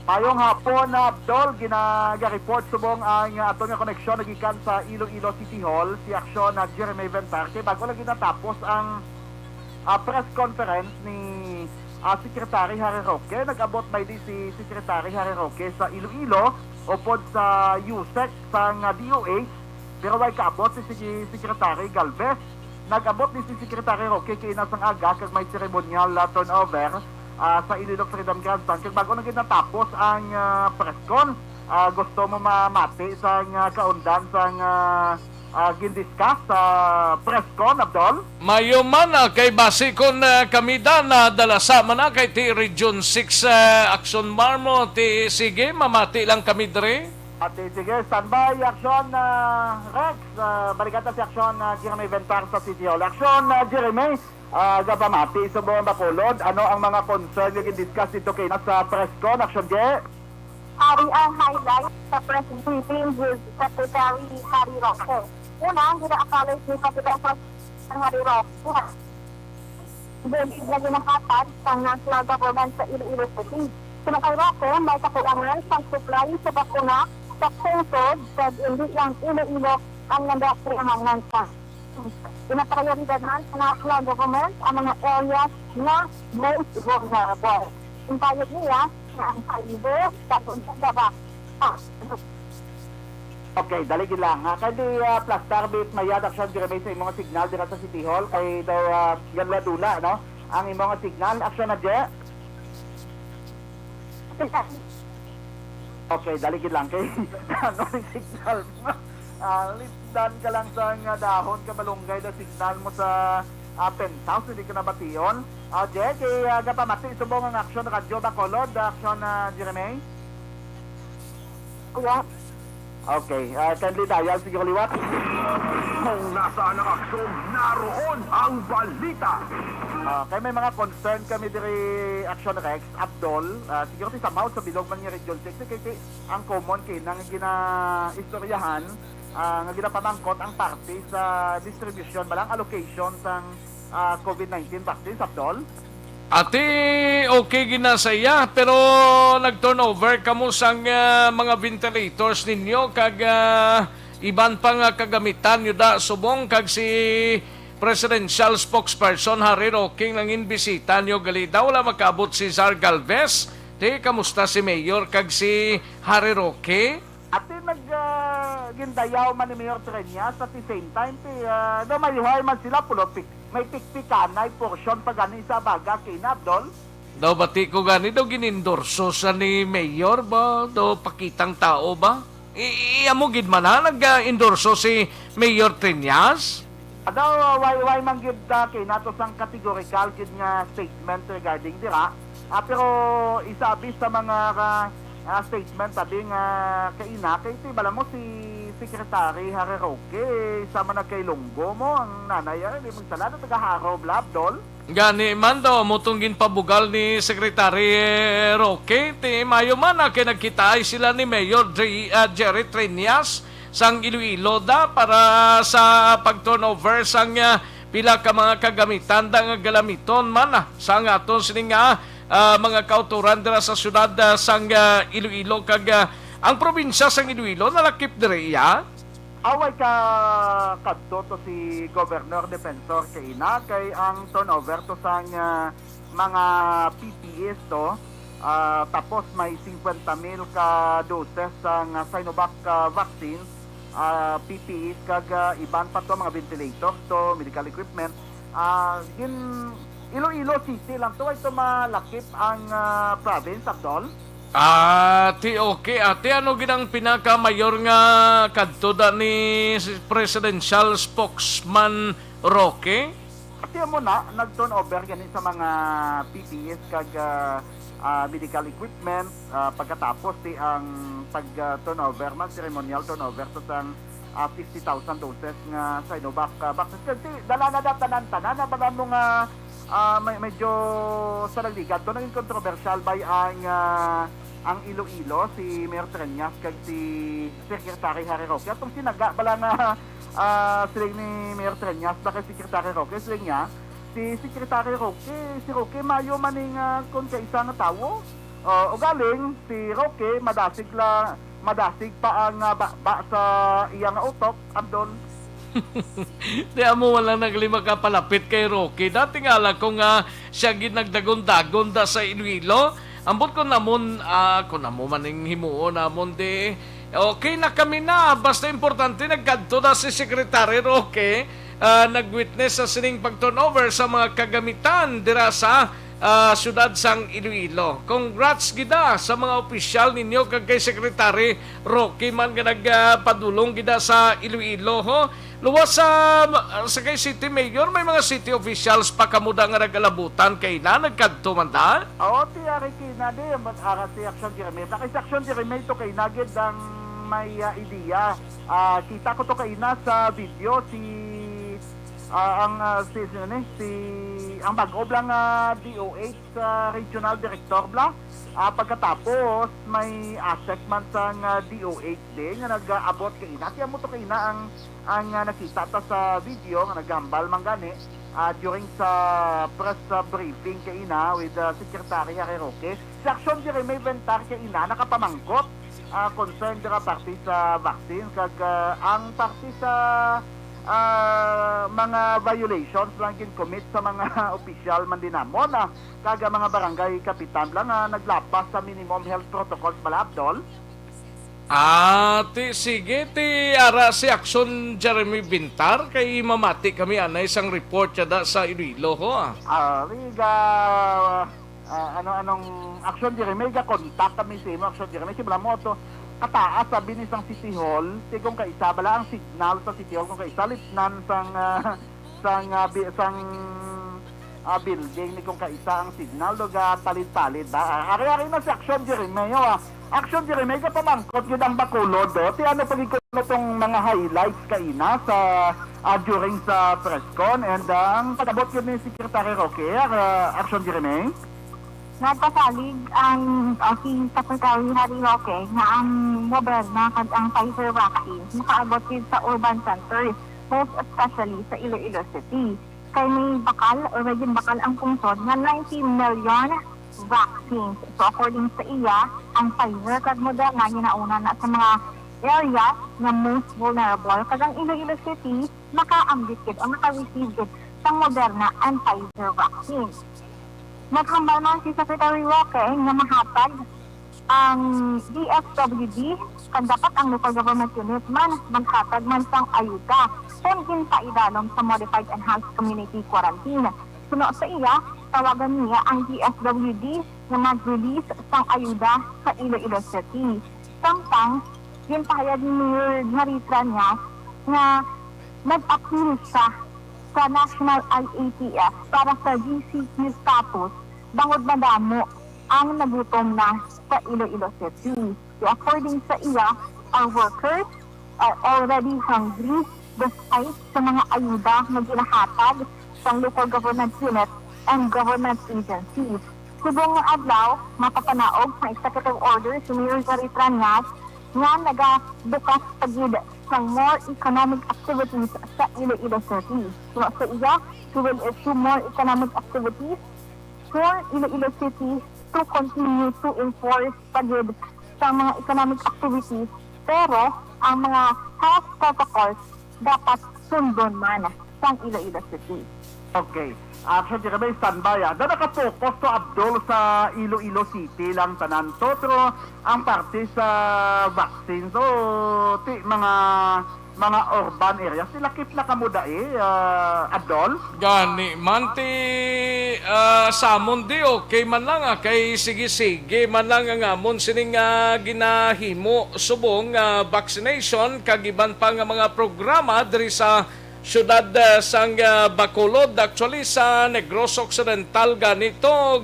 Mayong hapon na Abdol, gina-report subong ang ato nga koneksyon nagikan sa Iloilo City Hall, si Aksyon na Jeremy Ventarte. Bago lang ginatapos ang press conference ni Secretary Harry Roque. Nag-abot may di si Secretary Harry Roque sa Iloilo upod sa USEC sa DOH, pero way kaabot si Secretary Galvez. Nag-abot ni si Secretary Roque kay nasang aga kag may ceremonial turnover sa Iloilo Freedom Grandstand. Kag bago na ginatapos ang press con, gusto mo mamati sa kaundan sa gindiscuss sa press con, Abdol? Mayo man kay base kon kamida na dalasa man kay ti Region 6 Aksyon Marmo ti sige mamati lang kami dire. At sige, standby Aksyon Rex, balikatan si Aksyon Jeremy Ventar sa City Hall. Aksyon Jeremy, gabamati sa buong Bacolod, ano ang mga concern yung i-discuss dito kayo sa press con, Aksyon J? Ari ang highlight sa press briefing with Secretary Harry Roque. Una, gina-acknowledge ni Secretary Harry Roque. Bulig na ginakatad sa national government sa Iloilo City. Sinakay Roque, may kakulangan sa supply sa bakuna sa pusod sa hindi lang Iloilo ang nandatrihangan sa. Pinaprioridad man sa national government ang mga areas na most vulnerable. Impayag niya na ang kaibo sa baba. Okay, daligin lang. Kaya di plastar bit mayad Aksyon Jeremy sa imong signal dira sa City Hall kay daw yan ladula, no? Ang imong signal, Aksyon na J? Okay, daligin lang kay ano yung signal mo? Lipdan ka lang sa dahon ka malunggay na signal mo sa penthouse, hindi ka nabation. Jay, kay gapamati subong ang Aksyon Radio Bacolod, Aksyon Jeremy? Yeah. Okay, kindly dial, sige liwat. Kung nasaan ang aksyon, naroon ang balita. Kaya may mga concern kami diri Aksyon Rex, Abdol, siguro sa mouth sa bilog man yung Region 6, kaya ang common kay nang gina-istoryahan, nga ginapamangkot ang parte sa distribution, balang allocation sa COVID-19 vaccines, Abdol? Ate, okay ginasaya, pero nag-turnover kamo sang mga ventilators ninyo kag iban pa nga kagamitan nyo da subong kag si Presidential Spokesperson Harry Roque nang inbisita nyo gali daw wala makabot si Zar Galvez. Te, kamusta si Mayor kag si Harry Roque? Ate, gindayaw man ni Mayor Treñas at the same time, no mayuhay man sila pulopik. May pikpikan na portion pa gani sa baga kay Abdol. Daw bati ko gani daw ginindorso sa ni Mayor ba? Daw pakitang tao ba? Iyamo gid man na nag-endorso si Mayor Treñas? Daw why man gid kay nato sang categorical gid nga statement regarding dira. Pero isabi sa mga statement sabi nga kaina kay ti bala mo si Secretary Harry Roque sama na kay Longgo mo ang nanay ay di magsalada taga-haro Abdol. Gani man daw motong ginpabugal ni Secretary Roque ti mayo man kay nagkitaay sila ni Mayor Jerry Treñas sang Iloilo da para sa pag-turnover sang pila ka mga kagamitan da nga galamiton man sang aton sining mga kauturan dira sa syudad sang Iloilo kag ang probinsya sang Iloilo nalakip dire iya. Away ka kadto to si Governor Defensor kay ina kay ang turnover to sang mga PPEs to tapos may 50,000 ka doses sang Sinovac vaccine, PPE kag iban pa to mga ventilators to medical equipment. Iloilo City lang to, ito malakip ang province, Abdol. Okay, ate, ano ginang pinaka-mayor nga kadto da ni presidential spokesman Roque? Ati mo na, nag-turnover ganin sa mga PPEs kag medical equipment, pagkatapos ang pag-turnover, ceremonial turnover sa sang 50,000 doses nga Sinovac vaccine. Kasi dala na tanan-tanan na bala mo nga medyo sa nagligad to naging controversial by ang Iloilo, si Mayor Treñas kag si Secretary Harry Roque. Atong sinaga bala nga sila ni Mayor Treñas baka si Secretary Roque sila niya si Secretary Roque, si Roque mayo maning kung kaisa nga tawo. O galing si Roque madasig pa ang ba sa iyang utok, Abdon. Di mo wala naglima ka palapit kay Rocky. Dati nga lang kung siya ginagdagon-dagon da sa Iloilo. Ambot ko namon, kung namo maning himuon namon di. Okay na kami na. Basta importante nagkanto na si Secretary Roque. Nag-witness sa sining pag-turnover sa mga kagamitan dira sa syudad sang Iloilo. Congrats gida sa mga opisyal ninyo kag kay Secretary Roque man nga nagpadulong gida sa Iloilo ho. Luwas sa kay City Mayor, may mga city officials pa kamuda nga nagalabutan kay na nagkadto man da? Oo, tiyari kina di, mag-ara si Aksyon Jeremy. Kay Aksyon Jeremy to kay nagid ang may ideya. Kita ko to kay na sa video ang bag-o lang DOH regional director bla. Pagkatapos may asset man sang DOH din nga nag-abot kay ina. Tiyan mo to kay ina ang nakita ta sa video nga naghambal man gani during sa press briefing kay ina with Secretary Harry Roque. Sa Aksyon dire may inventar kay ina nakapamangkot concern dira parte sa vaccine kag ang parte sa mga violations lang commit sa mga opisyal man dinamon kaga mga barangay kapitan lang naglapas sa minimum health protocols pala, Abdol. Sige, ara si Aksyon Jeremy Bintar kay mamati kami anay isang report siya sa Iloilo ho. Anong Aksyon Jeremy ga kontak kami sa imo Aksyon Jeremy si Blamoto. Kataas sabi ni sang City Hall, kung kaisa bala ang signal sa City Hall kung kaisa litnan sang building ni kung kaisa ang signal doga palit-palit ba. Ari-ari na si Aksyon Jeremy Aksyon Jeremy ka pamangkot yun ang Bacolod do. Ti ano pagikot na tong mga highlights kaina sa during sa press con and ang patabot yun ni Secretary Roque, Aksyon Jeremy. Nagpasalig ang si Secretary Harry Roque na ang Moderna kag ang Pfizer vaccine makaabot din sa urban centers, most especially sa Iloilo City. Kay may bakal ang pungsod na 90 million vaccines. So according sa iya, ang Pfizer kag Moderna ginauna na sa mga area na most vulnerable kag ang Iloilo City makaambit gid o maka-receive gid sa Moderna and Pfizer vaccine. Naghambal man si Secretary Roque nga mahatag ang DSWD kag dapat ang local government unit man maghatag man sang ayuda kung paidalom sa Modified Enhanced Community Quarantine. Suno sa iya, tawagan niya ang DSWD na mag-release sang ayuda sa Iloilo City. Samtang, yung pahayag ni Mayor Maritra niya na nag-appeal siya sa National IATF para sa GCQ status bangod madamo ang nagutom na sa Iloilo City. So according sa iya, our workers are already hungry despite sa mga ayuda na ginahatag sa local government unit and government agencies. Subong nga adlaw, mapapanaog sa executive order si Mayor Maritra Nias nga nagabukas pagid ng more economic activities sa Iloilo City. So sa iya, we will issue more economic activities for Iloilo City to continue to enforce pagid sa mga economic activities, pero ang mga health protocols dapat sundon man sa Iloilo City. Okay. Aksyon Jeremy, standby. Da nakapokus to Abdul sa Iloilo City lang tanan to, pero ang parte sa vaccine so mga urban areas sila kip na kamuda Abdul. Gani man ti samon di okay man lang kay sige man lang ang amon sining ginahimo subong vaccination kagiban pa nga mga programa diri sa syudad sang Bacolod. Actually sa Negros Occidental ganito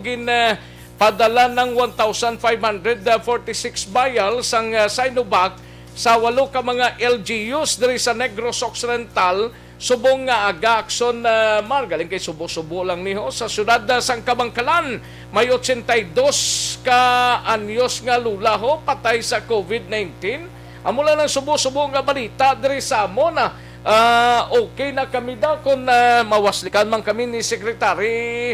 padala ng 1,546 vials ang Sinovac sa 8 ka mga LGUs diri sa Negros Occidental subong nga aga Aksyon galing kay subo-subo lang niho sa syudad sang Kabangkalan may 82 ka anyos nga lula ho patay sa COVID-19. Amo lang ng subo-subo nga balita diri sa amon okay na kami daw kung mawaslikan man kami ni Secretary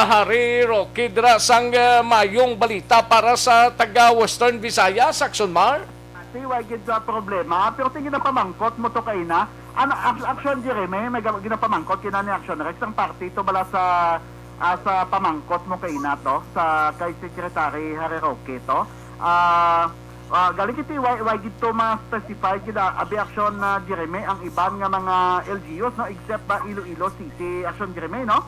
Harry Roque dira sang mayong balita para sa taga Western Visayas, Aksyon Mar. Why gid sa problema pero tingin na pamangkot mo to kay na Aksyon Jeremy may ginapamangkot kina ni Aksyon Rex ang party to bala sa pamangkot mo kay na to sa kay Secretary Harry Roque to galing kiti why gito ma-specify gida abi Aksyon Jeremy ang iban nga mga LGUs no except ba Iloilo City Aksyon Jeremy no?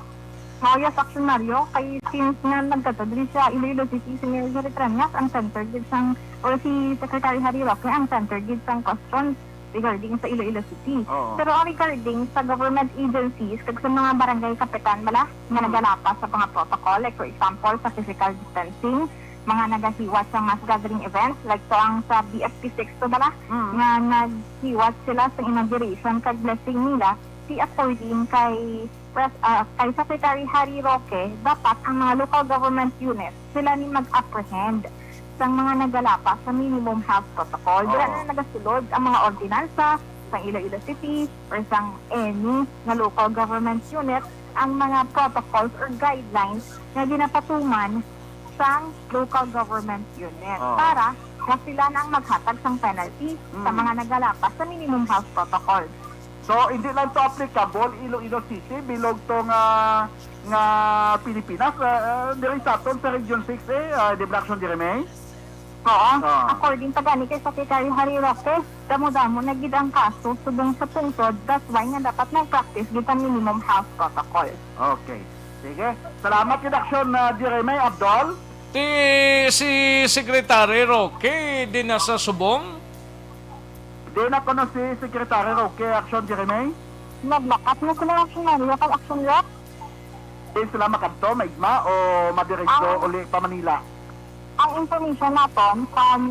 Yes, Aksyon Mario, kay since nga nagkatadri sa Iloilo City si Mayor Retranias ang center gid sang or si Secretary Harry Roque ang center gid sang questions regarding sa Iloilo City. Pero regarding sa government agencies kag sa mga barangay kapitan bala nga nagalapas sa mga protocol like for example sa physical distancing mga nagahiwat sa mass gathering events like so ang sa BFP6 to bala nga naghiwat sila sa inauguration kag blessing nila si according kay Secretary Harry Roque dapat ang mga local government units sila ni mag-apprehend sa mga nagalapas sa minimum health protocol. Dila na nagasulod ang mga ordinansa sa Iloilo City or sa any na local government unit ang mga protocols or guidelines na ginapatuman sa local government unit para na sila na ang maghatag ng penalty sa mga nagalapas sa minimum health protocol. So hindi lang to applicable Iloilo City bilog to nga Pilipinas diri sa aton sa Region 6 di Aksyon Jeremy. According pa gani kay Secretary Harry Roque, damo-damo na gid ang kaso subong sa tungtod, that's why nga dapat mag-practice gid ang minimum health protocol. Okay. Sige. Salamat gid Aksyon Jeremy Abdul. Si Secretary Roque di na sa subong. Di na ko na si Secretary Roque Aksyon Jeremy. Naglakat mo sila Aksyon Mario kag Aksyon Roque. Di sila makadto maigma o madiretso uli pa Manila. Ang information natin from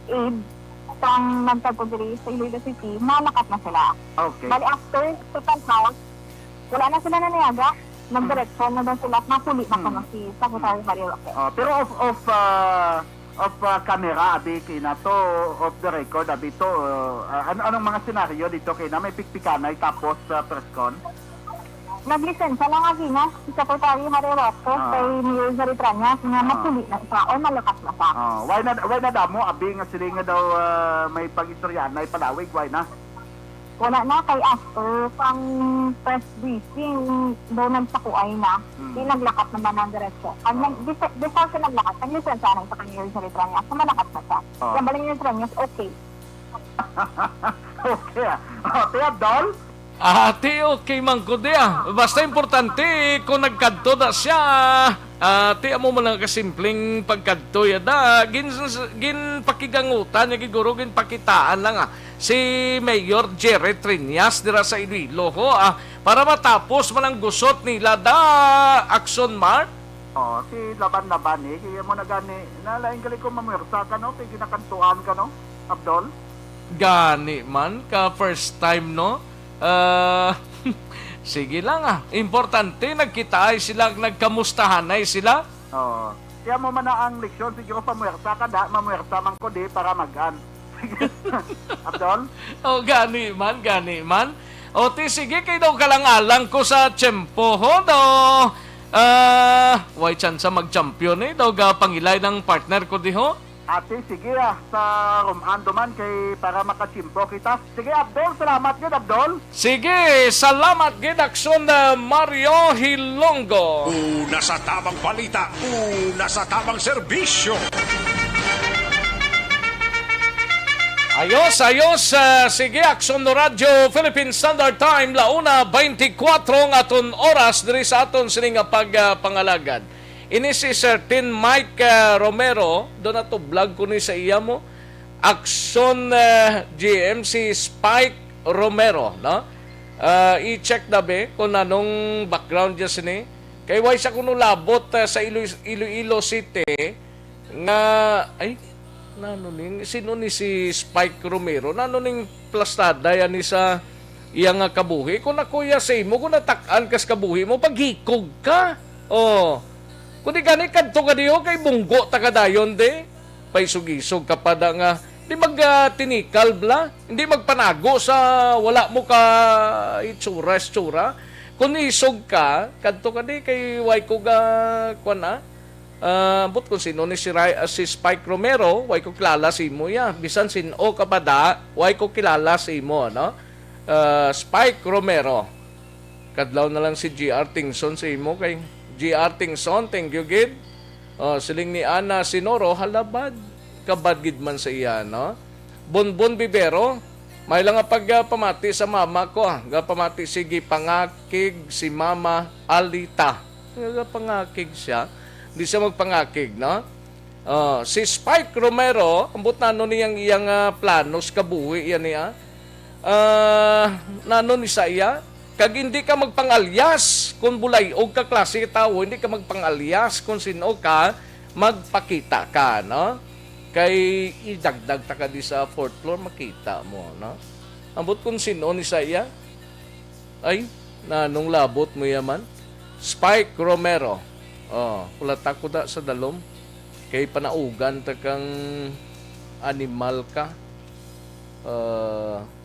aid from nagtagpudiri sa Iloilo City, malakat na sila. Okay. Bali after total count, wala na sila naniyaga. Nagdireksyon na daw sila at mapuli na kuno si Secretary Harry Roque. Pero of camera abi kay na to of the record abi to anong mga senaryo dito kay na may pikpikanay tapos press con. Naglisensya lang agi na si Secretary Harry Roque kay Mayor Retranias nga mapuli na siya o malakas na siya. Why na damo abi nga sila nga daw may pag-istoryan na ipalawig why na? Wala na kay after pang press briefing daw nagsakuay na naglakat naman ng diretso. Before siya naglakat, naglisensya na sa kanya sa Retranias na malakas na siya. Kaya balik yung Retranias, okay. Okay. Tiya Abdul? Okay man ko dia. Basta importante kung nagkadto na siya. Ti amo man lang kasimpleng pagkadto yada. Gin pakigangutan, giguro gin pakitaan lang si Mayor Jerry Triñas dira sa Iloilo para matapos man ang gusot nila Aksyon Mart. Si laban-laban kaya mo na gani nalaing gali ko mamersa ka no kay ginakantuan ka no Abdul. Gani man ka first time no. Sige lang importante nagkitaay sila nagkamustahanay sila. Kaya mo man na ang leksyon siguro pamuwersa ka mamuwersa man ko di para magan. Abdul? Gani man. Ti sige kay daw kalang-alang ko sa tiyempo ho daw. Why chance mag-champion daw pangilay ng partner ko di ho? Ate, sige sa rumando man kay para makachimpo kita. Sige Abdol, salamat gid Abdol. Sige, salamat gid Aksyon Mario Hilonggo. Una sa tamang balita, una sa tamang serbisyo. Ayos. Sige, Aksyon Radio Philippine Standard Time, launa 24 ng aton oras diri sa aton sining pagpangalagad. Ini si certain Mike Romero, doon na to vlog ko ni sa iya mo. Aksyon GMC Spike Romero, no? I-check na be kung anong background niya sini. Kay why sa kuno labot sa Iloilo City nga ay nanoning sino ni si Spike Romero nanoning plastada yan ni sa iyang kabuhi kung nakuya sa imo kung natakan kas kabuhi mo paghikog ka kundi gani kadto ka diyo kay bunggo takadayon de paisugisog ka pa nga di magtinikal bla hindi magpanago sa wala mo ka itsura kung isog ka kadto ka di kay way ko ga kuan but kung sino ni si Spike Romero, way ko kilala si mo ya. Bisan sino ka pa da, way ko kilala si mo, no? Spike Romero. Kadlaw na lang si GR Tingson si mo kay GR Tingson, thank you gid. Siling ni Ana Sinoro, halabad. Kabad gid man sa iya, no? Bonbon Bibero, may lang nga pagpamati sa mama ko. Pamati sige pangakig si Mama Balita. Pangakig siya. Di siya magpangakig, no? Si Spike Romero, ambot nano niyang iyang planos kabuhi yan niya. Nano ni sa iya, kag hindi ka magpangalyas kung bulay o ka klase tao, hindi ka magpangalyas kung sino ka, magpakita ka, no? Kay idagdag ta ka di sa 4th floor, makita mo, no? Ambot kung sino ni sa iya, ay, nanong labot mo yaman? Spike Romero. Kulata ko da sa dalom. Kay panaugan ta kang animal ka.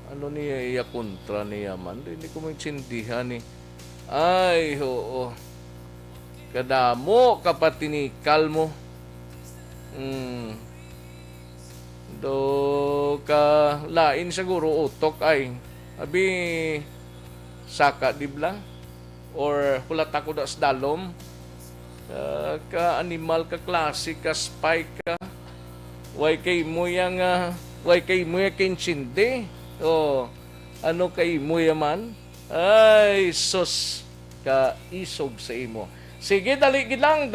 Ano niya iya kontra niya man? Hindi ko maintindihan ni. Ay, oo. Kadamo kapatinikal mo. Do ka lain siguro utok ay. Abi saka dibla or kulata ko da sa dalom. Ka animal ka klase ka spike ka way kay mo yang kinchinde ano kay mo yaman ay sus ka isog sa imo. Sige, dali gid lang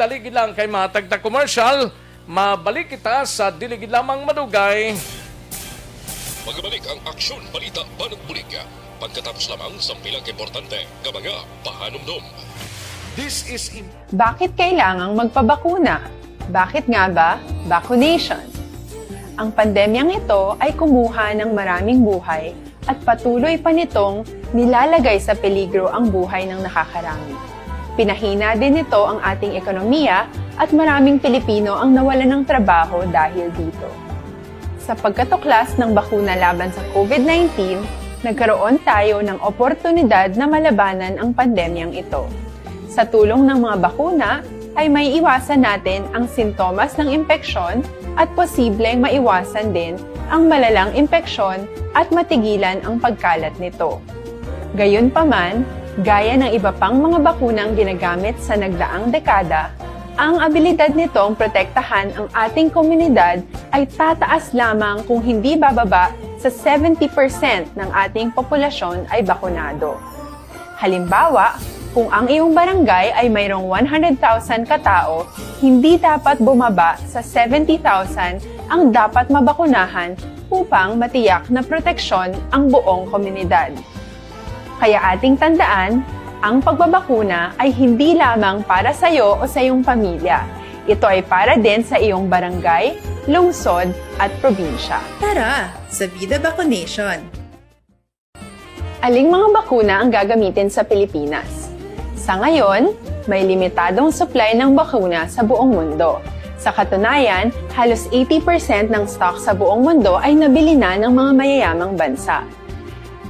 kay matagta commercial, mabalik kita sa dili gid lamang madugay. Magbalik ang Aksyon Balita Banat Bulig pagkatapos lamang sa pilang importante nga mga pahanumdum. This is Bakit kailangang magpabakuna? Bakit nga ba? Vaccination. Ang pandemyang ito ay kumuha ng maraming buhay at patuloy pa nitong nilalagay sa peligro ang buhay ng nakakarami. Pinahina din nito ang ating ekonomiya at maraming Pilipino ang nawalan ng trabaho dahil dito. Sa pagkatuklas ng bakuna laban sa COVID-19, nagkaroon tayo ng oportunidad na malabanan ang pandemyang ito. Sa tulong ng mga bakuna, ay may iwasan natin ang sintomas ng impeksyon at posibleng maiwasan din ang malalang impeksyon at matigilan ang pagkalat nito. Gayunpaman, gaya ng iba pang mga bakunang ginagamit sa nagdaang dekada, ang abilidad nitong protektahan ang ating komunidad ay tataas lamang kung hindi bababa sa 70% ng ating populasyon ay bakunado. Halimbawa, kung ang iyong barangay ay mayroong 100,000 katao, hindi dapat bumaba sa 70,000 ang dapat mabakunahan upang matiyak na proteksyon ang buong komunidad. Kaya ating tandaan, ang pagbabakuna ay hindi lamang para sa iyo o sa iyong pamilya. Ito ay para din sa iyong barangay, lungsod at probinsya. Tara, sa Vida Vaccination! Aling mga bakuna ang gagamitin sa Pilipinas? Sa ngayon, may limitadong supply ng bakuna sa buong mundo. Sa katunayan, halos 80% ng stock sa buong mundo ay nabili na ng mga mayayamang bansa.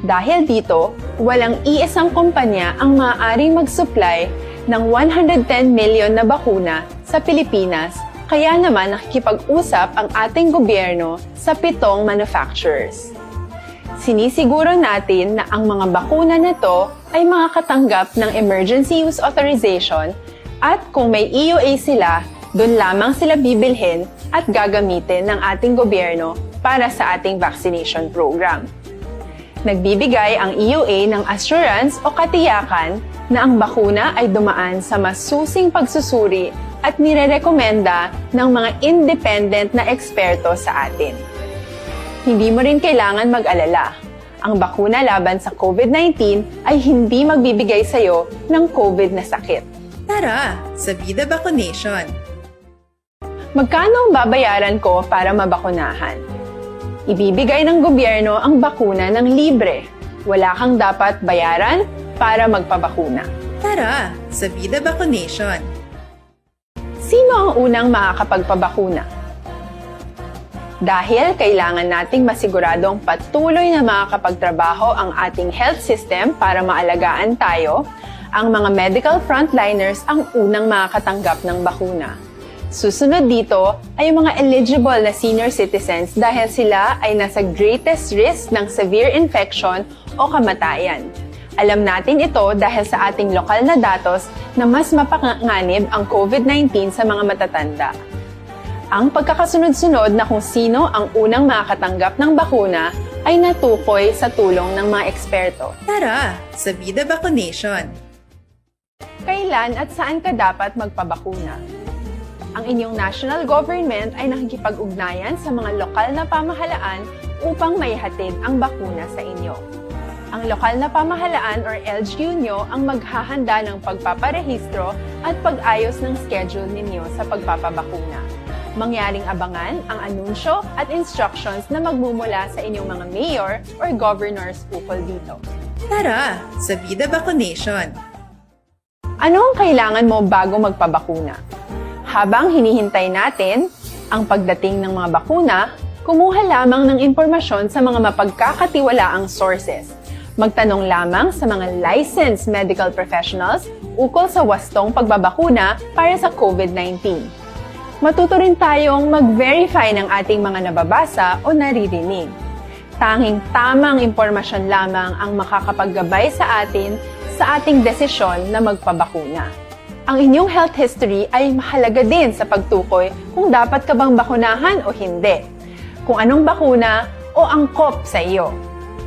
Dahil dito, walang iisang kumpanya ang maaaring mag-supply ng 110 million na bakuna sa Pilipinas Kaya naman nakikipag-usap ang ating gobyerno sa 7 manufacturers. Sinisiguro natin na ang mga bakuna na to ay makakatanggap ng Emergency Use Authorization at kung may EUA sila, doon lamang sila bibilhin at gagamitin ng ating gobyerno para sa ating vaccination program. Nagbibigay ang EUA ng assurance o katiyakan na ang bakuna ay dumaan sa masusing pagsusuri at nirerekomenda ng mga independent na eksperto sa atin. Hindi mo rin kailangan mag-alala. Ang bakuna laban sa COVID-19 ay hindi magbibigay sa'yo ng COVID na sakit. Tara, sa Vida Vaccination! Magkano ang babayaran ko para mabakunahan? Ibibigay ng gobyerno ang bakuna ng libre. Wala kang dapat bayaran para magpabakuna. Tara, sa Vida Vaccination! Sino ang unang makakapagpabakuna? Dahil kailangan nating masiguradong patuloy na makakapagtrabaho ang ating health system para maalagaan tayo, ang mga medical frontliners ang unang makakatanggap ng bakuna. Susunod dito ay yung mga eligible na senior citizens dahil sila ay nasa greatest risk ng severe infection o kamatayan. Alam natin ito dahil sa ating lokal na datos na mas mapanganib ang COVID-19 sa mga matatanda. Ang pagkakasunod-sunod na kung sino ang unang makakatanggap ng bakuna ay natukoy sa tulong ng mga eksperto. Tara, sa Vida Vaccination! Kailan at saan ka dapat magpabakuna? Ang inyong national government ay nakikipag-ugnayan sa mga lokal na pamahalaan upang maihatid ang bakuna sa inyo. Ang lokal na pamahalaan or LGU nyo ang maghahanda ng pagpaparehistro at pag-ayos ng schedule ninyo sa pagpapabakuna. Mangyaring abangan ang anunsyo at instructions na magmumula sa inyong mga mayor or governors ukol dito. Tara, sa Vida Vaccination! Ano ang kailangan mo bago magpabakuna? Habang hinihintay natin ang pagdating ng mga bakuna, kumuha lamang ng impormasyon sa mga mapagkakatiwalaang sources. Magtanong lamang sa mga licensed medical professionals ukol sa wastong pagbabakuna para sa COVID-19. Matuto rin tayong mag-verify ng ating mga nababasa o naririnig. Tanging tamang impormasyon lamang ang makakapaggabay sa atin sa ating desisyon na magpabakuna. Ang inyong health history ay mahalaga din sa pagtukoy kung dapat ka bang bakunahan o hindi, kung anong bakuna o angkop sa iyo.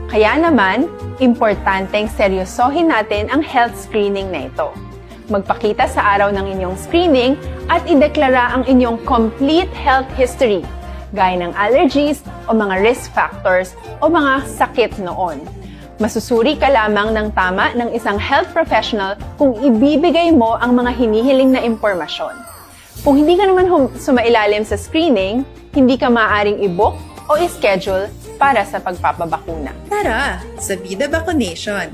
Kaya naman, importanteng seryosohin natin ang health screening na ito. Magpakita sa araw ng inyong screening at ideklara ang inyong complete health history, gaya ng allergies o mga risk factors o mga sakit noon. Masusuri ka lamang ng tama ng isang health professional kung ibibigay mo ang mga hinihiling na impormasyon. Kung hindi ka naman sumailalim sa screening, hindi ka maaaring i-book o i-schedule para sa pagpapabakuna. Tara, sa Vida Vaccination!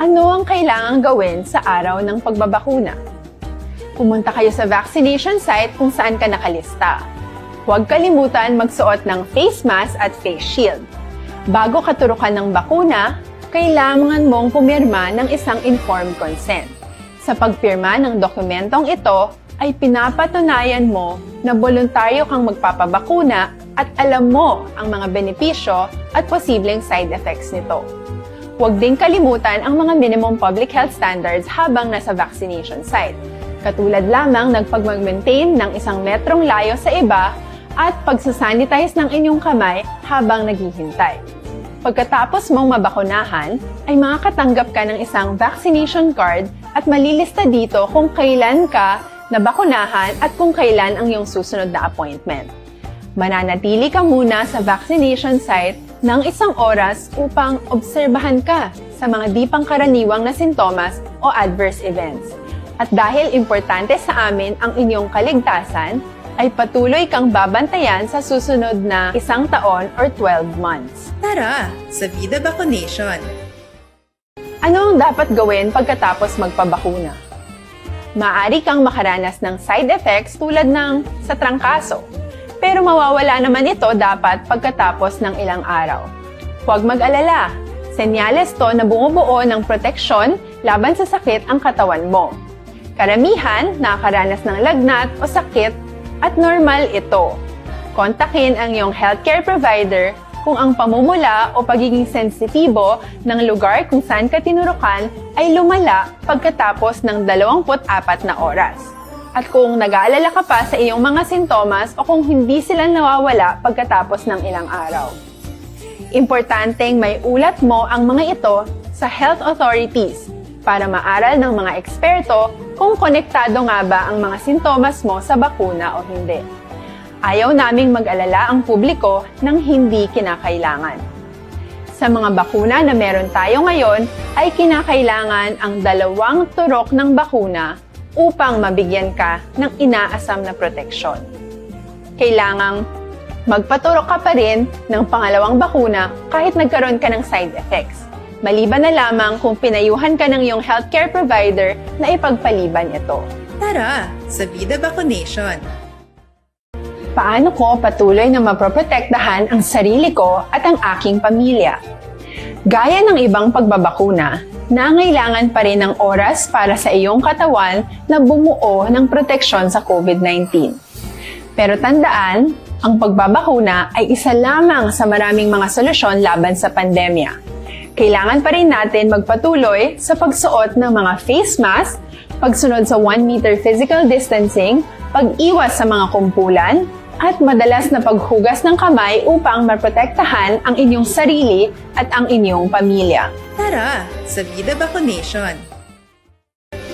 Ano ang kailangang gawin sa araw ng pagbabakuna? Pumunta kayo sa vaccination site kung saan ka nakalista. Huwag kalimutan magsuot ng face mask at face shield. Bago katurukan ng bakuna, kailangan mong pumirma ng isang informed consent. Sa pagpirma ng dokumentong ito, ay pinapatunayan mo na voluntaryo kang magpapabakuna at alam mo ang mga benepisyo at posibleng side effects nito. Huwag din kalimutan ang mga minimum public health standards habang nasa vaccination site. Katulad lamang ng pag-maintain ng 1 metrong layo sa iba at pagsasanitize ng inyong kamay habang naghihintay. Pagkatapos mong mabakunahan, ay makakatanggap ka ng isang vaccination card at malilista dito kung kailan ka nabakunahan at kung kailan ang iyong susunod na appointment. Mananatili ka muna sa vaccination site ng 1 oras upang obserbahan ka sa mga di pangkaraniwang na sintomas o adverse events. At dahil importante sa amin ang inyong kaligtasan, ay patuloy kang babantayan sa susunod na 1 taon or 12 months. Tara, sa Vida Vaccination! Ano ang dapat gawin pagkatapos magpabakuna? Maaari kang makaranas ng side effects tulad ng sa trangkaso, pero mawawala naman ito dapat pagkatapos ng ilang araw. Huwag mag-alala, senyales to na bumubuo ng proteksyon laban sa sakit ang katawan mo. Karamihan nakakaranas ng lagnat o sakit at normal ito. Kontakin ang iyong healthcare provider kung ang pamumula o pagiging sensitibo ng lugar kung saan ka tinurukan ay lumala pagkatapos ng 24 na oras. At kung nag-aalala ka pa sa iyong mga sintomas o kung hindi sila nawawala pagkatapos ng ilang araw. Importanteng may ulat mo ang mga ito sa health authorities para maaral ng mga eksperto kung konektado nga ba ang mga sintomas mo sa bakuna o hindi. Ayaw naming mag-alala ang publiko ng hindi kinakailangan. Sa mga bakuna na meron tayo ngayon ay kinakailangan ang 2 turok ng bakuna upang mabigyan ka ng inaasam na proteksyon. Kailangang magpaturok ka pa rin ng pangalawang bakuna kahit nagkaroon ka ng side effects. Maliban na lamang kung pinayuhan ka ng iyong healthcare provider na ipagpaliban ito. Tara sa Vida Vaccination. Paano ko patuloy na maproprotektahan ang sarili ko at ang aking pamilya? Gaya ng ibang pagbabakuna, nangailangan pa rin ng oras para sa iyong katawan na bumuo ng proteksyon sa COVID-19. Pero tandaan, ang pagbabakuna ay isa lamang sa maraming mga solusyon laban sa pandemya. Kailangan pa rin natin magpatuloy sa pagsuot ng mga face mask, pagsunod sa 1 meter physical distancing, pag-iwas sa mga kumpulan, at madalas na paghugas ng kamay upang maprotektahan ang inyong sarili at ang inyong pamilya. Tara sa Vida Vaccination.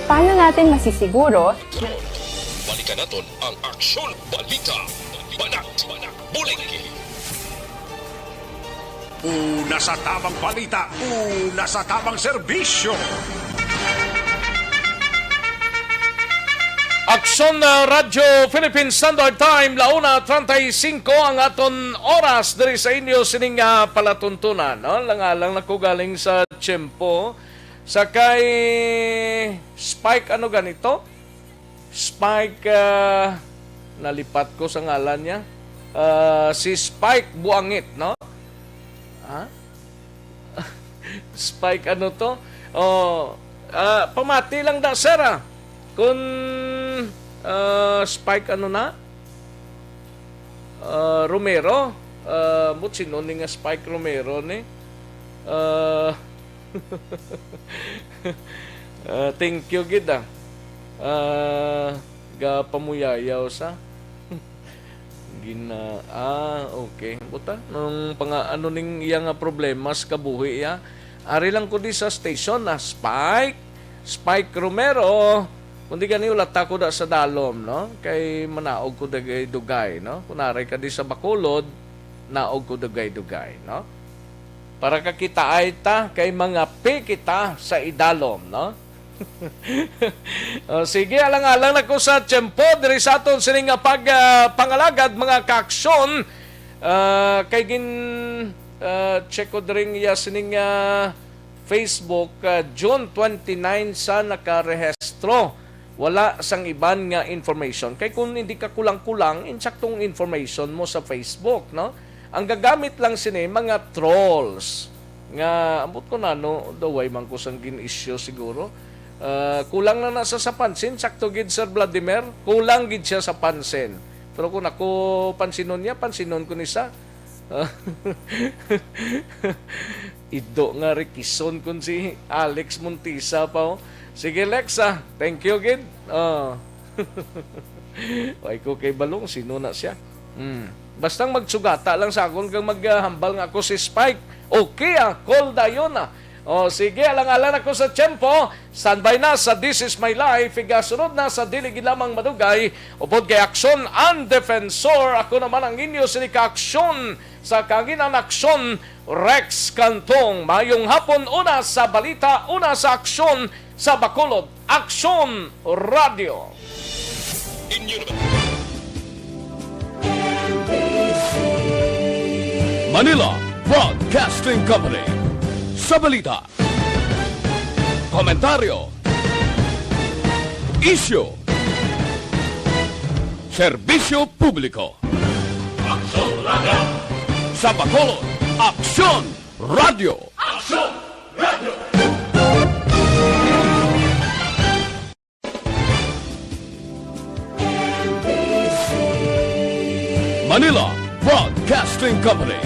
Paano natin masisiguro Balikan natin ang Aksyon Balita. Banat, Bulig. Una sa tamang balita, una sa tamang serbisyo. Aksyon Radio Philippine Standard Time, 1:35 ang aton oras diri sa inyo sining palatuntunan. No? Lang nako galing sa tiyempo. Sakay Spike ano ganito? Spike, nalipat ko sa ngalan niya. Si Spike Buangit, no? Ha? Spike ano to? Pamati lang da, sir, kung Spike ano na? Romero. Sino ni nga Spike Romero ni? Thank you, gid pamuyayaw sa okay. Buta nung ano ning iyang problema sa kabuhi ya. Ari lang ko di sa station na Spike Romero. Kundi gani ulat ako da sa dalom, no? Kay manaog ko dugay, no? Kunari ka di sa Bacolod, naog ko dugay, no? Para ka kita ay ta kay mga kita sa idalom, no? Sige, alang-alang na ko sa tiyempo diri sa aton sining pangalagad mga kaaksyon. Kay gin check ko diri ya sining Facebook June 29 sa nakarehistro. Wala sang iban nga information. Kay kung hindi ka kulang-kulang, insaktong information mo sa Facebook, no? Ang gagamit lang sini mga trolls. Nga ambot ko na no, daway man ko sang gin-issue siguro. Kulang na nasa sa pansin, sakto gid Sir Vladimir, kulang gid siya sa pansin. Pero kung ako pansinon niya, pansinon ko ni sa. Ido nga rikison kun si Alex Montisa pa. Sige Lexa, thank you gid. Why ko kay balong sino na siya. Bastang magsugata lang sa akon kang maghambal nga ako si Spike. Okay call dayon sige, alang-alang ako sa tiyempo. Standby na sa This Is My Life. Igasunod na sa Dili Lamang Madugay. Upod kay Aksyon ang Defensor. Ako naman ang inyo sinika Aksyon sa kanginan Aksyon Rex Cantong. Mayong hapon, una sa balita, una sa Aksyon sa Bacolod. Aksyon Radio. Manila Broadcasting Company. Sa balita, komentaryo, issue, serbisyo publiko. Aksyon Radio. Sa Bacolod, Aksyon Radio. Aksyon Radio. Manila Broadcasting Company.